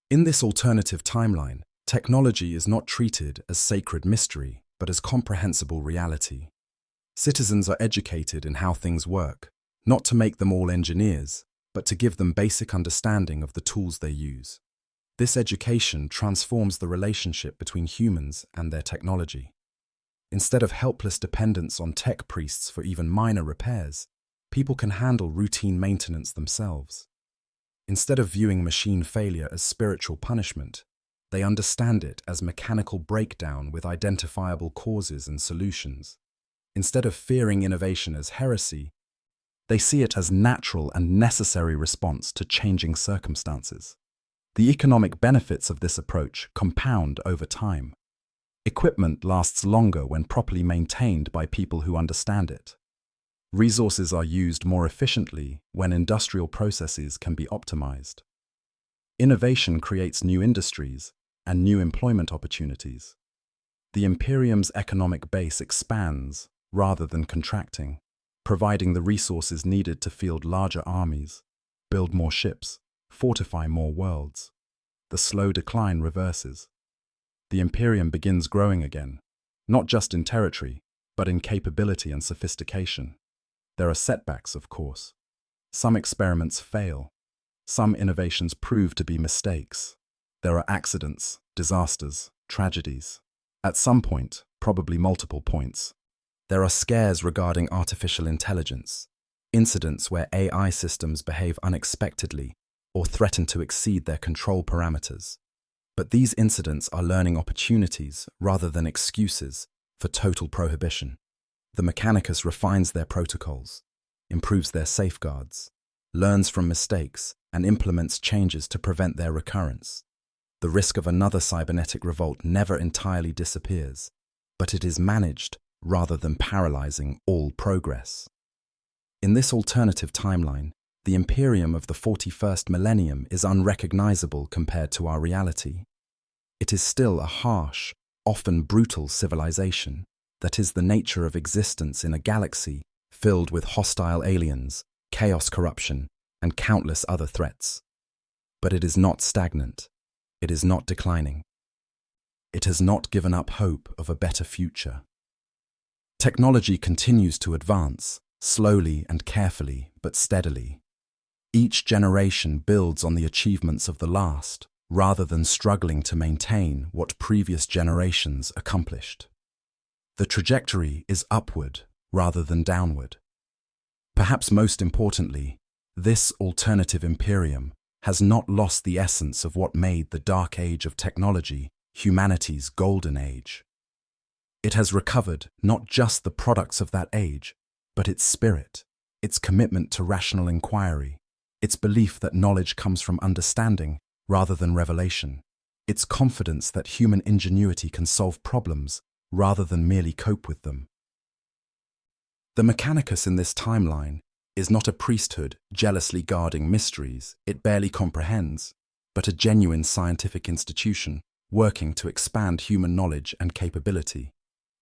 In this alternative timeline, technology is not treated as sacred mystery, but as comprehensible reality. Citizens are educated in how things work, not to make them all engineers, but to give them basic understanding of the tools they use. This education transforms the relationship between humans and their technology. Instead of helpless dependence on tech priests for even minor repairs, people can handle routine maintenance themselves. Instead of viewing machine failure as spiritual punishment, they understand it as mechanical breakdown with identifiable causes and solutions. Instead of fearing innovation as heresy, they see it as natural and necessary response to changing circumstances. The economic benefits of this approach compound over time. Equipment lasts longer when properly maintained by people who understand it. Resources are used more efficiently when industrial processes can be optimized. Innovation creates new industries and new employment opportunities. The Imperium's economic base expands rather than contracting, providing the resources needed to field larger armies, build more ships, fortify more worlds. The slow decline reverses. The Imperium begins growing again, not just in territory, but in capability and sophistication. There are setbacks, of course. Some experiments fail. Some innovations prove to be mistakes. There are accidents, disasters, tragedies. At some point, probably multiple points. There are scares regarding artificial intelligence, incidents where AI systems behave unexpectedly or threaten to exceed their control parameters. But these incidents are learning opportunities rather than excuses for total prohibition. The Mechanicus refines their protocols, improves their safeguards, learns from mistakes, and implements changes to prevent their recurrence. The risk of another cybernetic revolt never entirely disappears, but it is managed rather than paralyzing all progress. In this alternative timeline, the Imperium of the 41st millennium is unrecognizable compared to our reality. It is still a harsh, often brutal civilization that is the nature of existence in a galaxy filled with hostile aliens, chaos, corruption, and countless other threats. But it is not stagnant. It is not declining. It has not given up hope of a better future. Technology continues to advance, slowly and carefully, but steadily. Each generation builds on the achievements of the last, rather than struggling to maintain what previous generations accomplished. The trajectory is upward rather than downward. Perhaps most importantly, this alternative Imperium has not lost the essence of what made the dark age of technology humanity's golden age. It has recovered not just the products of that age, but its spirit, its commitment to rational inquiry, its belief that knowledge comes from understanding rather than revelation, its confidence that human ingenuity can solve problems rather than merely cope with them. The Mechanicus in this timeline is not a priesthood jealously guarding mysteries it barely comprehends, but a genuine scientific institution working to expand human knowledge and capability.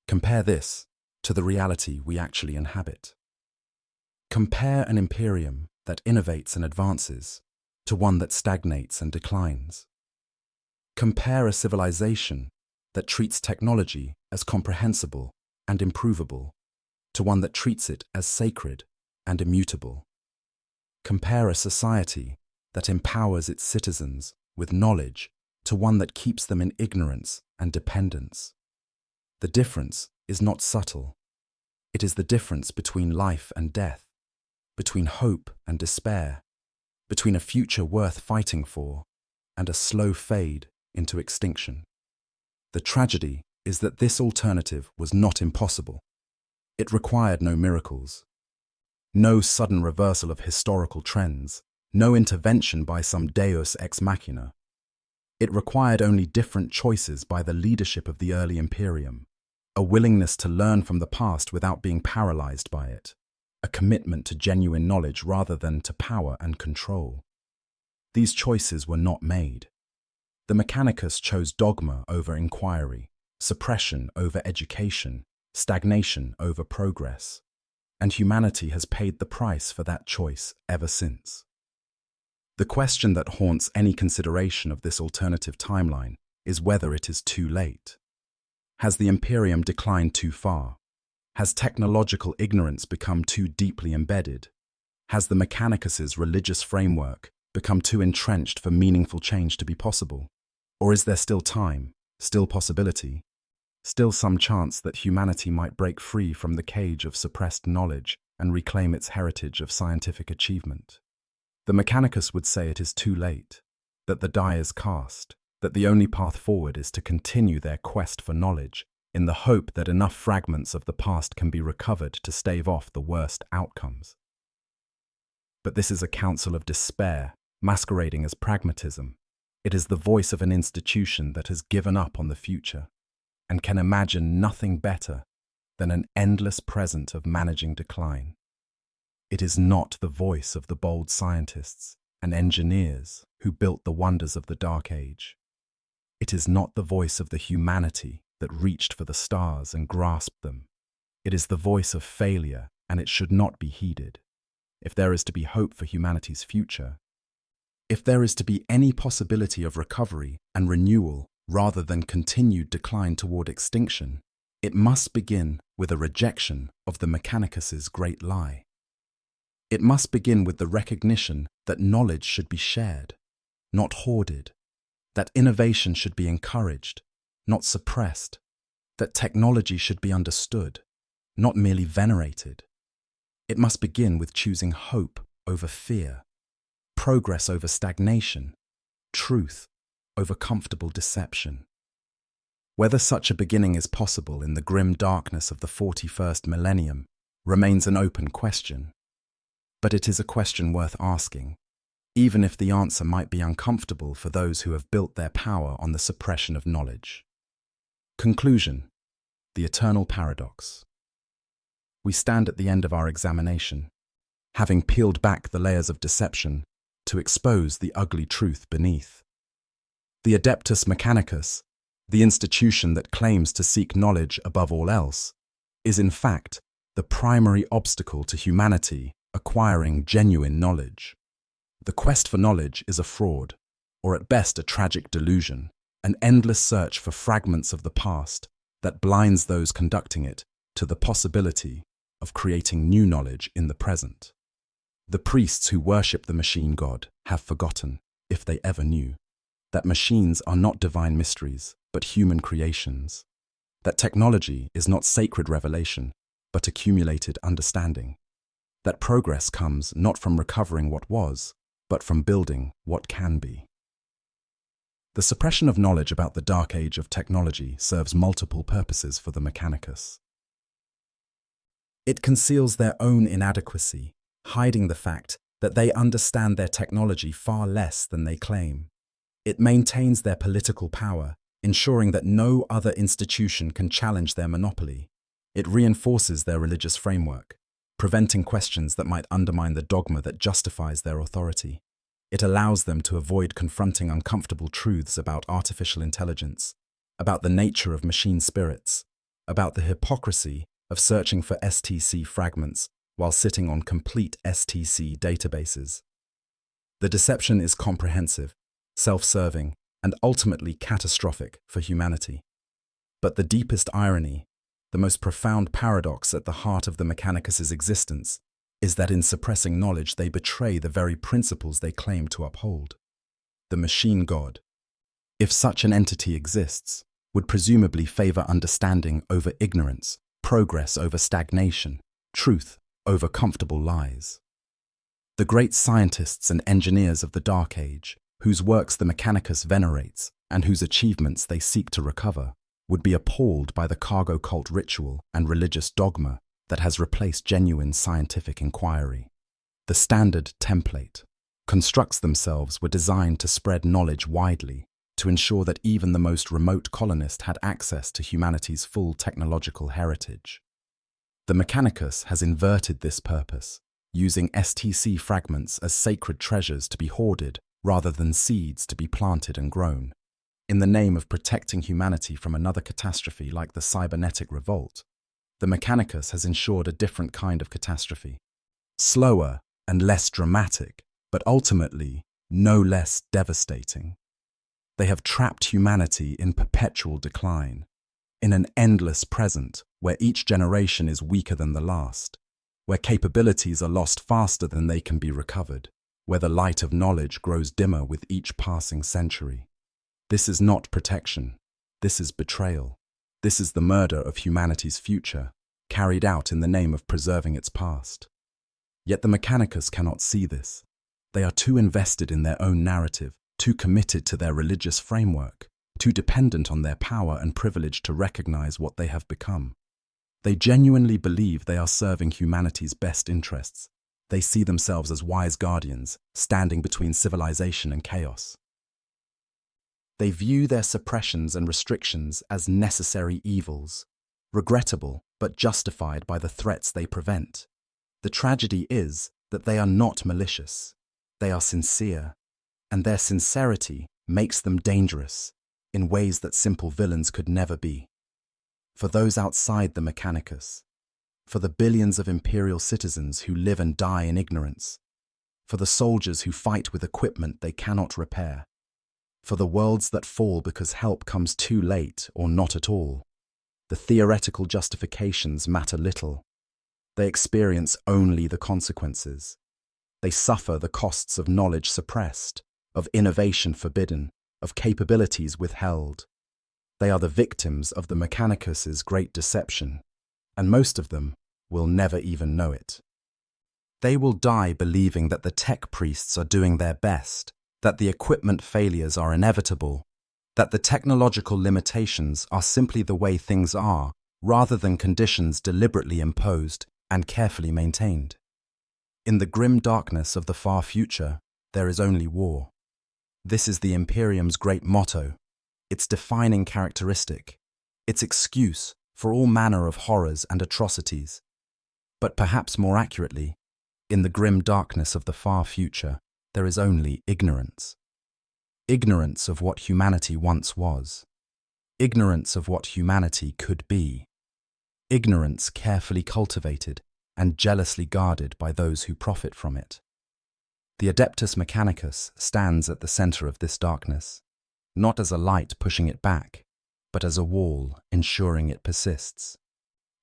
Compare this to the reality we actually inhabit. Compare an Imperium that innovates and advances to one that stagnates and declines. Compare a civilization that treats technology as comprehensible and improvable to one that treats it as sacred and immutable. Compare a society that empowers its citizens with knowledge to one that keeps them in ignorance and dependence. The difference is not subtle. It is the difference between life and death, between hope and despair, between a future worth fighting for and a slow fade into extinction. The tragedy is that this alternative was not impossible. It required no miracles, no sudden reversal of historical trends, no intervention by some deus ex machina. It required only different choices by the leadership of the early Imperium, a willingness to learn from the past without being paralyzed by it, a commitment to genuine knowledge rather than to power and control. These choices were not made. The Mechanicus chose dogma over inquiry, suppression over education, stagnation over progress, and humanity has paid the price for that choice ever since. The question that haunts any consideration of this alternative timeline is whether it is too late. Has the Imperium declined too far? Has technological ignorance become too deeply embedded? Has the Mechanicus's religious framework become too entrenched for meaningful change to be possible? Or is there still time, still possibility, still some chance that humanity might break free from the cage of suppressed knowledge and reclaim its heritage of scientific achievement? The Mechanicus would say it is too late, that the die is cast, that the only path forward is to continue their quest for knowledge in the hope that enough fragments of the past can be recovered to stave off the worst outcomes. But this is a counsel of despair, masquerading as pragmatism. It is the voice of an institution that has given up on the future and can imagine nothing better than an endless present of managing decline. It is not the voice of the bold scientists and engineers who built the wonders of the Dark Age. It is not the voice of the humanity that reached for the stars and grasped them. It is the voice of failure, and it should not be heeded. If there is to be hope for humanity's future, if there is to be any possibility of recovery and renewal rather than continued decline toward extinction, it must begin with a rejection of the Mechanicus's great lie. It must begin with the recognition that knowledge should be shared, not hoarded, that innovation should be encouraged, not suppressed, that technology should be understood, not merely venerated. It must begin with choosing hope over fear, progress over stagnation, truth over comfortable deception. Whether such a beginning is possible in the grim darkness of the 41st millennium remains an open question. But it is a question worth asking, even if the answer might be uncomfortable for those who have built their power on the suppression of knowledge. Conclusion: the eternal paradox. We stand at the end of our examination, having peeled back the layers of deception to expose the ugly truth beneath. The Adeptus Mechanicus, the institution that claims to seek knowledge above all else, is in fact the primary obstacle to humanity acquiring genuine knowledge. The quest for knowledge is a fraud, or at best a tragic delusion, an endless search for fragments of the past that blinds those conducting it to the possibility of creating new knowledge in the present. The priests who worship the machine god have forgotten, if they ever knew, that machines are not divine mysteries, but human creations, that technology is not sacred revelation, but accumulated understanding, that progress comes not from recovering what was, but from building what can be. The suppression of knowledge about the dark age of technology serves multiple purposes for the Mechanicus. It conceals their own inadequacy, hiding the fact that they understand their technology far less than they claim. It maintains their political power, ensuring that no other institution can challenge their monopoly. It reinforces their religious framework, preventing questions that might undermine the dogma that justifies their authority. It allows them to avoid confronting uncomfortable truths about artificial intelligence, about the nature of machine spirits, about the hypocrisy of searching for STC fragments while sitting on complete STC databases. The deception is comprehensive, self-serving, and ultimately catastrophic for humanity. But the deepest irony, the most profound paradox at the heart of the Mechanicus' existence, is that in suppressing knowledge they betray the very principles they claim to uphold. The machine god, if such an entity exists, would presumably favor understanding over ignorance, progress over stagnation, truth over comfortable lies. The great scientists and engineers of the Dark Age, whose works the Mechanicus venerates and whose achievements they seek to recover, would be appalled by the cargo cult ritual and religious dogma that has replaced genuine scientific inquiry. The standard template, constructs themselves were designed to spread knowledge widely, to ensure that even the most remote colonist had access to humanity's full technological heritage. The Mechanicus has inverted this purpose, using STC fragments as sacred treasures to be hoarded rather than seeds to be planted and grown. In the name of protecting humanity from another catastrophe like the cybernetic revolt, the Mechanicus has ensured a different kind of catastrophe, slower and less dramatic, but ultimately no less devastating. They have trapped humanity in perpetual decline, in an endless present where each generation is weaker than the last, where capabilities are lost faster than they can be recovered, where the light of knowledge grows dimmer with each passing century. This is not protection. This is betrayal. This is the murder of humanity's future, carried out in the name of preserving its past. Yet the Mechanicus cannot see this. They are too invested in their own narrative, too committed to their religious framework, too dependent on their power and privilege to recognize what they have become. They genuinely believe they are serving humanity's best interests. They see themselves as wise guardians, standing between civilization and chaos. They view their suppressions and restrictions as necessary evils, regrettable but justified by the threats they prevent. The tragedy is that they are not malicious. They are sincere, and their sincerity makes them dangerous in ways that simple villains could never be. For those outside the Mechanicus, for the billions of imperial citizens who live and die in ignorance, for the soldiers who fight with equipment they cannot repair, for the worlds that fall because help comes too late or not at all, the theoretical justifications matter little. They experience only the consequences. They suffer the costs of knowledge suppressed, of innovation forbidden, of capabilities withheld. They are the victims of the Mechanicus's great deception, and most of them will never even know it. They will die believing that the tech priests are doing their best, that the equipment failures are inevitable, that the technological limitations are simply the way things are, rather than conditions deliberately imposed and carefully maintained. In the grim darkness of the far future, there is only war. This is the Imperium's great motto, its defining characteristic, its excuse for all manner of horrors and atrocities. But perhaps more accurately, in the grim darkness of the far future, there is only ignorance. Ignorance of what humanity once was. Ignorance of what humanity could be. Ignorance carefully cultivated and jealously guarded by those who profit from it. The Adeptus Mechanicus stands at the center of this darkness, not as a light pushing it back, but as a wall ensuring it persists.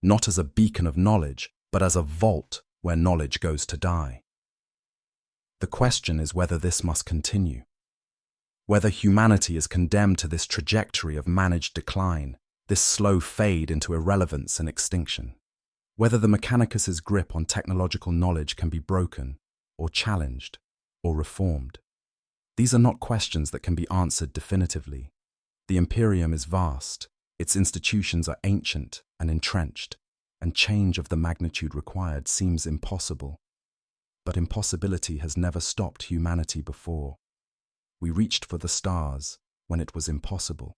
Not as a beacon of knowledge, but as a vault where knowledge goes to die. The question is whether this must continue. Whether humanity is condemned to this trajectory of managed decline, this slow fade into irrelevance and extinction. Whether the Mechanicus's grip on technological knowledge can be broken, or challenged, or reformed. These are not questions that can be answered definitively. The Imperium is vast, its institutions are ancient and entrenched, and change of the magnitude required seems impossible. But impossibility has never stopped humanity before. We reached for the stars when it was impossible.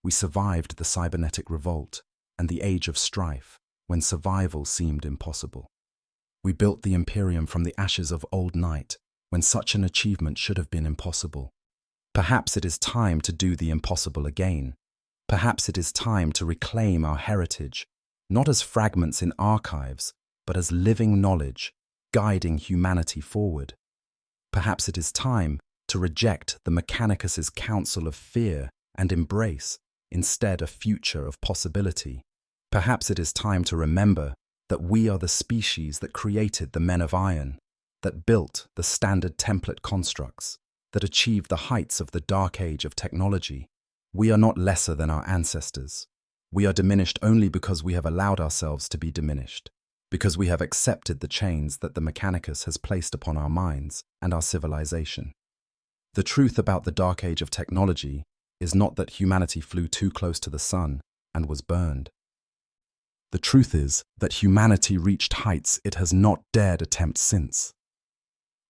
We survived the cybernetic revolt and the age of strife when survival seemed impossible. We built the Imperium from the ashes of old night when such an achievement should have been impossible. Perhaps it is time to do the impossible again. Perhaps it is time to reclaim our heritage, not as fragments in archives, but as living knowledge, guiding humanity forward. Perhaps it is time to reject the Mechanicus's counsel of fear and embrace, instead, a future of possibility. Perhaps it is time to remember that we are the species that created the men of iron, that built the standard template constructs, that achieved the heights of the dark age of technology. We are not lesser than our ancestors. We are diminished only because we have allowed ourselves to be diminished, because we have accepted the chains that the Mechanicus has placed upon our minds and our civilization. The truth about the dark age of technology is not that humanity flew too close to the sun and was burned. The truth is that humanity reached heights it has not dared attempt since.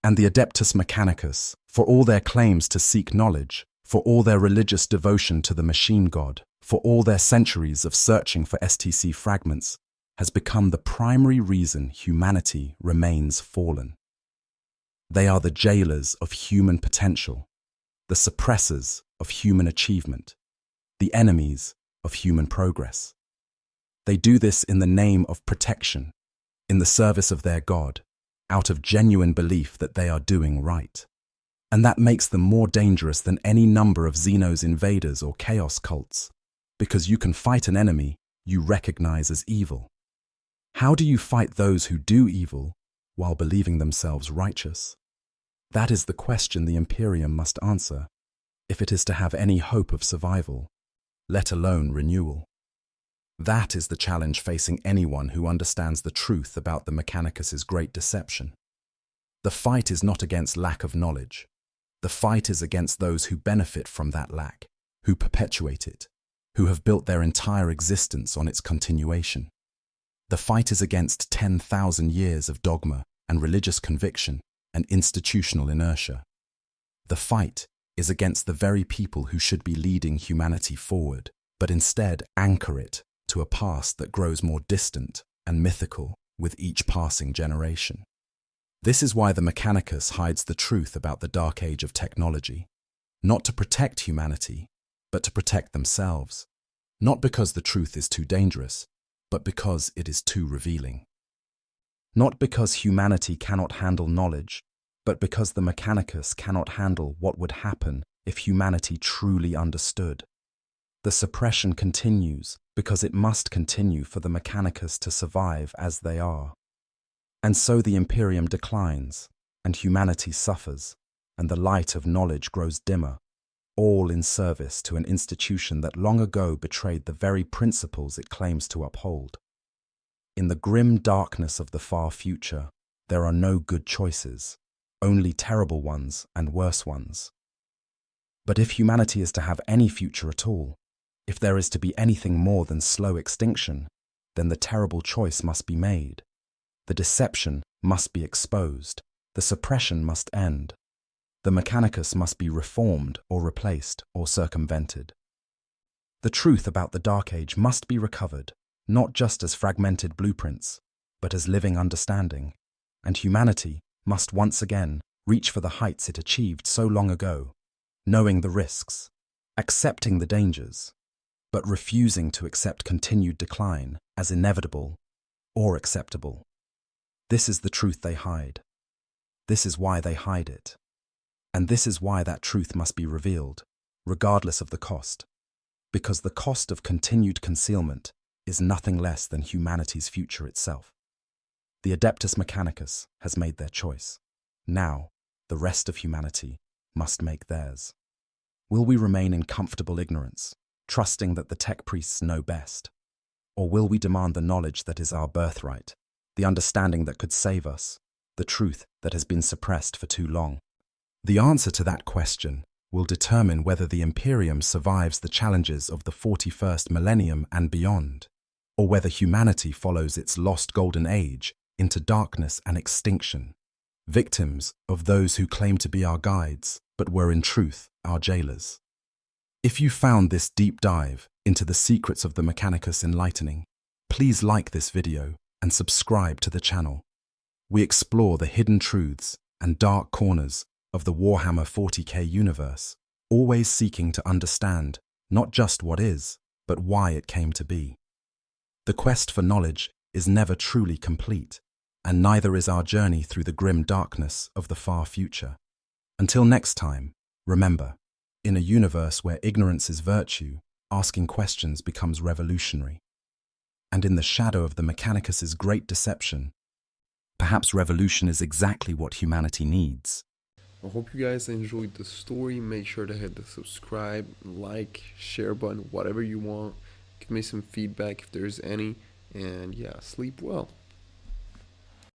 And the Adeptus Mechanicus, for all their claims to seek knowledge, for all their religious devotion to the machine god, for all their centuries of searching for STC fragments, has become the primary reason humanity remains fallen. They are the jailers of human potential, the suppressors of human achievement, the enemies of human progress. They do this in the name of protection, in the service of their God, out of genuine belief that they are doing right. And that makes them more dangerous than any number of Xenos invaders or chaos cults, because you can fight an enemy you recognize as evil. How do you fight those who do evil while believing themselves righteous? That is the question the Imperium must answer, if it is to have any hope of survival, let alone renewal. That is the challenge facing anyone who understands the truth about the Mechanicus's great deception. The fight is not against lack of knowledge. The fight is against those who benefit from that lack, who perpetuate it, who have built their entire existence on its continuation. The fight is against 10,000 years of dogma and religious conviction and institutional inertia. The fight is against the very people who should be leading humanity forward, but instead anchor it to a past that grows more distant and mythical with each passing generation. This is why the Mechanicus hides the truth about the dark age of technology, not to protect humanity, but to protect themselves, not because the truth is too dangerous, but because it is too revealing. Not because humanity cannot handle knowledge, but because the Mechanicus cannot handle what would happen if humanity truly understood. The suppression continues because it must continue for the Mechanicus to survive as they are. And so the Imperium declines, and humanity suffers, and the light of knowledge grows dimmer, all in service to an institution that long ago betrayed the very principles it claims to uphold. In the grim darkness of the far future, there are no good choices, only terrible ones and worse ones. But if humanity is to have any future at all, if there is to be anything more than slow extinction, then the terrible choice must be made. The deception must be exposed, the suppression must end. The Mechanicus must be reformed or replaced or circumvented. The truth about the Dark Age must be recovered, not just as fragmented blueprints, but as living understanding, and humanity must once again reach for the heights it achieved so long ago, knowing the risks, accepting the dangers, but refusing to accept continued decline as inevitable or acceptable. This is the truth they hide. This is why they hide it. And this is why that truth must be revealed, regardless of the cost, because the cost of continued concealment is nothing less than humanity's future itself. The Adeptus Mechanicus has made their choice. Now, the rest of humanity must make theirs. Will we remain in comfortable ignorance, trusting that the tech priests know best? Or will we demand the knowledge that is our birthright, the understanding that could save us, the truth that has been suppressed for too long? The answer to that question will determine whether the Imperium survives the challenges of the 41st millennium and beyond, or whether humanity follows its lost golden age into darkness and extinction, victims of those who claim to be our guides, but were in truth our jailers. If you found this deep dive into the secrets of the Mechanicus enlightening, please like this video and subscribe to the channel. We explore the hidden truths and dark corners of the Warhammer 40K universe, always seeking to understand not just what is, but why it came to be. The quest for knowledge is never truly complete, and neither is our journey through the grim darkness of the far future. Until next time, remember, in a universe where ignorance is virtue, asking questions becomes revolutionary. And in the shadow of the Mechanicus's great deception, perhaps revolution is exactly what humanity needs. I hope you guys enjoyed the story. Make sure to hit the subscribe, like, share button, whatever you want. Give me some feedback if there's any. And yeah, sleep well.